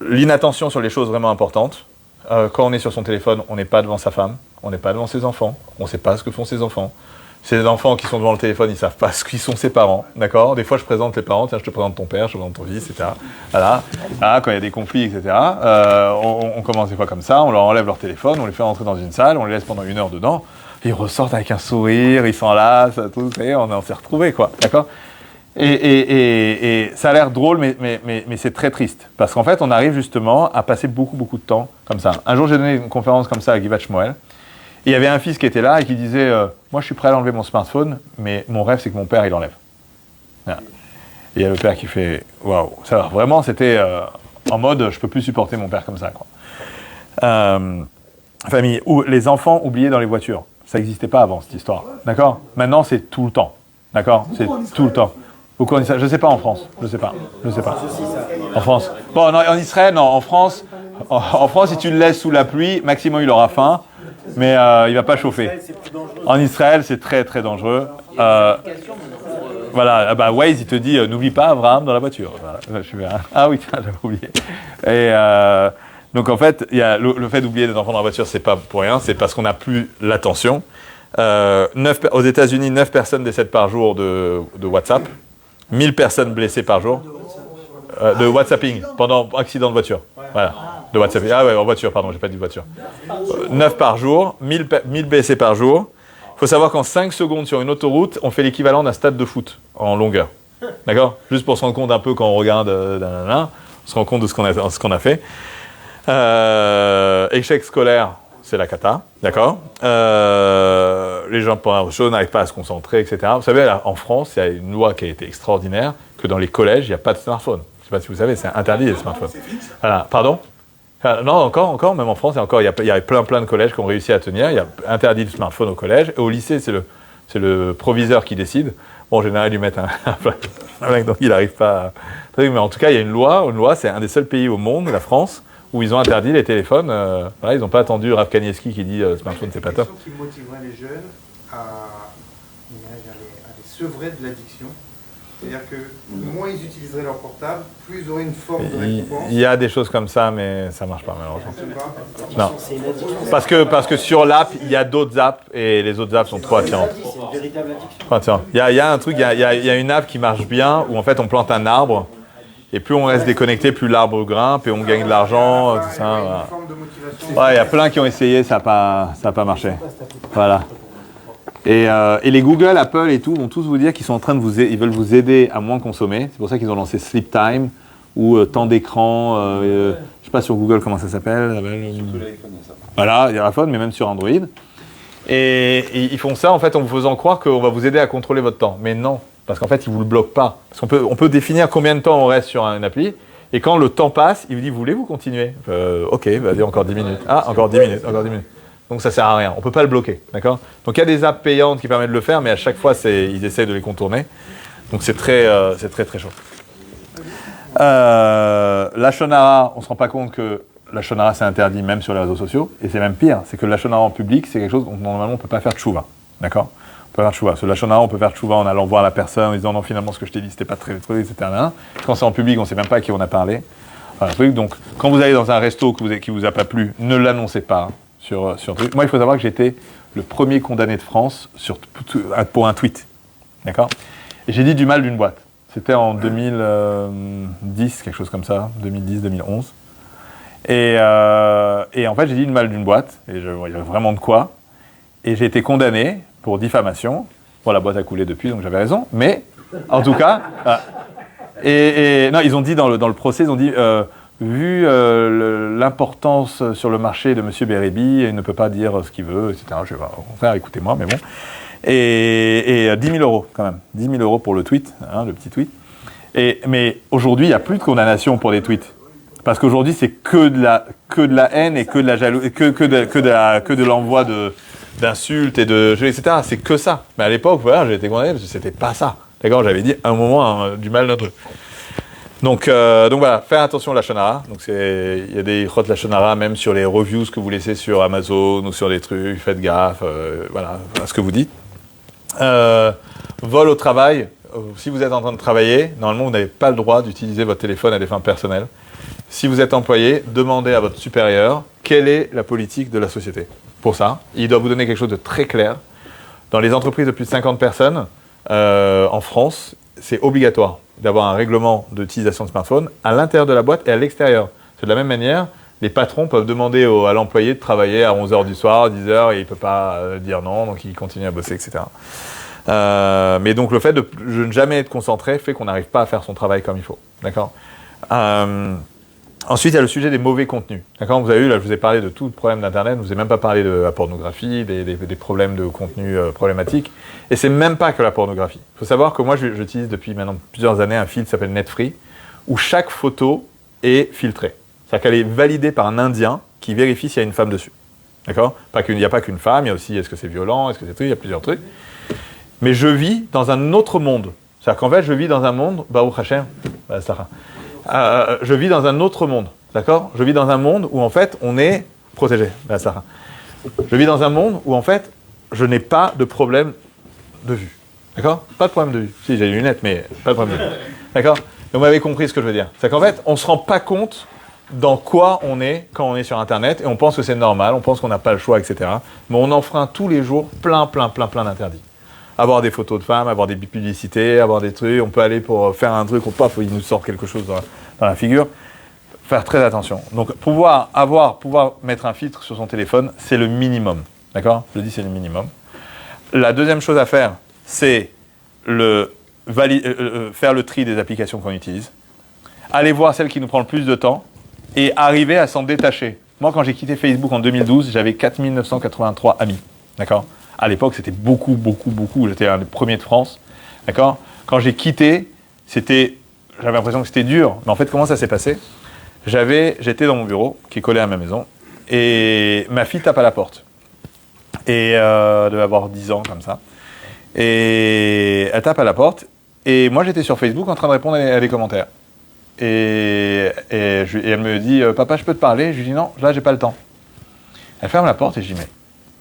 A: L'inattention sur les choses vraiment importantes. Quand on est sur son téléphone, on n'est pas devant sa femme, on n'est pas devant ses enfants, on ne sait pas ce que font ses enfants. Ces enfants qui sont devant le téléphone, ils ne savent pas ce qui sont ses parents, d'accord? Des fois, je présente les parents, tiens, je te présente ton père, je te présente ton fils, etc. Voilà, quand il y a des conflits, etc. On commence des fois comme ça, on leur enlève leur téléphone, on les fait rentrer dans une salle, on les laisse pendant 1 heure dedans, ils ressortent avec un sourire, ils s'enlacent, tout, vous savez, on s'est retrouvés, quoi, d'accord? Et ça a l'air drôle, mais c'est très triste. Parce qu'en fait, on arrive justement à passer beaucoup de temps comme ça. Un jour, j'ai donné une conférence comme ça à Givat Shmuel. Et il y avait un fils qui était là et qui disait moi, je suis prêt à enlever mon smartphone, mais mon rêve, c'est que mon père, il l'enlève. Voilà. Et il y a le père qui fait waouh. Ça va. Vraiment, c'était en mode je peux plus supporter mon père comme ça, quoi. Famille, où les enfants oubliés dans les voitures. Ça n'existait pas avant, cette histoire. D'accord? Maintenant, c'est tout le temps. D'accord? C'est tout le temps. Pourquoi en Israël? Je ne sais pas en France. Je ne sais pas. En France. Bon, non, en Israël, non. En France, si tu le laisses sous la pluie, maximum il aura faim, mais il ne va pas chauffer. En Israël, c'est très très dangereux. Voilà, Waze, il te dit n'oublie pas Abraham dans la voiture. Voilà. Ah oui, j'avais oublié. Et donc en fait, il y a le fait d'oublier des enfants dans la voiture, c'est pas pour rien, c'est parce qu'on n'a plus l'attention. Aux États-Unis, 9 personnes décèdent par jour de WhatsApp. 1000 personnes blessées par jour de WhatsApping pendant accident de voiture. Voilà, de WhatsApping. Ah ouais, en voiture, pardon, j'ai pas dit voiture. 9 par jour, 1000 blessés par jour. Il faut savoir qu'en 5 secondes sur une autoroute, on fait l'équivalent d'un stade de foot en longueur. D'accord? Juste pour se rendre compte un peu quand on regarde, on se rend compte de ce qu'on a fait. Échec scolaire, c'est la cata, d'accord? Les gens pendant autre chose n'arrivent pas à se concentrer, etc. Vous savez, là, en France, il y a une loi qui a été extraordinaire, que dans les collèges, il n'y a pas de smartphone. Je ne sais pas si vous savez, c'est interdit les smartphones. Voilà, pardon? Non, encore, même en France, il y a plein de collèges qui ont réussi à tenir. Il y a interdit le smartphone au collège. Et au lycée, c'est le proviseur qui décide. Bon, en général, ils lui mettent un mec, donc il n'arrive pas à... Mais en tout cas, il y a une loi, c'est un des seuls pays au monde, la France, où ils ont interdit les téléphones. Voilà, ils n'ont pas attendu Rav Kanievski qui dit smartphone, c'est pas top.
C: C'est une question qui motiverait les jeunes à les sevrer de l'addiction. C'est-à-dire que moins ils utiliseraient leur portable, plus ils auraient une forme de récompense.
A: Il y a des choses comme ça, mais ça ne marche pas malheureusement. Non.
B: C'est une addiction.
A: Parce que sur l'app, il y a d'autres apps et les autres apps sont trop attirantes.
B: C'est une véritable addiction.
A: Il y a un truc, il y a une app qui marche bien où en fait on plante un arbre. Et plus on reste déconnecté, plus l'arbre grimpe et on gagne de l'argent, tout ça. Voilà. Ouais, il y a plein qui ont essayé, ça n'a pas marché. Voilà. Et les Google, Apple et tout vont tous vous dire qu'ils sont en train de ils veulent vous aider à moins consommer. C'est pour ça qu'ils ont lancé Sleep Time ou temps d'écran. Je ne sais pas sur Google comment ça s'appelle. Voilà, il y a l'iPhone, mais même sur Android. Et ils font ça en fait en vous faisant croire qu'on va vous aider à contrôler votre temps. Mais non. Parce qu'en fait, ils ne vous le bloquent pas. Parce on peut définir combien de temps on reste sur une appli. Et quand le temps passe, il vous dit, voulez-vous continuer? Ok, vas-y, encore 10 minutes. Ah, encore 10 minutes. Donc ça ne sert à rien. On ne peut pas le bloquer. D'accord? Donc il y a des apps payantes qui permettent de le faire, mais à chaque fois, ils essaient de les contourner. Donc c'est très chaud. La shonara, on ne se rend pas compte que la shonara, c'est interdit même sur les réseaux sociaux. Et c'est même pire. C'est que la shonara en public, c'est quelque chose dont normalement, on ne peut pas faire tchouva. D'accord? On peut faire tchouva. Sur la shonara, on peut faire tchouva en allant voir la personne, en disant non, finalement, ce que je t'ai dit, c'était pas très, etc. Quand c'est en public, on ne sait même pas à qui on a parlé. Voilà, donc, quand vous allez dans un resto qui vous a pas plu, ne l'annoncez pas sur Twitter. Moi, il faut savoir que j'étais le premier condamné de France pour un tweet. D'accord? Et j'ai dit du mal d'une boîte. C'était en 2010, quelque chose comme ça, 2010-2011. Et en fait, j'ai dit le mal d'une boîte, et il y avait vraiment de quoi. Et j'ai été condamné pour diffamation. Bon, la boîte a coulé depuis, donc j'avais raison. Mais, en tout cas... non, ils ont dit dans le procès, ils ont dit... vu l'importance sur le marché de M. Bérébi, il ne peut pas dire ce qu'il veut, etc. Je vais faire, écoutez-moi, mais bon. Et 10 000 euros, quand même. 10 000 euros pour le tweet, hein, le petit tweet. Mais aujourd'hui, il n'y a plus de condamnation pour des tweets. Parce qu'aujourd'hui, c'est que de la haine et que de la jalousie, que de l'envoi d'insultes et etc. C'est que ça. Mais à l'époque, voilà, j'ai été condamné parce que c'était pas ça. D'accord, j'avais dit à un moment du mal d'un truc. Donc voilà, faire attention à la Lachon. Donc il y a des Chot Lachon hara même sur les reviews que vous laissez sur Amazon ou sur des trucs. Faites gaffe, voilà, à ce que vous dites. Vol au travail. Si vous êtes en train de travailler, normalement vous n'avez pas le droit d'utiliser votre téléphone à des fins personnelles. Si vous êtes employé, demandez à votre supérieur quelle est la politique de la société. Pour ça, il doit vous donner quelque chose de très clair. Dans les entreprises de plus de 50 personnes, en France, c'est obligatoire d'avoir un règlement d'utilisation de smartphone à l'intérieur de la boîte et à l'extérieur. C'est de la même manière, les patrons peuvent demander à l'employé de travailler à 11h du soir, 10h, et il ne peut pas dire non, donc il continue à bosser, etc. Mais donc le fait de ne jamais être concentré fait qu'on n'arrive pas à faire son travail comme il faut. D'accord ? Ensuite, il y a le sujet des mauvais contenus. D'accord ? Vous avez vu, là, je vous ai parlé de tout le problème d'Internet, je ne vous ai même pas parlé de la pornographie, des problèmes de contenu problématiques. Et c'est même pas que la pornographie. Il faut savoir que moi, j'utilise depuis maintenant plusieurs années un filtre qui s'appelle NetFree, où chaque photo est filtrée. C'est-à-dire qu'elle est validée par un Indien qui vérifie s'il y a une femme dessus. D'accord ? Il n'y a pas qu'une femme, il y a aussi est-ce que c'est violent, est-ce que c'est truc, il y a plusieurs trucs. Mais je vis dans un autre monde. C'est-à-dire qu'en fait, je vis dans un monde, Baruch Hashem, je vis dans un autre monde. D'accord ? Je vis dans un monde où en fait, on est protégé. Je vis dans un monde où en fait, je n'ai pas de problème de vue. D'accord ? Pas de problème de vue. Si, j'ai des lunettes, mais pas de problème de vue. D'accord ? Vous m'avez compris ce que je veux dire. C'est qu'en fait, on ne se rend pas compte dans quoi on est quand on est sur Internet et on pense que c'est normal, on pense qu'on n'a pas le choix, etc. Mais on enfreint tous les jours plein d'interdits. Avoir des photos de femmes, avoir des publicités, avoir des trucs, on peut aller pour faire un truc, paf, il nous sort quelque chose dans la figure. Faire très attention. Donc pouvoir mettre un filtre sur son téléphone, c'est le minimum. D'accord ? Je le dis, c'est le minimum. La deuxième chose à faire, c'est faire le tri des applications qu'on utilise. Aller voir celles qui nous prennent le plus de temps et arriver à s'en détacher. Moi, quand j'ai quitté Facebook en 2012, j'avais 4983 amis. D'accord ? À l'époque, c'était beaucoup. J'étais un des premiers de France. D'accord ? Quand j'ai quitté, j'avais l'impression que c'était dur. Mais en fait, comment ça s'est passé ? J'étais dans mon bureau, qui est collé à ma maison, et ma fille tape à la porte. Et elle devait avoir 10 ans, comme ça. Et elle tape à la porte. Et moi, j'étais sur Facebook en train de répondre à des commentaires. Et elle me dit « Papa, je peux te parler ?» Je lui dis « Non, là, j'ai pas le temps. » Elle ferme la porte et je dis « Mais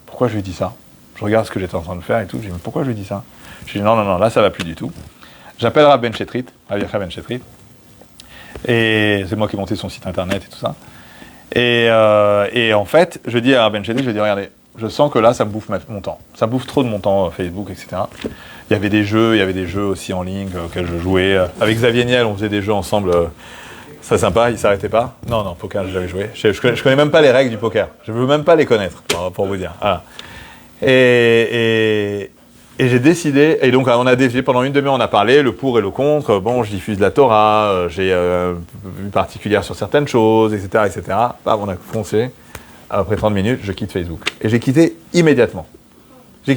A: pourquoi je lui dis ça ?» Je regarde ce que j'étais en train de faire et tout. Je dis « Mais pourquoi je lui dis ça ?» Je dis « Non, là, ça va plus du tout. » J'appelle Rav Ben Chetrit, Rav Ben Chetrit. Et c'est moi qui ai monté son site internet et tout ça. Et en fait, je dis à Rav Ben Chetrit, regardez, je sens que là, ça me bouffe mon temps. Ça bouffe trop de mon temps Facebook, etc. Il y avait des jeux aussi en ligne auxquels je jouais. Avec Xavier Niel, on faisait des jeux ensemble. C'est sympa, il ne s'arrêtait pas. Non, poker, j'ai jamais joué. Je connais même pas les règles du poker. Je veux même pas les connaître, pour vous dire. Voilà. Et j'ai décidé, et donc on a décidé, pendant une demi-heure on a parlé, le pour et le contre, bon je diffuse la Torah, j'ai vue particulière sur certaines choses, etc. Bah, on a foncé, après 30 minutes, je quitte Facebook. Et j'ai quitté immédiatement. De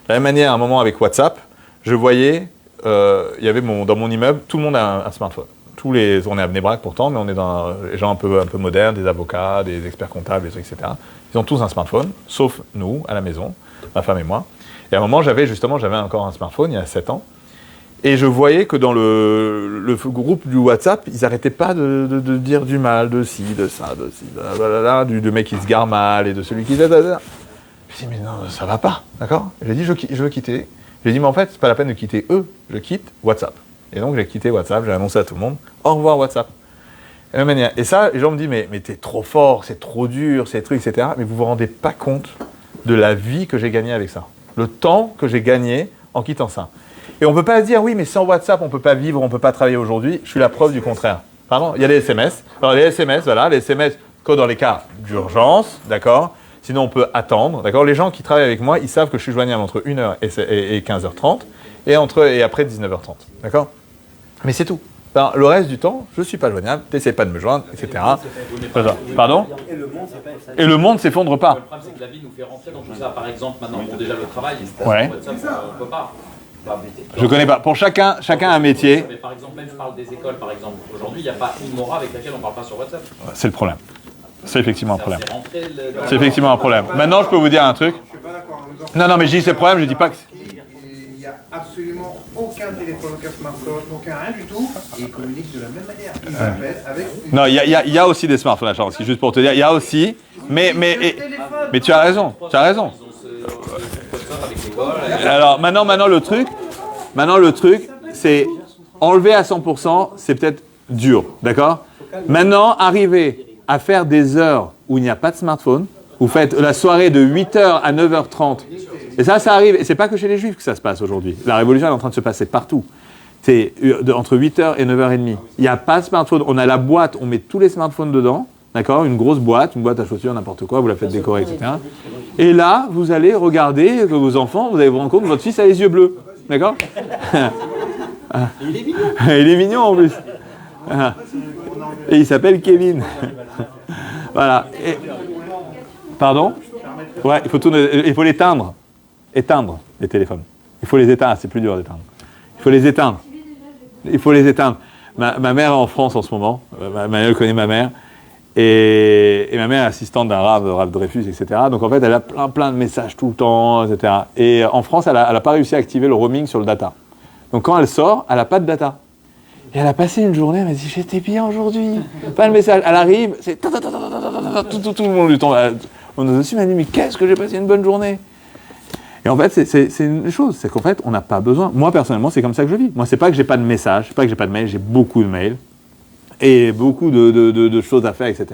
A: la même manière, à un moment avec WhatsApp, je voyais, il y avait dans mon immeuble, tout le monde a un smartphone. On est à Bnei Brak pourtant, mais on est dans les gens un peu modernes, des avocats, des experts comptables, des trucs, etc. Ils ont tous un smartphone, sauf nous, à la maison, ma femme et moi. Et à un moment, j'avais encore un smartphone, il y a 7 ans. Et je voyais que dans le groupe du WhatsApp, ils n'arrêtaient pas de dire du mal, de ci, de ça, du mec qui se gare mal et de celui qui... Je me dis, mais non, ça va pas, d'accord ? J'ai dit, je veux quitter. J'ai dit, mais en fait, c'est pas la peine de quitter eux, je quitte WhatsApp. Et donc, j'ai quitté WhatsApp, j'ai annoncé à tout le monde, au revoir WhatsApp. Et ça, les gens me disent, mais t'es trop fort, c'est trop dur, ces trucs, etc. Mais vous vous rendez pas compte de la vie que j'ai gagnée avec ça. Le temps que j'ai gagné en quittant ça. Et on ne peut pas se dire, oui, mais sans WhatsApp, on ne peut pas vivre, on ne peut pas travailler aujourd'hui. Je suis la preuve du contraire. Pardon, il y a les SMS. Alors les SMS, voilà, les SMS que dans les cas d'urgence, d'accord. Sinon, on peut attendre, d'accord. Les gens qui travaillent avec moi, ils savent que je suis joignable entre 1h et 15h30 et après 19h30, d'accord. Mais c'est tout. Alors, le reste du temps, je ne suis pas joignable, n'essaie pas de me joindre, etc. Pardon. Et le monde s'effondre pas.
D: Le problème, c'est que la vie nous fait rentrer dans tout ça. Par exemple, maintenant, bon, déjà le travail,
A: Ouais.
D: WhatsApp, on ne peut pas.
A: Je connais pas. Pour chacun a un métier.
D: Mais par exemple, même je parle des écoles, par exemple. Aujourd'hui, il n'y a pas une mora avec laquelle on ne parle pas sur WhatsApp.
A: C'est le problème. C'est effectivement un problème.
D: C'est rentré
A: C'est effectivement un problème. Maintenant, je peux vous dire un truc.
C: Je suis pas d'accord.
A: Non, mais je dis c'est le problème, je dis pas que...
C: Il n'y a absolument aucun téléphone, aucun smartphone, aucun rien du tout. Et ils communiquent de la même manière. Ils appellent avec...
A: Non, il y a aussi des smartphones à Charenski, juste pour te dire. Il y a aussi... Mais tu as raison, tu as raison. Alors, maintenant le truc, c'est enlever à 100%, c'est peut-être dur, d'accord? Maintenant, arriver à faire des heures où il n'y a pas de smartphone, vous faites la soirée de 8h à 9h30, et ça arrive, et c'est pas que chez les Juifs que ça se passe aujourd'hui. La révolution est en train de se passer partout. C'est entre 8h et 9h30. Il n'y a pas de smartphone, on a la boîte, on met tous les smartphones dedans, d'accord? Une grosse boîte, une boîte à chaussures, n'importe quoi, vous la faites décorer, etc. Et là, vous allez regarder vos enfants, vous allez vous rendre compte que votre fils a les yeux bleus, d'accord? Il est mignon. Il est mignon en plus. Et il s'appelle Kevin. Voilà. Pardon? Ouais, il faut l'éteindre. Éteindre les téléphones. Il faut les éteindre, c'est plus dur d'éteindre. Il faut les éteindre. Il faut les éteindre. Ma mère est en France en ce moment. Elle connaît ma mère. Et ma mère est assistante d'un Rav Dreyfus, etc. Donc en fait, elle a plein de messages tout le temps, etc. Et en France, elle n'a pas réussi à activer le roaming sur le data. Donc quand elle sort, elle n'a pas de data. Et elle a passé une journée, elle m'a dit, j'étais bien aujourd'hui. Pas de message. Elle arrive, c'est tout le monde lui tombe. On nous a aussi dit, mais qu'est-ce que j'ai passé une bonne journée. Et en fait, c'est une chose, c'est qu'en fait, on n'a pas besoin. Moi, personnellement, c'est comme ça que je vis. Moi, c'est pas que j'ai pas de messages, c'est pas que j'ai pas de mails, j'ai beaucoup de mails et beaucoup de choses à faire, etc.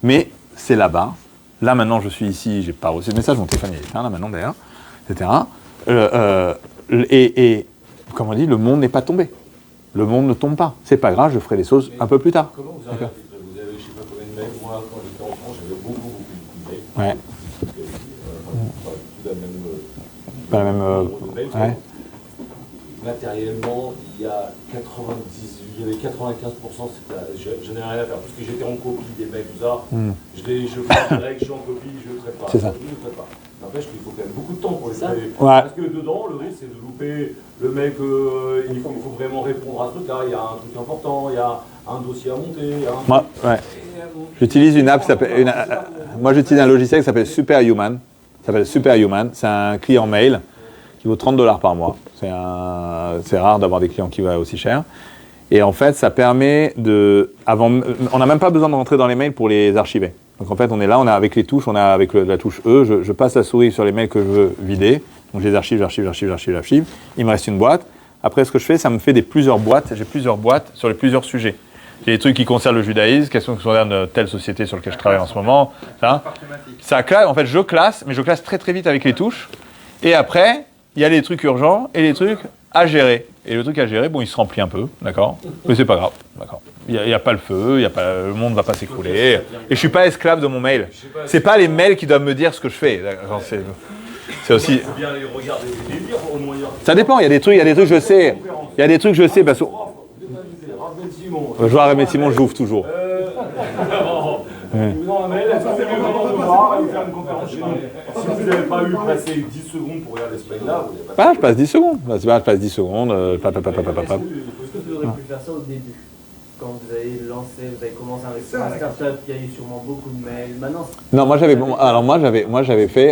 A: Mais c'est là-bas. Là, maintenant, je suis ici, j'ai pas reçu de message, mon téléphone est éteint, là, maintenant, d'ailleurs, etc. Et comme on dit, le monde n'est pas tombé. Le monde ne tombe pas. C'est pas grave, je ferai les choses un peu plus tard.
E: Comment vous avez, je sais pas combien de mails, moi quand j'étais en France, j'avais beaucoup de mails.
A: Ouais.
E: Pas la même mail,
A: ouais.
E: Matériellement, il y avait 95%, je n'ai rien à faire, parce que j'étais en copie des mails, tout ça. Je fais direct, je suis en copie, je ne traite pas.
A: C'est ça.
E: Je ne traite pas. N'empêche qu'il faut quand même beaucoup de temps pour les traiter.
A: Ouais.
E: Parce que dedans, le risque, c'est de louper le mec, il faut vraiment répondre à ce truc-là, il y a un truc important, il y a un dossier à monter.
A: Moi, ouais. J'utilise une app qui s'appelle. Moi, j'utilise un logiciel qui s'appelle Superhuman. C'est un client mail qui vaut $30 par mois. C'est rare d'avoir des clients qui valent aussi cher. Et en fait, ça permet de. On n'a même pas besoin de rentrer dans les mails pour les archiver. Donc en fait, on est là, on a avec les touches, on a avec la touche E, je passe la souris sur les mails que je veux vider. Donc je les archive. Il me reste une boîte. Après, ce que je fais, ça me fait plusieurs boîtes. J'ai plusieurs boîtes sur les plusieurs sujets. J'ai des trucs qui concernent le judaïsme, questions qui concernent telle société sur laquelle je travaille en ce moment. Ça classe, en fait, je classe, mais je classe très très vite avec les touches. Et après, il y a les trucs urgents et les trucs à gérer. Et le truc à gérer, bon, il se remplit un peu, d'accord? Mais c'est pas grave, d'accord? Il n'y a pas le feu, le monde ne va pas s'écrouler. Et je ne suis pas esclave de mon mail. C'est pas les mails qui doivent me dire ce que je fais. C'est aussi.
E: Il faut bien les regarder et les lire au moyen.
A: Ça dépend, il y a des trucs, je sais. Il y a des trucs, je sais, parce que. Je vois Rav Ben Simon, j'ouvre toujours.
E: Vous en mail, est-ce que c'est mieux de voir et faire une conférence chez nous? Si vous n'avez pas eu passé 10 secondes pour regarder ce mail-là, vous n'avez pas.
A: Ah, je passe 10 secondes. Je passe 10 secondes.
B: Est-ce que vous auriez pu faire ça au début? Quand vous avez lancé, vous avez commencé à investir dans la start-up, il y a eu sûrement beaucoup de mails. Maintenant,
A: non,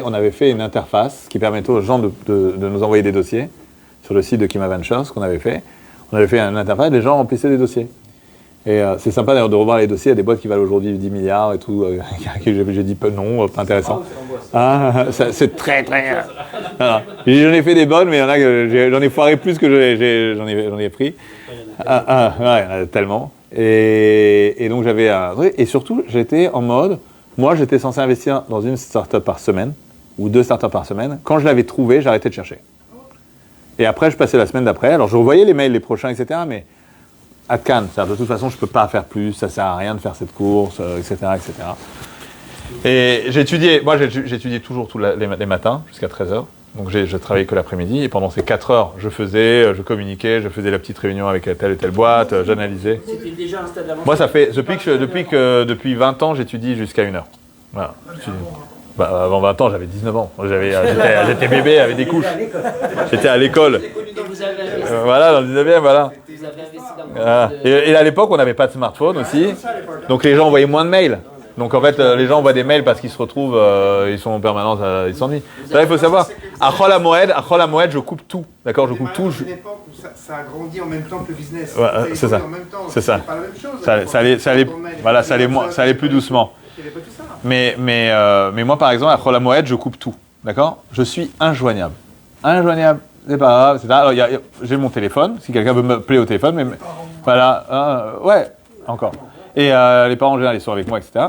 A: on avait fait une interface qui permettait aux gens de nous envoyer des dossiers sur le site de Kima Ventures, ce qu'on avait fait. On avait fait une interface, les gens remplissaient des dossiers. Et c'est sympa d'ailleurs de revoir les dossiers. Il y a des boîtes qui valent aujourd'hui 10 milliards et tout. J'ai dit non, pas intéressant. C'est très. Voilà. J'en ai fait des bonnes, mais il y en a que j'en ai foiré plus que j'en ai pris. Ouais, tellement. Et donc j'avais un truc. Et surtout, j'étais en mode. Moi, j'étais censé investir dans une start-up par semaine, ou 2 start-up par semaine. Quand je l'avais trouvé, j'arrêtais de chercher. Et après, je passais la semaine d'après. Alors, je revoyais les mails, les prochains, etc. Mais à Cannes, de toute façon, je ne peux pas faire plus. Ça ne sert à rien de faire cette course, etc., etc. Et j'étudiais toujours tous les matins jusqu'à 13h. Donc, je travaillais que l'après-midi. Et pendant ces 4 heures, je communiquais, je faisais la petite réunion avec telle et telle boîte, j'analysais.
B: C'était déjà un stade d'avancement.
A: Moi, ça fait depuis 20 ans, j'étudie jusqu'à 1 heure. Voilà. Avant 20 ans, j'avais 19 ans. J'étais bébé avec des couches. J'étais à l'école.
B: Et vous avez investi,
A: Voilà, dans le 19e, voilà.
B: vous avez investi dans
A: Et à l'époque, on n'avait pas de smartphone aussi. Donc les gens envoyaient moins de mails. Donc en fait, les gens envoient des mails parce qu'ils se retrouvent, ils sont en permanence, ils s'ennuient. Là, il faut savoir, à Chol HaMoed, je coupe tout. D'accord, je coupe tout.
C: C'est une époque où ça a grandi en même temps que le business.
A: Ouais,
C: Ça a
A: c'est ça.
C: évolué en même temps.
A: C'est ça.
C: C'est pas la même chose.
A: Ça allait plus doucement.
C: Il n'y avait pas tout ça.
A: Mais moi, par exemple, à Chol HaMoed, je coupe tout. D'accord? Je suis injoignable. Injoignable, c'est pas grave, etc. Alors, j'ai mon téléphone, si quelqu'un veut m'appeler au téléphone, mais voilà, ouais, encore. Et les parents, en général, ils sont avec moi, etc.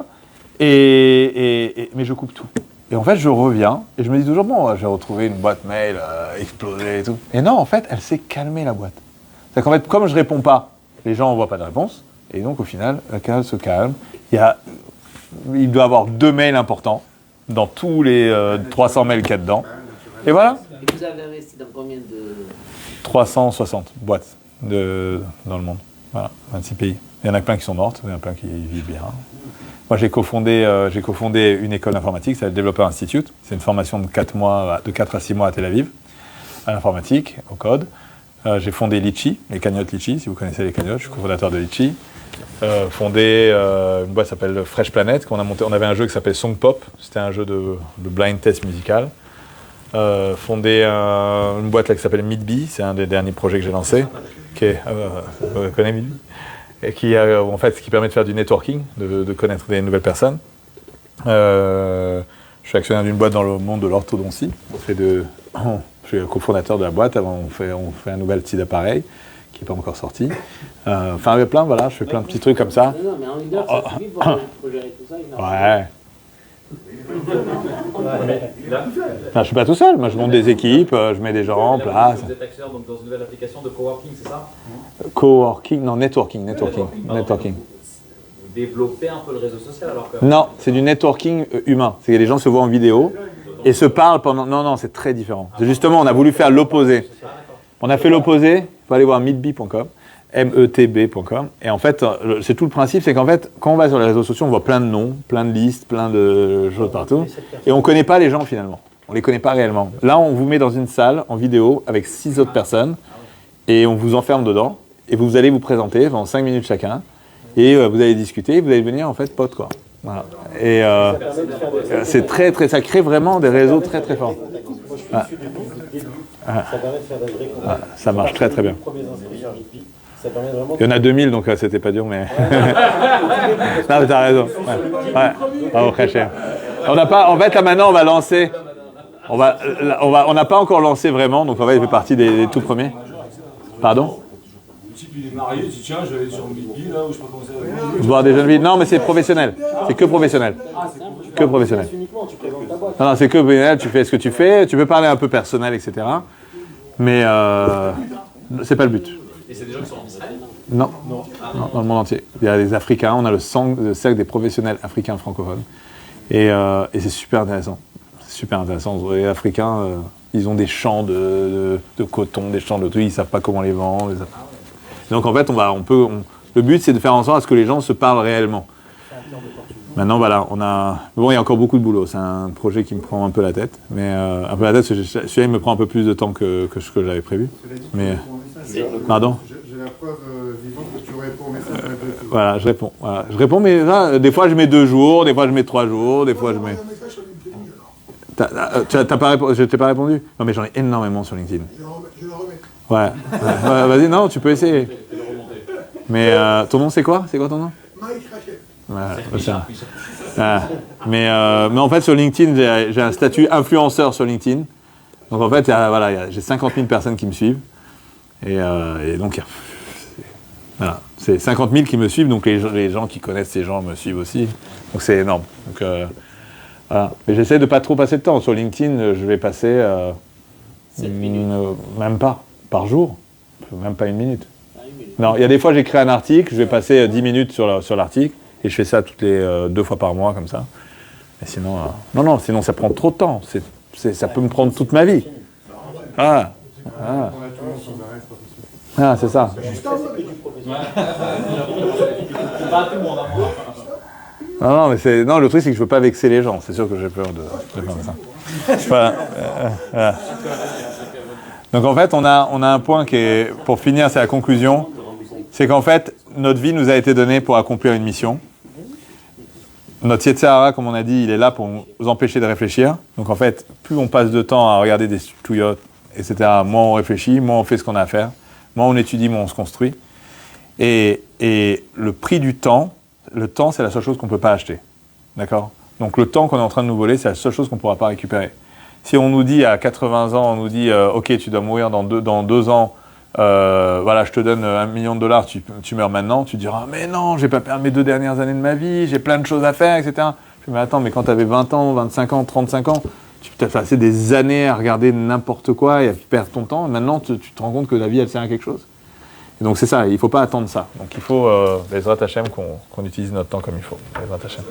A: Mais je coupe tout. Et en fait, je reviens, et je me dis toujours, bon, j'ai retrouvé une boîte mail explosée et tout. Et non, en fait, elle s'est calmée, la boîte. C'est-à-dire qu'en fait, comme je réponds pas, les gens n'envoient pas de réponse, et donc, au final, la canal se calme. Il doit y avoir 2 mails importants dans tous les 300 mails qu'il y a dedans. Et voilà.
B: Et vous avez investi dans combien de...
A: 360 boîtes dans le monde. Voilà, 26 pays. Il y en a plein qui sont mortes, il y en a plein qui vivent bien. Moi, j'ai cofondé une école d'informatique, c'est le Developer Institute. C'est une formation de 4 à 6 mois à Tel Aviv, à l'informatique, au code. J'ai fondé Litchi, les cagnottes Litchi, si vous connaissez les cagnottes, je suis cofondateur de Litchi. Fondé une boîte qui s'appelle Fresh Planet, qu'on a monté. On avait un jeu qui s'appelle Song Pop, c'était un jeu de blind test musical. Fondé une boîte là, qui s'appelle Midbee, c'est un des derniers projets que j'ai lancé, vous connaissez Midbee, et qui permet de faire du networking, de connaître des nouvelles personnes. Je suis actionnaire d'une boîte dans le monde de l'orthodontie. Je suis cofondateur de la boîte. On fait un nouvel petit appareil qui n'est pas encore sorti. Enfin, il y a plein, voilà, je fais plein de petits trucs comme ça.
B: Non, mais en leader, ça suffit pour gérer tout ça.
A: Ouais. Je suis pas tout seul, moi je monte des équipes, je mets des gens en place.
D: Vous êtes actionnaire donc, dans une nouvelle application de coworking, c'est ça?
A: Coworking, non, networking.
D: Vous développez un peu le réseau social alors que...
A: Non, c'est du networking humain. C'est que les gens se voient en vidéo et se parlent pendant... Non, c'est très différent. Justement, on a voulu faire l'opposé. On a fait l'opposé, il faut aller voir meetb.com. metb.com. Et en fait, c'est tout le principe, c'est qu'en fait, quand on va sur les réseaux sociaux, on voit plein de noms, plein de listes, plein de choses partout. Et on ne connaît pas les gens finalement. On ne les connaît pas réellement. Là, on vous met dans une salle en vidéo avec 6 autres personnes et on vous enferme dedans. Et vous allez vous présenter pendant 5 minutes chacun. Et vous allez discuter, vous allez devenir en fait potes, quoi. Voilà. Et c'est très, très, ça crée vraiment des réseaux très, très forts.
F: Ça permet de faire des vrais contacts.
A: Ça marche très, très bien.
F: Ça permet vraiment
A: Il y en a 2000, donc c'était pas dur, mais... Non, mais t'as raison. Ouais. Bravo, très cher. On n'a pas... En fait, là, maintenant, on va lancer... On n'a pas encore lancé vraiment, donc en fait, il fait partie des tout premiers. Pardon?
E: Le type, il est marié, il dit tiens, je vais aller sur Midbee, là, où je sais pas comment ça va.
A: Voir des jeunes filles. Non, mais c'est professionnel. C'est que professionnel. Que professionnel.
F: uniquement, tu présentes ta boîte.
A: Non, c'est que professionnel, tu fais ce que tu fais, tu peux parler un peu personnel, etc. Mais c'est pas le but.
D: Et c'est des gens qui sont en Israël?
A: Non, dans le monde entier. Il y a des Africains, on a le cercle des professionnels africains francophones. Et c'est super intéressant. C'est super intéressant. Les Africains, ils ont des champs de coton, des champs de tout, ils ne savent pas comment les vendre. Donc en fait, le but, c'est de faire en sorte à ce que les gens se parlent réellement. Maintenant, voilà, Bon, il y a encore beaucoup de boulot. C'est un projet qui me prend un peu la tête. Mais celui-là, il me prend un peu plus de temps que ce que j'avais prévu. Mais... Pardon?
C: J'ai la preuve vivante que tu réponds au message.
A: Voilà, je réponds. Voilà. Je réponds, mais là, des fois, je mets 2 jours, des fois, je mets 3 jours, des fois, je mets... T'as pas répondu? Je t'ai pas répondu? Non, mais j'en ai énormément sur LinkedIn.
G: Je le remets.
A: Ouais. Vas-y, non, tu peux essayer. Mais ton nom, c'est quoi? C'est quoi ton nom?
G: Mike Rachel.
A: Mais en fait, sur LinkedIn, j'ai un statut influenceur sur LinkedIn. Donc en fait, j'ai 50 000 personnes qui me suivent. Et donc, voilà, c'est 50 000 qui me suivent. Donc les gens qui connaissent ces gens me suivent aussi. Donc c'est énorme. Donc, voilà. Mais j'essaie de ne pas trop passer de temps. Sur LinkedIn, je vais passer Même pas. Par jour. Même pas 1 minute. Non, il y a des fois j'écris un article, je vais passer 10 minutes sur l'article, et je fais ça toutes les 2 fois par mois, comme ça. Mais sinon, non, sinon ça prend trop de temps. Ça peut me prendre toute ma vie. Ah, c'est ça. Non, mais le truc c'est que je veux pas vexer les gens. C'est sûr que j'ai peur de faire ça. Voilà. Donc en fait, on a un point qui est, pour finir, c'est la conclusion. C'est qu'en fait, notre vie nous a été donnée pour accomplir une mission. Notre Yetzer Hara, comme on a dit, il est là pour nous empêcher de réfléchir. Donc en fait, plus on passe de temps à regarder des touillottes, etc., moins on réfléchit, moins on fait ce qu'on a à faire, moins on étudie, moins on se construit. Et le prix du temps, le temps, c'est la seule chose qu'on ne peut pas acheter. D'accord ? Donc le temps qu'on est en train de nous voler, c'est la seule chose qu'on ne pourra pas récupérer. Si on nous dit à 80 ans, on nous dit ok, tu dois mourir dans 2 ans, voilà, je te donne $1 million, tu meurs maintenant, tu diras mais non, j'ai pas perdu mes 2 dernières années de ma vie, j'ai plein de choses à faire, etc. Je dis mais attends, mais quand tu avais 20 ans, 25 ans, 35 ans, tu t'as passé des années à regarder n'importe quoi et à perdre ton temps, et maintenant tu te rends compte que la vie elle sert à quelque chose. Et donc c'est ça, il ne faut pas attendre ça. Donc il faut, Bezrat Hashem, qu'on utilise notre temps comme il faut. Bezrat Hashem.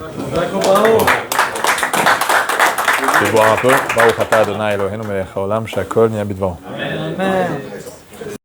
A: Je vais boire un peu. Baruch atah Adonai Eloheinu melech haolam, shakol nהיה bidvaro. Amen.